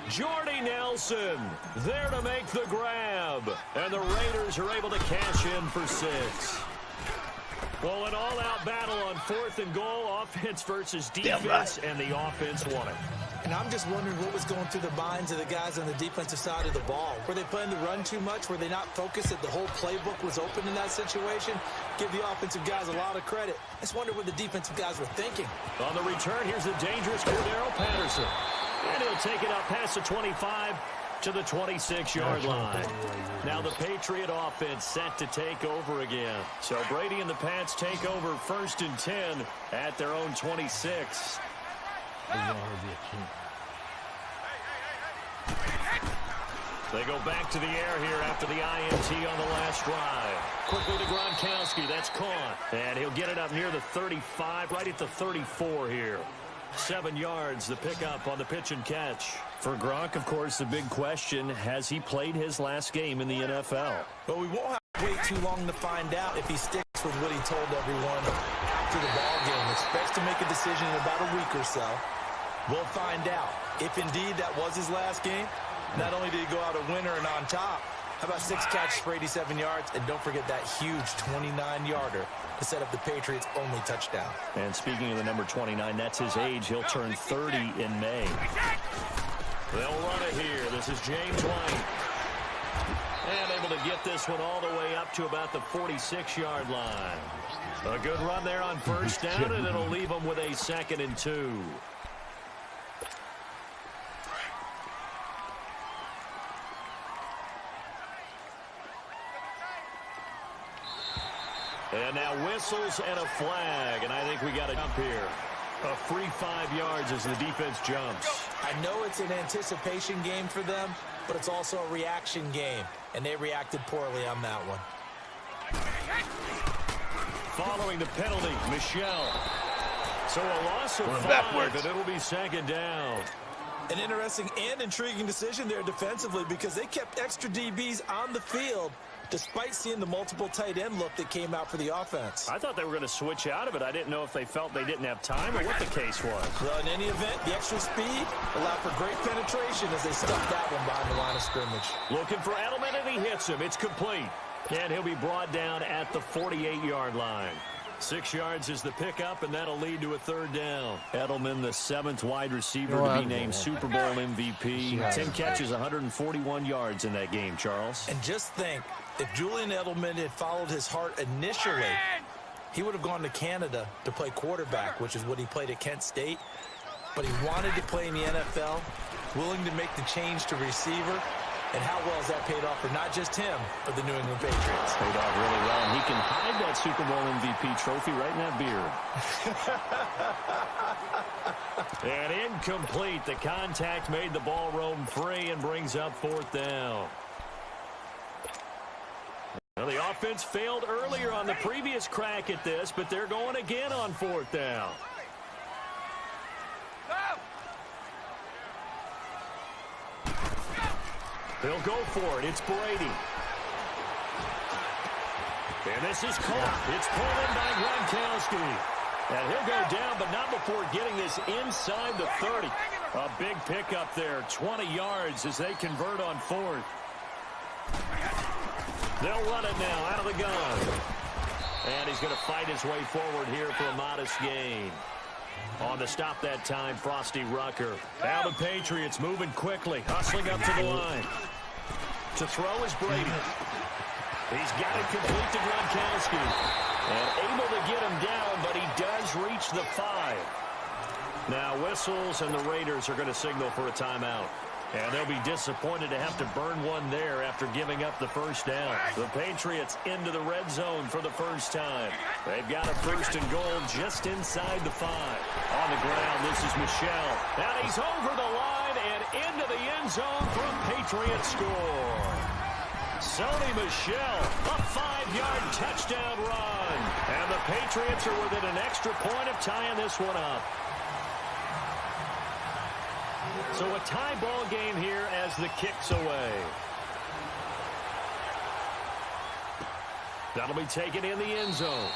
Jordy Nelson there to make the grab. And the Raiders are able to cash in for 6. Well, an all-out battle on 4th and goal, offense versus defense, and the offense won it. And I'm just wondering what was going through the minds of the guys on the defensive side of the ball. Were they planning to run too much? Were they not focused that the whole playbook was open in that situation? Give the offensive guys a lot of credit. I just wonder what the defensive guys were thinking. On the return, here's a dangerous Cordero Patterson. And he'll take it up past the 25 to the 26-yard line. Now the Patriot offense set to take over again. So Brady and the Pats take over 1st and 10 at their own 26. They go back to the air here after the INT on the last drive. Quickly to Gronkowski. That's caught. And he'll get it up near the 35, right at the 34 here. 7 yards, the pickup on the pitch and catch. For Gronk, of course, the big question, has he played his last game in the NFL? But we won't have to wait too long to find out if he sticks with what he told everyone after the ball game. Expects to make a decision in about a week or so. We'll find out if indeed that was his last game. Not only did he go out a winner and on top, how about 6 catches for 87 yards? And don't forget that huge 29-yarder to set up the Patriots' only touchdown. And speaking of the number 29, that's his age. He'll turn 30 in May. They'll run it here. This is James White. And able to get this one all the way up to about the 46-yard line. A good run there on 1st down, and it'll leave them with a 2nd and 2. And now whistles and a flag, and I think we got a jump here. A free 5 yards as the defense jumps. I know it's an anticipation game for them, but it's also a reaction game, and they reacted poorly on that one. Following the penalty, Michelle. So a loss of 5, backwards. and it'll be 2nd down. An interesting and intriguing decision there defensively because they kept extra DBs on the field despite seeing the multiple tight end look that came out for the offense. I thought they were going to switch out of it. I didn't know if they felt they didn't have time or what the case was. Well, in any event, the extra speed allowed for great penetration as they stuffed that one behind the line of scrimmage. Looking for Edelman, and he hits him. It's complete. And he'll be brought down at the 48-yard line. 6 yards is the pickup, and that'll lead to a 3rd down. Edelman, the 7th wide receiver to be named Super Bowl MVP. 10 catches, 141 yards in that game, Charles. And just think, if Julian Edelman had followed his heart initially, he would have gone to Canada to play quarterback, which is what he played at Kent State. But he wanted to play in the NFL, willing to make the change to receiver. And how well has that paid off for not just him, but the New England Patriots? Paid off really well, and he can hide that Super Bowl MVP trophy right in that beard. And incomplete. The contact made the ball roam free and brings up 4th down. Well, the offense failed earlier on the previous crack at this, but they're going again on 4th down. They'll go for it. It's Brady. And this is caught. It's pulled in by Gronkowski. And he'll go down, but not before getting this inside the 30. A big pickup there. 20 yards as they convert on 4th. They'll run it now out of the gun. And he's going to fight his way forward here for a modest gain. On the stop that time, Frosty Rucker. Now the Patriots moving quickly, hustling up to the line. To throw is Brady. He's got it complete to Gronkowski. And able to get him down, but he does reach the 5. Now whistles, and the Raiders are going to signal for a timeout. And they'll be disappointed to have to burn one there after giving up the first down. The Patriots into the red zone for the first time. They've got a first and goal just inside the 5. On the ground, this is Michel. And he's over the line and into the end zone for a Patriot score. Sony Michel, a 5-yard touchdown run. And the Patriots are within an extra point of tying this one up. So a tie ball game here as the kick's away. That'll be taken in the end zone.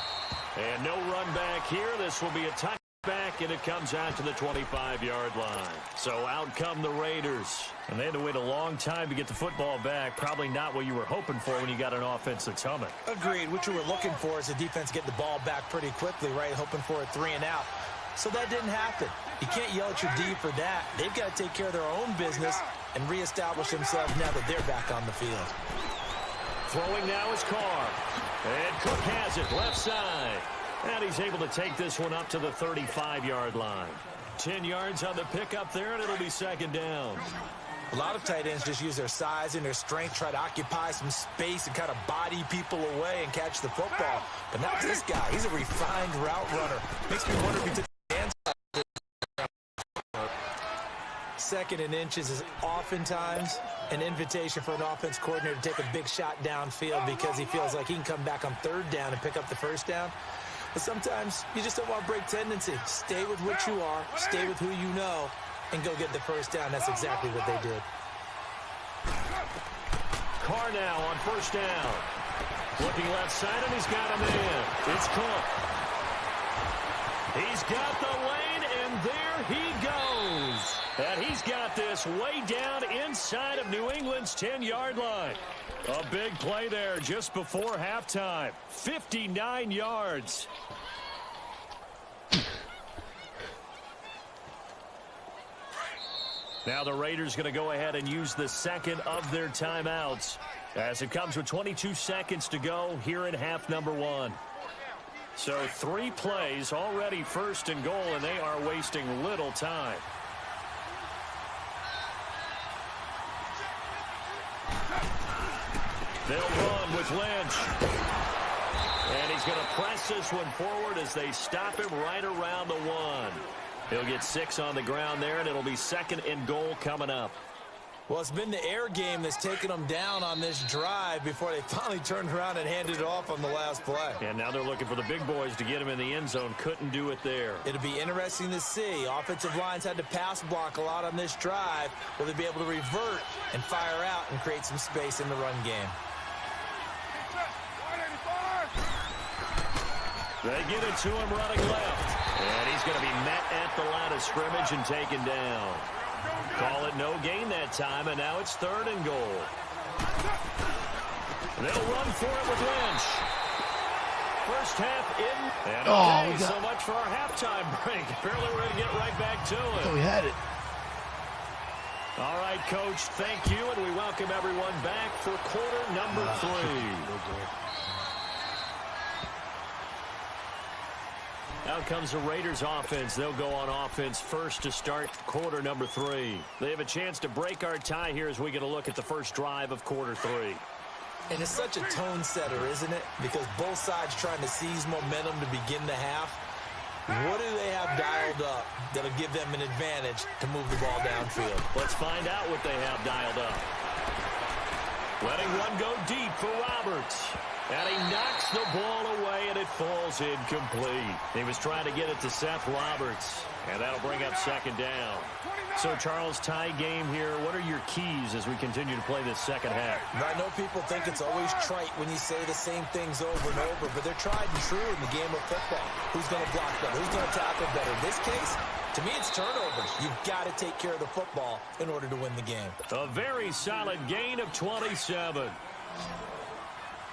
And no run back here. This will be a touchback, and it comes out to the 25-yard line. So out come the Raiders. And they had to wait a long time to get the football back. Probably not what you were hoping for when you got an offense that's humming. Agreed. What you were looking for is the defense getting the ball back pretty quickly, right? Hoping for a 3 and out. So that didn't happen. You can't yell at your D for that. They've got to take care of their own business and reestablish themselves now that they're back on the field. Throwing now is Carr. And Cook has it left side. And he's able to take this one up to the 35-yard line. 10 yards on the pickup there, and it'll be second down. A lot of tight ends just use their size and their strength, try to occupy some space and kind of body people away and catch the football. But not this guy. He's a refined route runner. Makes me wonder if he took the hands off. Second and inches is oftentimes an invitation for an offense coordinator to take a big shot downfield because he feels like he can come back on third down and pick up the first down. But sometimes you just don't want to break tendency. Stay with what you are, stay with who you know, and go get the first down. That's exactly what they did. Carr now on first down. Looking left side, and he's got him in. It's Cook. He's got the lane, and there he goes. And he's got this way down inside of New England's 10-yard line. A big play there just before halftime. 59 yards. Now the Raiders going to go ahead and use the second of their timeouts as it comes with 22 seconds to go here in half number 1. So 3 plays already first and goal, and they are wasting little time. They'll run with Lynch. And he's going to press this one forward as they stop him right around the 1. He'll get 6 on the ground there, and it'll be second and goal coming up. Well, it's been the air game that's taken them down on this drive before they finally turned around and handed it off on the last play. And now they're looking for the big boys to get him in the end zone. Couldn't do it there. It'll be interesting to see. Offensive lines had to pass block a lot on this drive. Will they be able to revert and fire out and create some space in the run game? They get it to him running left. And he's going to be met at the line of scrimmage and taken down. Call it no gain that time, and now it's third and goal. They'll run for it with Lynch. First half in. And okay, so much for our halftime break. Apparently we're going to get right back to it. So we had it. All right, Coach, thank you, and we welcome everyone back for quarter number 3. Out comes the Raiders offense. They'll go on offense first to start quarter number 3. They have a chance to break our tie here as we get a look at the first drive of quarter 3. And it's such a tone setter, isn't it? Because both sides trying to seize momentum to begin the half. What do they have dialed up that'll give them an advantage to move the ball downfield? Let's find out what they have dialed up. Letting one go deep for Roberts. And he knocks the ball away, and it falls incomplete. He was trying to get it to Seth Roberts, and that'll bring up second down. So, Charles, tie game here. What are your keys as we continue to play this second half? I know people think it's always trite when you say the same things over and over, but they're tried and true in the game of football. Who's going to block better? Who's going to tackle better? In this case, to me, it's turnovers. You've got to take care of the football in order to win the game. A very solid gain of 27.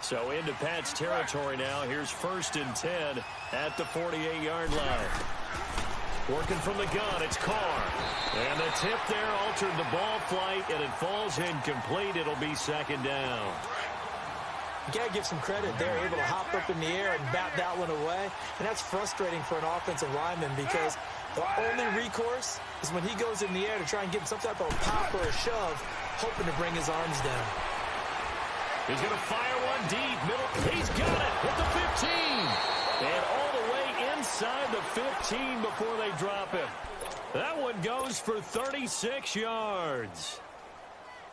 So into Pat's territory now. Here's first and 10 at the 48-yard line. Working from the gun, it's Carr. And the tip there altered the ball flight, and it falls incomplete. It'll be second down. You got to give some credit. They're able to hop up in the air and bat that one away. And that's frustrating for an offensive lineman because the only recourse is when he goes in the air to try and get some type of pop or a shove, hoping to bring his arms down. He's going to fire one deep. Middle. He's got it at the 15. And all the way inside the 15 before they drop him. That one goes for 36 yards.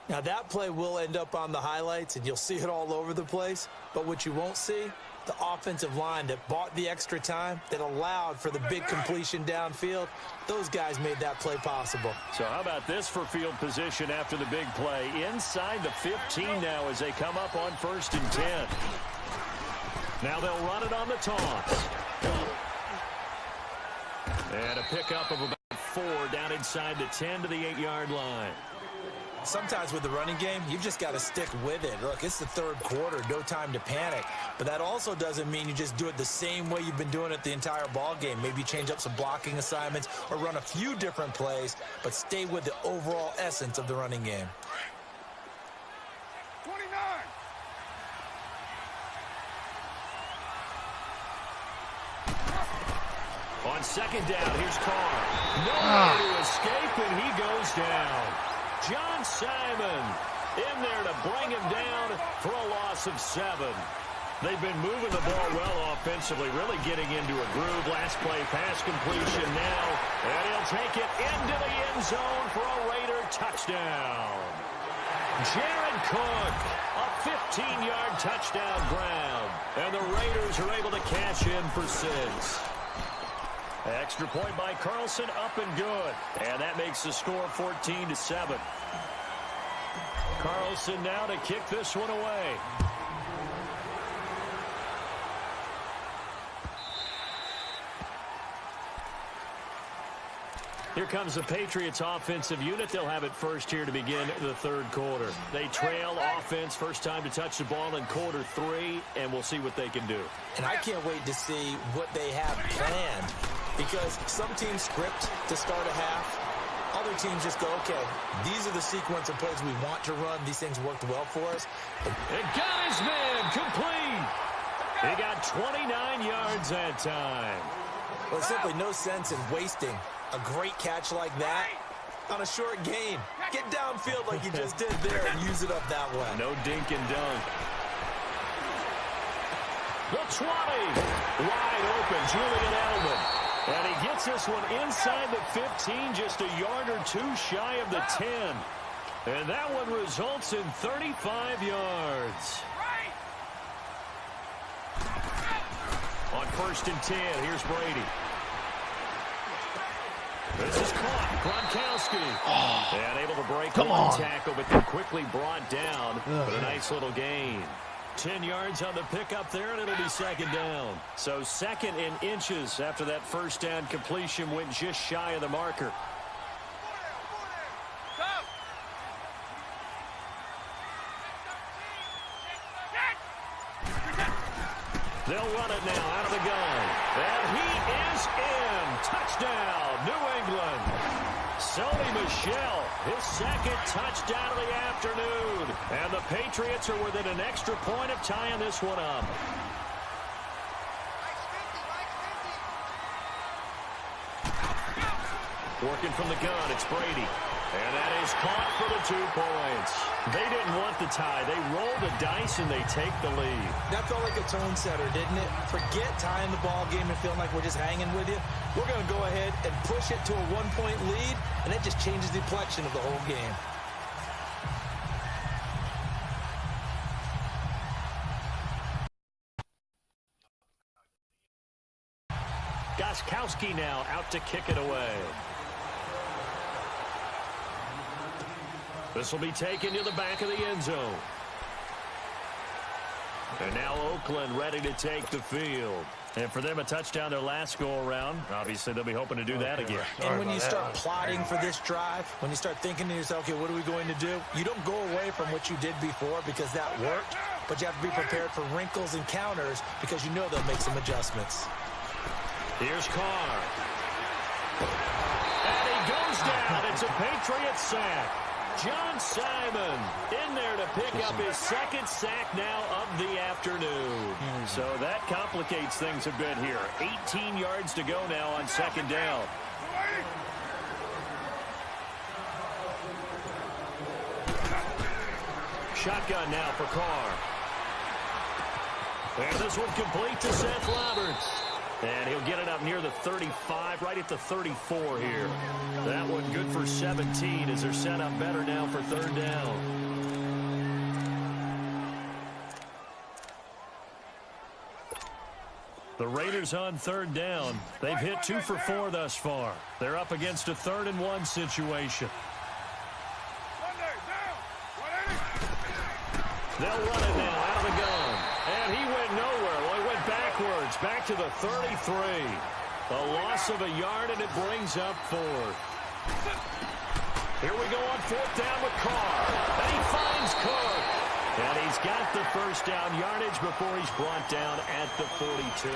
Now, that play will end up on the highlights, and you'll see it all over the place. But what you won't see, the offensive line that bought the extra time, that allowed for the big completion downfield, those guys made that play possible. So how about this for field position after the big play? Inside the 15 now as they come up on 1st and 10. Now they'll run it on the toss. And a pickup of about 4 down inside the 10 to the 8-yard line. Sometimes with the running game, you've just got to stick with it. Look, it's the 3rd quarter, no time to panic. But that also doesn't mean you just do it the same way you've been doing it the entire ball game. Maybe change up some blocking assignments or run a few different plays, but stay with the overall essence of the running game. 29. On 2nd down, here's Carr. No way to escape, and he goes down. John Simon in there to bring him down for a loss of 7. They've been moving the ball well offensively, really getting into a groove. Last play, pass completion now, and he'll take it into the end zone for a Raider touchdown. Jared Cook, a 15-yard touchdown grab, and the Raiders are able to cash in for 6. Extra point by Carlson, up and good. And that makes the score 14-7. Carlson now to kick this one away. Here comes the Patriots offensive unit. They'll have it first here to begin the 3rd quarter. They trail offense, first time to touch the ball in quarter 3, and we'll see what they can do. And I can't wait to see what they have planned, because some teams script to start a half. Other teams just go, okay, these are the sequence of plays we want to run. These things worked well for us. It got his man complete. He got 29 yards that time. Well, there's simply no sense in wasting a great catch like that on a short gain. Get downfield like you just did there and use it up that way. No dink and dunk. The 20. Wide open, Julian Edelman. And he gets this one inside the 15, just a yard or 2 shy of the 10. And that one results in 35 yards. On 1st and 10, here's Brady. This is caught. Gronkowski. And able to break one tackle, but then quickly brought down. But a nice little gain. 10 yards on the pickup there, and it'll be 2nd down. So 2nd and inches after that first down completion went just shy of the marker. They'll run it now out of the gun. And he is in. Touchdown, New England. Sony Michel, his 2nd touchdown of the afternoon. And the Patriots are within an extra point of tying this one up. Working from the gun, it's Brady. And that is caught for the 2 points. They didn't want the tie. They rolled the dice and they take the lead. That felt like a tone setter, didn't it? Forget tying the ball game and feeling like we're just hanging with you. We're going to go ahead and push it to a 1-point lead, and it just changes the complexion of the whole game. Gostkowski now out to kick it away. This will be taken to the back of the end zone. And now Oakland ready to take the field. And for them, a touchdown their last go-around. Obviously, they'll be hoping to do that again. And when you start plotting for this drive, when you start thinking to yourself, okay, what are we going to do? You don't go away from what you did before because that worked, but you have to be prepared for wrinkles and counters because you know they'll make some adjustments. Here's Carr. And he goes down. It's a Patriot sack. John Simon in there to pick up his second sack now of the afternoon. So that complicates things a bit here. 18 yards to go now on second down. Shotgun now for Carr. And this one complete to Seth Roberts. And he'll get it up near the 35, right at the 34 here. That one good for 17 as they're set up better now for third down. The Raiders on third down. They've hit 2 for 4 thus far. They're up against a 3rd and 1 situation. They'll run it now out of the gun. And he went nowhere. Well, he went backwards, back to the 33. A loss of a yard, and it brings up 4. Here we go on 4th down with Carr. And he finds Cook. And he's got the first down yardage before he's brought down at the 42.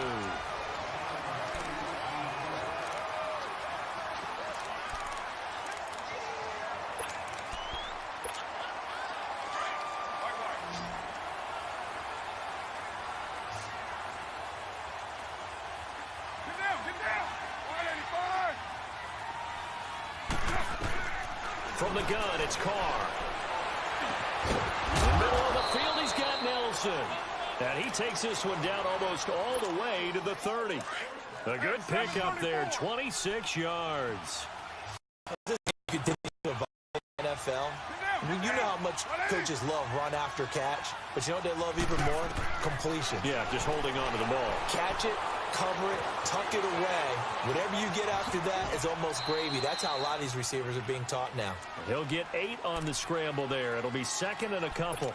From the gun, it's Carr. In the middle of the field, he's got Nelson. And he takes this one down almost all the way to the 30. A good pickup there, 26 yards. NFL. I mean, you know how much coaches love run after catch, but you know what they love even more? Completion. Yeah, just holding on to the ball. Catch it, cover it, tuck it away. Whatever you get after that is almost gravy. That's how a lot of these receivers are being taught now. He'll get 8 on the scramble there. It'll be 2nd and a couple.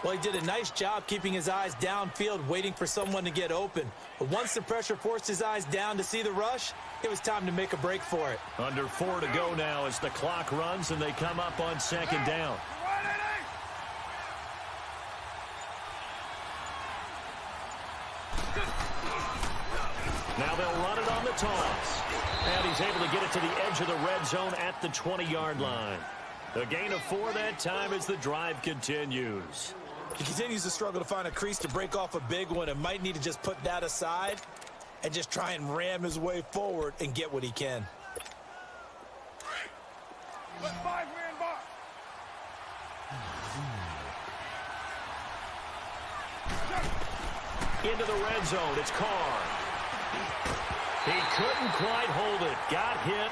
Well, he did a nice job keeping his eyes downfield, waiting for someone to get open. But once the pressure forced his eyes down to see the rush, it was time to make a break for it. Under 4 to go now as the clock runs and they come up on 2nd down. Now they'll run it on the toss. And he's able to get it to the edge of the red zone at the 20-yard line. A gain of 4 that time as the drive continues. He continues to struggle to find a crease to break off a big one and might need to just put that aside and just try and ram his way forward and get what he can. Into the red zone, it's Carr. He couldn't quite hold it. Got hit.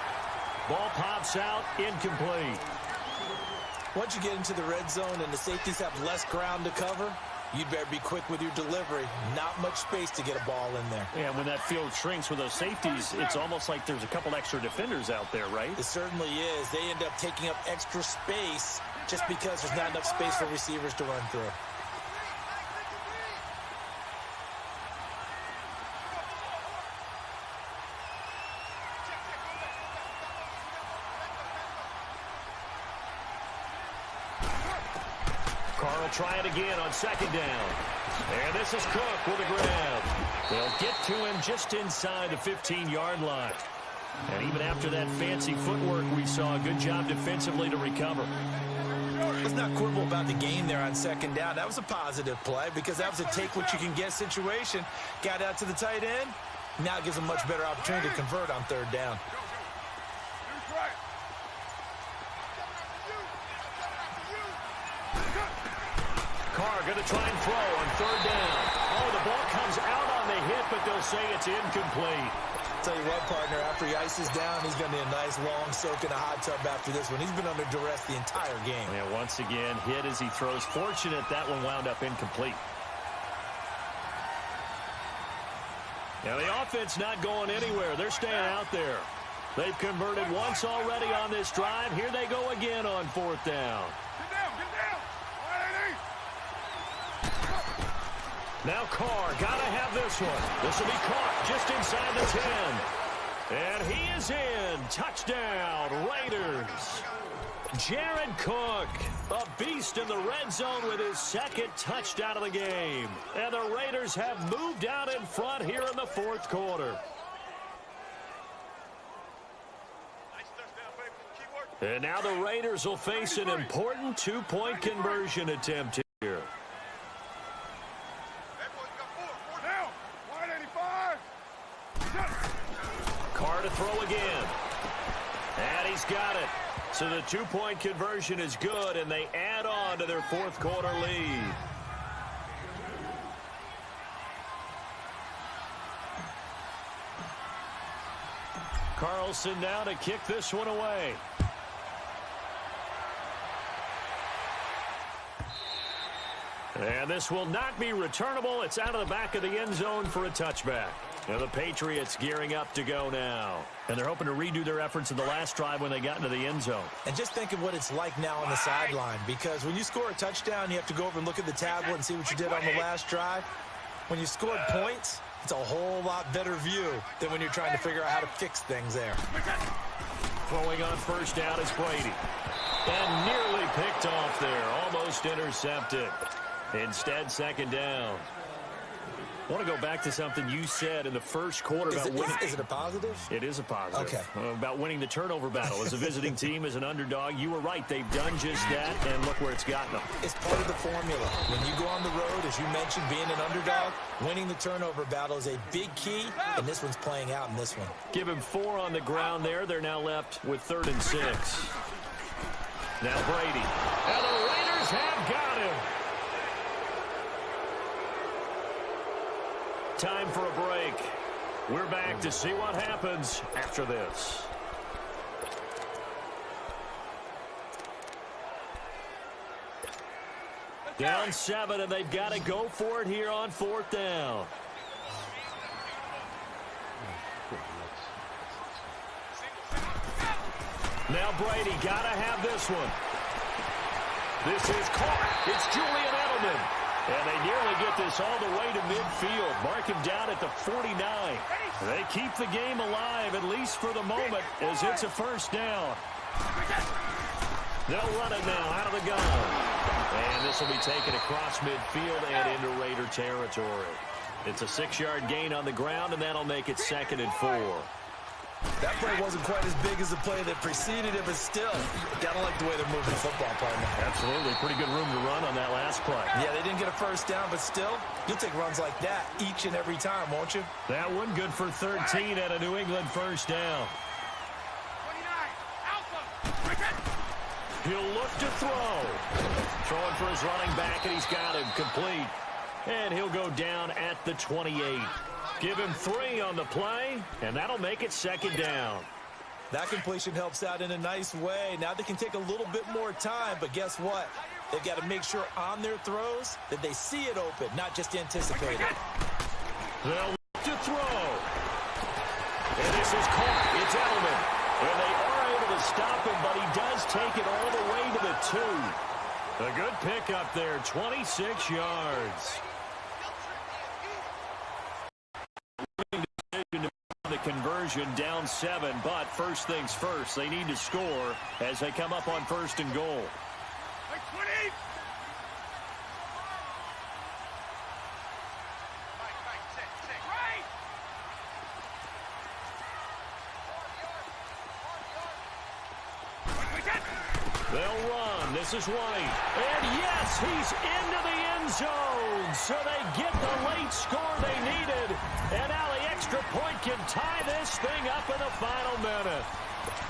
Ball pops out, incomplete. Once you get into the red zone and the safeties have less ground to cover, you'd better be quick with your delivery. Not much space to get a ball in there. Yeah, when that field shrinks with those safeties, it's almost like there's a couple extra defenders out there, right? It certainly is. They end up taking up extra space just because there's not enough space for receivers to run through. Carr will try it again on 2nd down. And this is Cook with a grab. They'll get to him just inside the 15-yard line. And even after that fancy footwork we saw, a good job defensively to recover. Let's not quibble about the game there on 2nd down. That was a positive play because that was a take-what-you-can-get situation. Got out to the tight end. Now it gives a much better opportunity to convert on 3rd down. Carr going to try and throw on 3rd down. Oh, the ball comes out on the hit, but they'll say it's incomplete. Tell you what, partner, after he ices down, he's going to need a nice long soak in a hot tub after this one. He's been under duress the entire game. Yeah, once again, hit as he throws. Fortunate that one wound up incomplete. Now, the offense not going anywhere. They're staying out there. They've converted once already on this drive. Here they go again on 4th down. Now Carr, gotta have this one. This will be caught just inside the 10. And he is in. Touchdown, Raiders. Jared Cook, a beast in the red zone with his 2nd touchdown of the game. And the Raiders have moved out in front here in the 4th quarter. Nice touchdown, baby. Keep working. And now the Raiders will face an important two-point conversion attempt here. Now, 185. Carr to throw again. And he's got it. So the two-point conversion is good, and they add on to their fourth quarter lead. Carlson now to kick this one away. And this will not be returnable. It's out of the back of the end zone for a touchback. And the Patriots gearing up to go now. And they're hoping to redo their efforts in the last drive when they got into the end zone. And just think of what it's like now on the sideline, because when you score a touchdown, you have to go over and look at the tablet and see what you did on the last drive. When you scored points, it's a whole lot better view than when you're trying to figure out how to fix things there. Throwing on first down is Brady. And nearly picked off there. Almost intercepted. Instead, second down. I want to go back to something you said in the first quarter about winning. Is it a positive? It is a positive. Okay. About winning the turnover battle. As a visiting team, as an underdog, you were right. They've done just that, and look where it's gotten them. It's part of the formula. When you go on the road, as you mentioned, being an underdog, winning the turnover battle is a big key, and this one's playing out in this one. Give him 4 on the ground there. They're now left with 3rd and 6. Now Brady. And the Raiders have got him. Time for a break. We're back to see what happens after this. Down 7, and they've got to go for it here on 4th down. Now Brady got to have this one. This is caught. It's Julian Edelman. And they nearly get this all the way to midfield. Mark him down at the 49. They keep the game alive, at least for the moment, as it's a first down. They'll run it now out of the gun. And this will be taken across midfield and into Raider territory. It's a 6-yard gain on the ground, and that'll make it 2nd and 4. That play wasn't quite as big as the play that preceded it, but still, gotta like the way they're moving the football, partner. Absolutely. Pretty good room to run on that last play. Yeah, they didn't get a first down, but still, you'll take runs like that each and every time, won't you? That one good for 13 at a New England first down. 29. Alpha. He'll look to throw. Throwing for his running back, and he's got him complete. And he'll go down at the 28. Give him 3 on the play, and that'll make it 2nd down. That completion helps out in a nice way. Now they can take a little bit more time, but guess what? They've got to make sure on their throws that they see it open, not just anticipate it. They'll look to throw. And this is caught. It's Edelman. And they are able to stop him, but he does take it all the way to the 2. A good pickup there, 26 yards. The conversion down 7, but first things first, they need to score as they come up on 1st and goal. 20. They'll run. This is White. And yes, he's into the end zone. So they get the late score they needed. And now the extra point can tie this thing up in the final minute.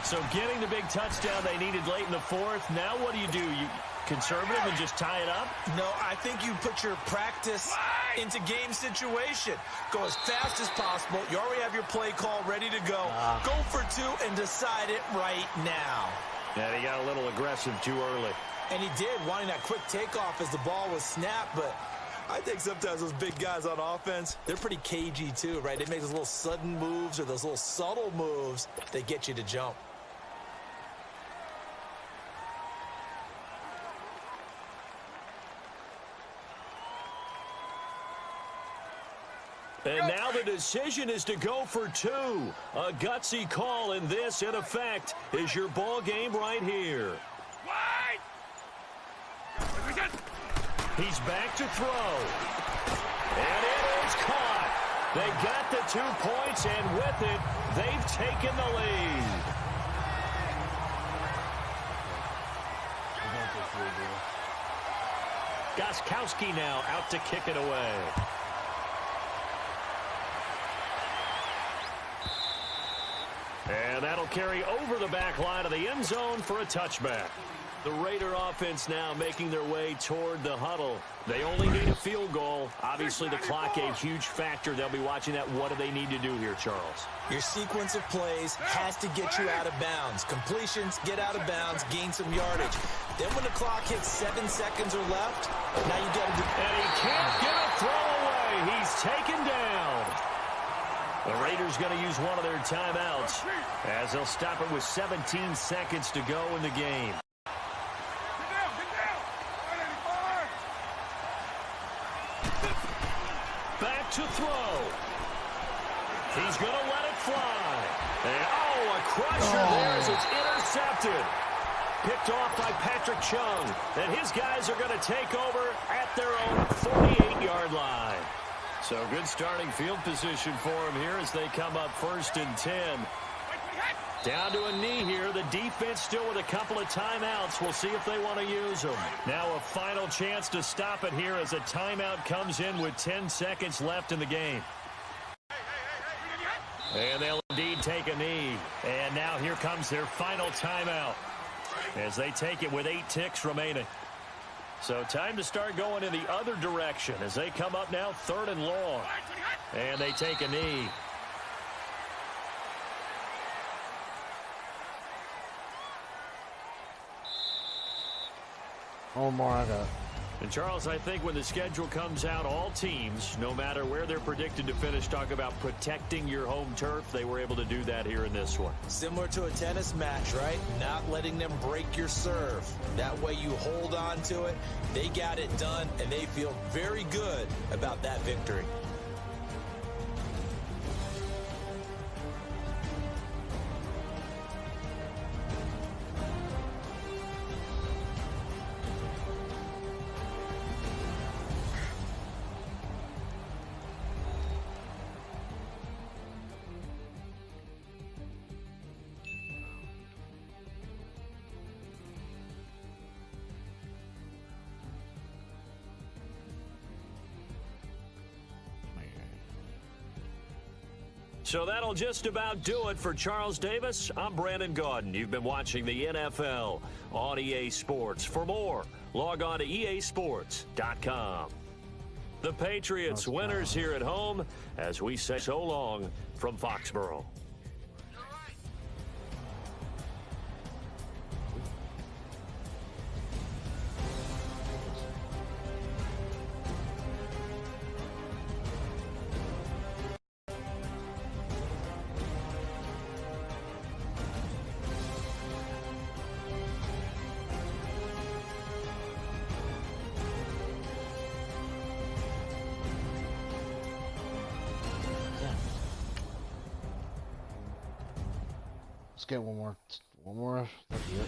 So getting the big touchdown they needed late in the 4th. Now what do? You conservative and just tie it up? No, I think you put your practice into game situation. Go as fast as possible. You already have your play call ready to go. Go for 2 and decide it right now. And he got a little aggressive too early. And he did, wanting that quick takeoff as the ball was snapped. But I think sometimes those big guys on offense, they're pretty cagey too, right? They make those little sudden moves or those little subtle moves that get you to jump. And now the decision is to go for 2. A gutsy call, and this, in effect, is your ball game right here. Wide. He's back to throw. And it is caught. They got the 2 points, and with it, they've taken the lead. Gostkowski now out to kick it away. And that'll carry over the back line of the end zone for a touchback. The Raider offense now making their way toward the huddle. They only need a field goal. Obviously, the clock a huge factor. They'll be watching that. What do they need to do here, Charles? Your sequence of plays has to get you out of bounds. Completions, get out of bounds, gain some yardage. Then when the clock hits 7 seconds or left, now you got to do... And he can't get a throw away. He's taken down. The Raiders going to use one of their timeouts as they'll stop it with 17 seconds to go in the game. Back to throw. He's going to let it fly. And, a crusher there as it's intercepted. Picked off by Patrick Chung. And his guys are going to take over at their own 48-yard line. So good starting field position for him here as they come up 1st and 10. Down to a knee here. The defense still with a couple of timeouts. We'll see if they want to use them. Now a final chance to stop it here as a timeout comes in with 10 seconds left in the game. And they'll indeed take a knee. And now here comes their final timeout as they take it with 8 ticks remaining. So time to start going in the other direction as they come up now 3rd and long. And they take a knee. Oh, Moraga. And, Charles, I think when the schedule comes out, all teams, no matter where they're predicted to finish, talk about protecting your home turf. They were able to do that here in this one. Similar to a tennis match, right? Not letting them break your serve. That way you hold on to it. They got it done, and they feel very good about that victory. So that'll just about do it for Charles Davis. I'm Brandon Gaudin. You've been watching the NFL on EA Sports. For more, log on to easports.com. The Patriots winners here at home as we say so long from Foxborough. Let's get one more. That'll be it.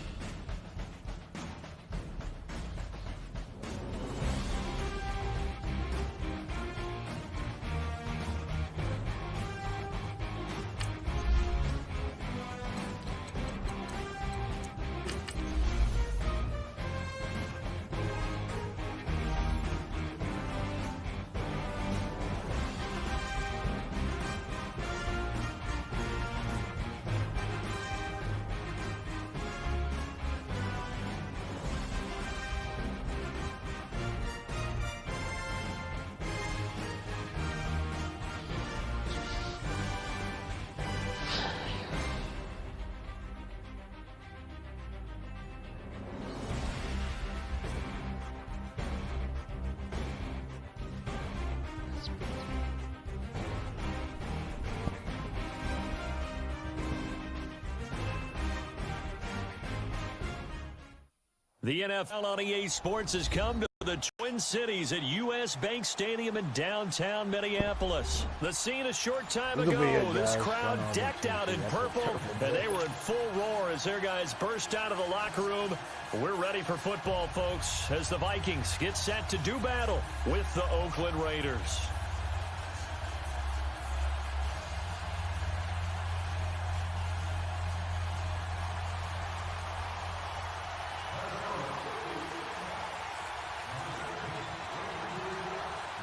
The NFL on EA Sports has come to the Twin Cities at U.S. Bank Stadium in downtown Minneapolis. The scene a short time ago, this crowd decked out in purple, and they were in full roar as their guys burst out of the locker room. We're ready for football, folks, as the Vikings get set to do battle with the Oakland Raiders.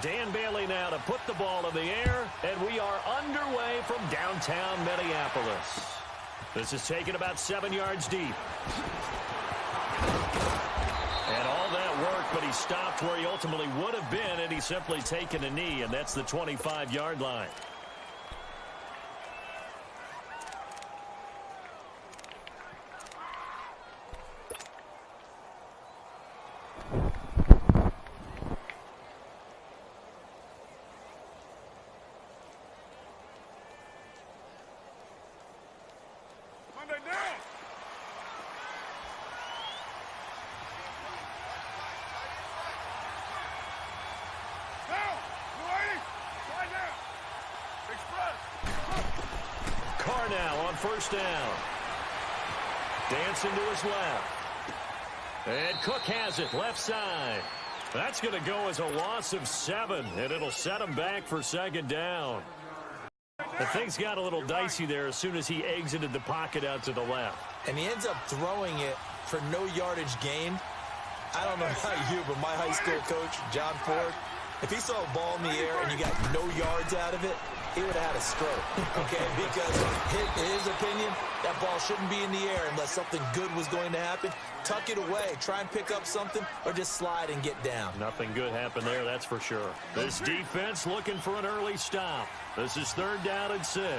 Dan Bailey now to put the ball in the air, and we are underway from downtown Minneapolis. This is taken about 7 yards deep. And all that work, but he stopped where he ultimately would have been, and he's simply taken a knee, and that's the 25-yard line. Now on first down. Dancing to his left. And Cook has it left side. That's going to go as a loss of 7, and it'll set him back for second down. The things got a little dicey there as soon as he exited the pocket out to the left. And he ends up throwing it for no yardage gained. I don't know about you, but my high school coach, John Ford, if he saw a ball in the air and you got no yards out of it, he would have had a stroke, okay? Because in his opinion, that ball shouldn't be in the air unless something good was going to happen. Tuck it away, try and pick up something, or just slide and get down. Nothing good happened there, that's for sure. This defense looking for an early stop. This is 3rd down and 6.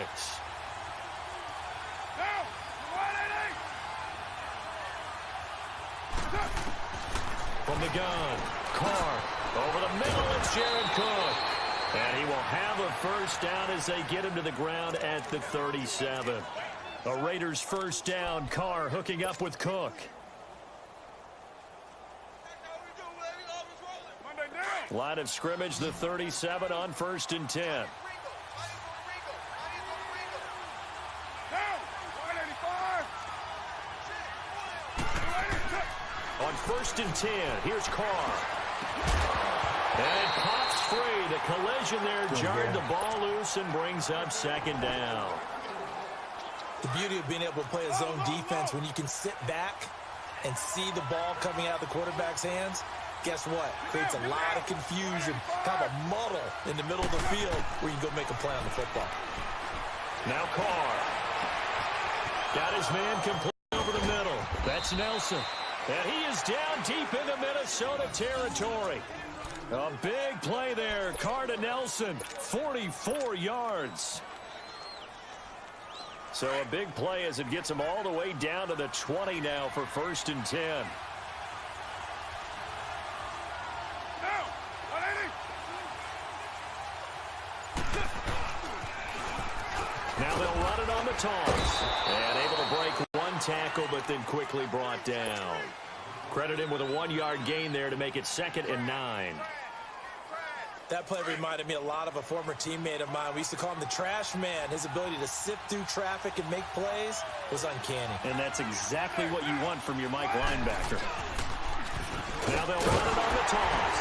From the gun, Carr. Over the middle, it's Jared Cook. And he will have a first down as they get him to the ground at the 37. The Raiders first down. Carr hooking up with Cook. Line of scrimmage, the 37 on 1st and 10. On 1st and 10, here's Carr. And it pops free. The collision there jarred the ball loose and brings up second down. The beauty of being able to play a zone defense when you can sit back and see the ball coming out of the quarterback's hands, guess what? Creates a lot of confusion, kind of a muddle in the middle of the field where you can go make a play on the football. Now Carr. Got his man complete over the middle. That's Nelson. And he is down deep into Minnesota territory. A big play there. Carr to Nelson. 44 yards. So a big play as it gets him all the way down to the 20 now for 1st and 10. Now they'll run it on the toss. And able to break one tackle, but then quickly brought down. Credit him with a 1-yard gain there to make it 2nd and 9. That play reminded me a lot of a former teammate of mine. We used to call him the trash man. His ability to sift through traffic and make plays was uncanny. And that's exactly what you want from your Mike linebacker. Now they'll run it on the toss.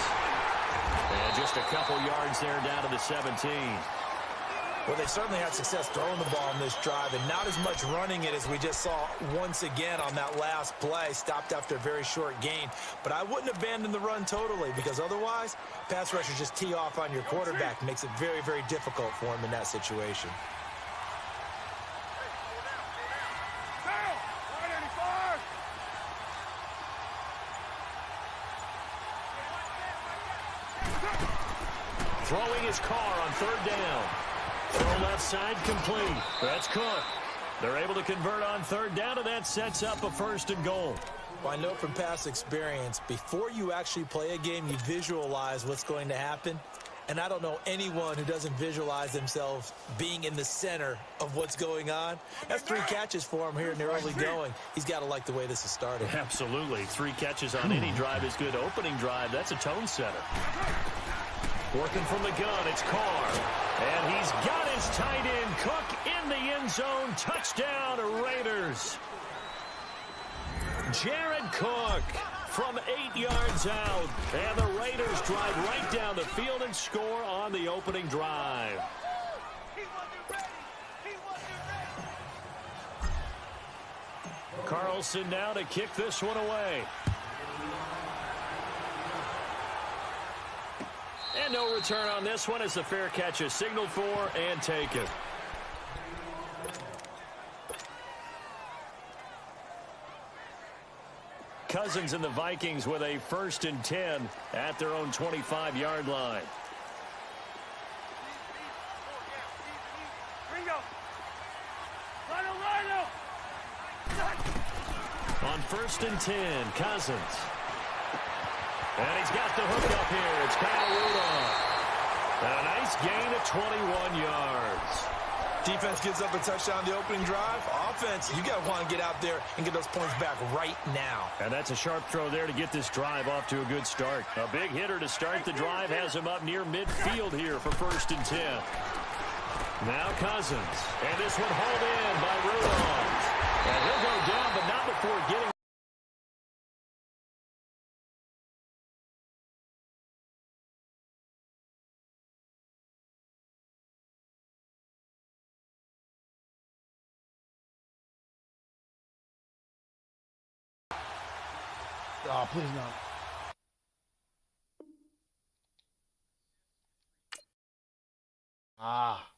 And just a couple yards there down to the 17. Well, they certainly had success throwing the ball in this drive, and not as much running it as we just saw once again on that last play. Stopped after a very short gain. But I wouldn't abandon the run totally, because otherwise, pass rushers just tee off on your quarterback. Makes it very, very difficult for him in that situation. Throwing his Carr on 3rd down. Throw left side complete. That's Cook. They're able to convert on 3rd down, and that sets up a 1st and goal. Well, I know from past experience, before you actually play a game, you visualize what's going to happen. And I don't know anyone who doesn't visualize themselves being in the center of what's going on. That's 3 catches for him here in the early going. He's got to like the way this is started. Absolutely. 3 catches on any drive is good. Opening drive, that's a tone setter. Working from the gun, it's Carr. And he's got his tight end, Cook, in the end zone. Touchdown, Raiders. Jared Cook from 8 yards out. And the Raiders drive right down the field and score on the opening drive. Carlson now to kick this one away. And no return on this one as the fair catch is signaled for and taken. Cousins and the Vikings with a 1st and 10 at their own 25-yard line. On 1st and 10, Cousins. And he's got the hook up here. It's Kyle Rudolph. And a nice gain of 21 yards. Defense gives up a touchdown the opening drive. Offense, you got to want to get out there and get those points back right now. And that's a sharp throw there to get this drive off to a good start. A big hitter to start the drive has him up near midfield here for 1st and 10. Now Cousins. And this one hauled in by Rudolph. And he'll go down, but not before getting. Oh, please no. Ah.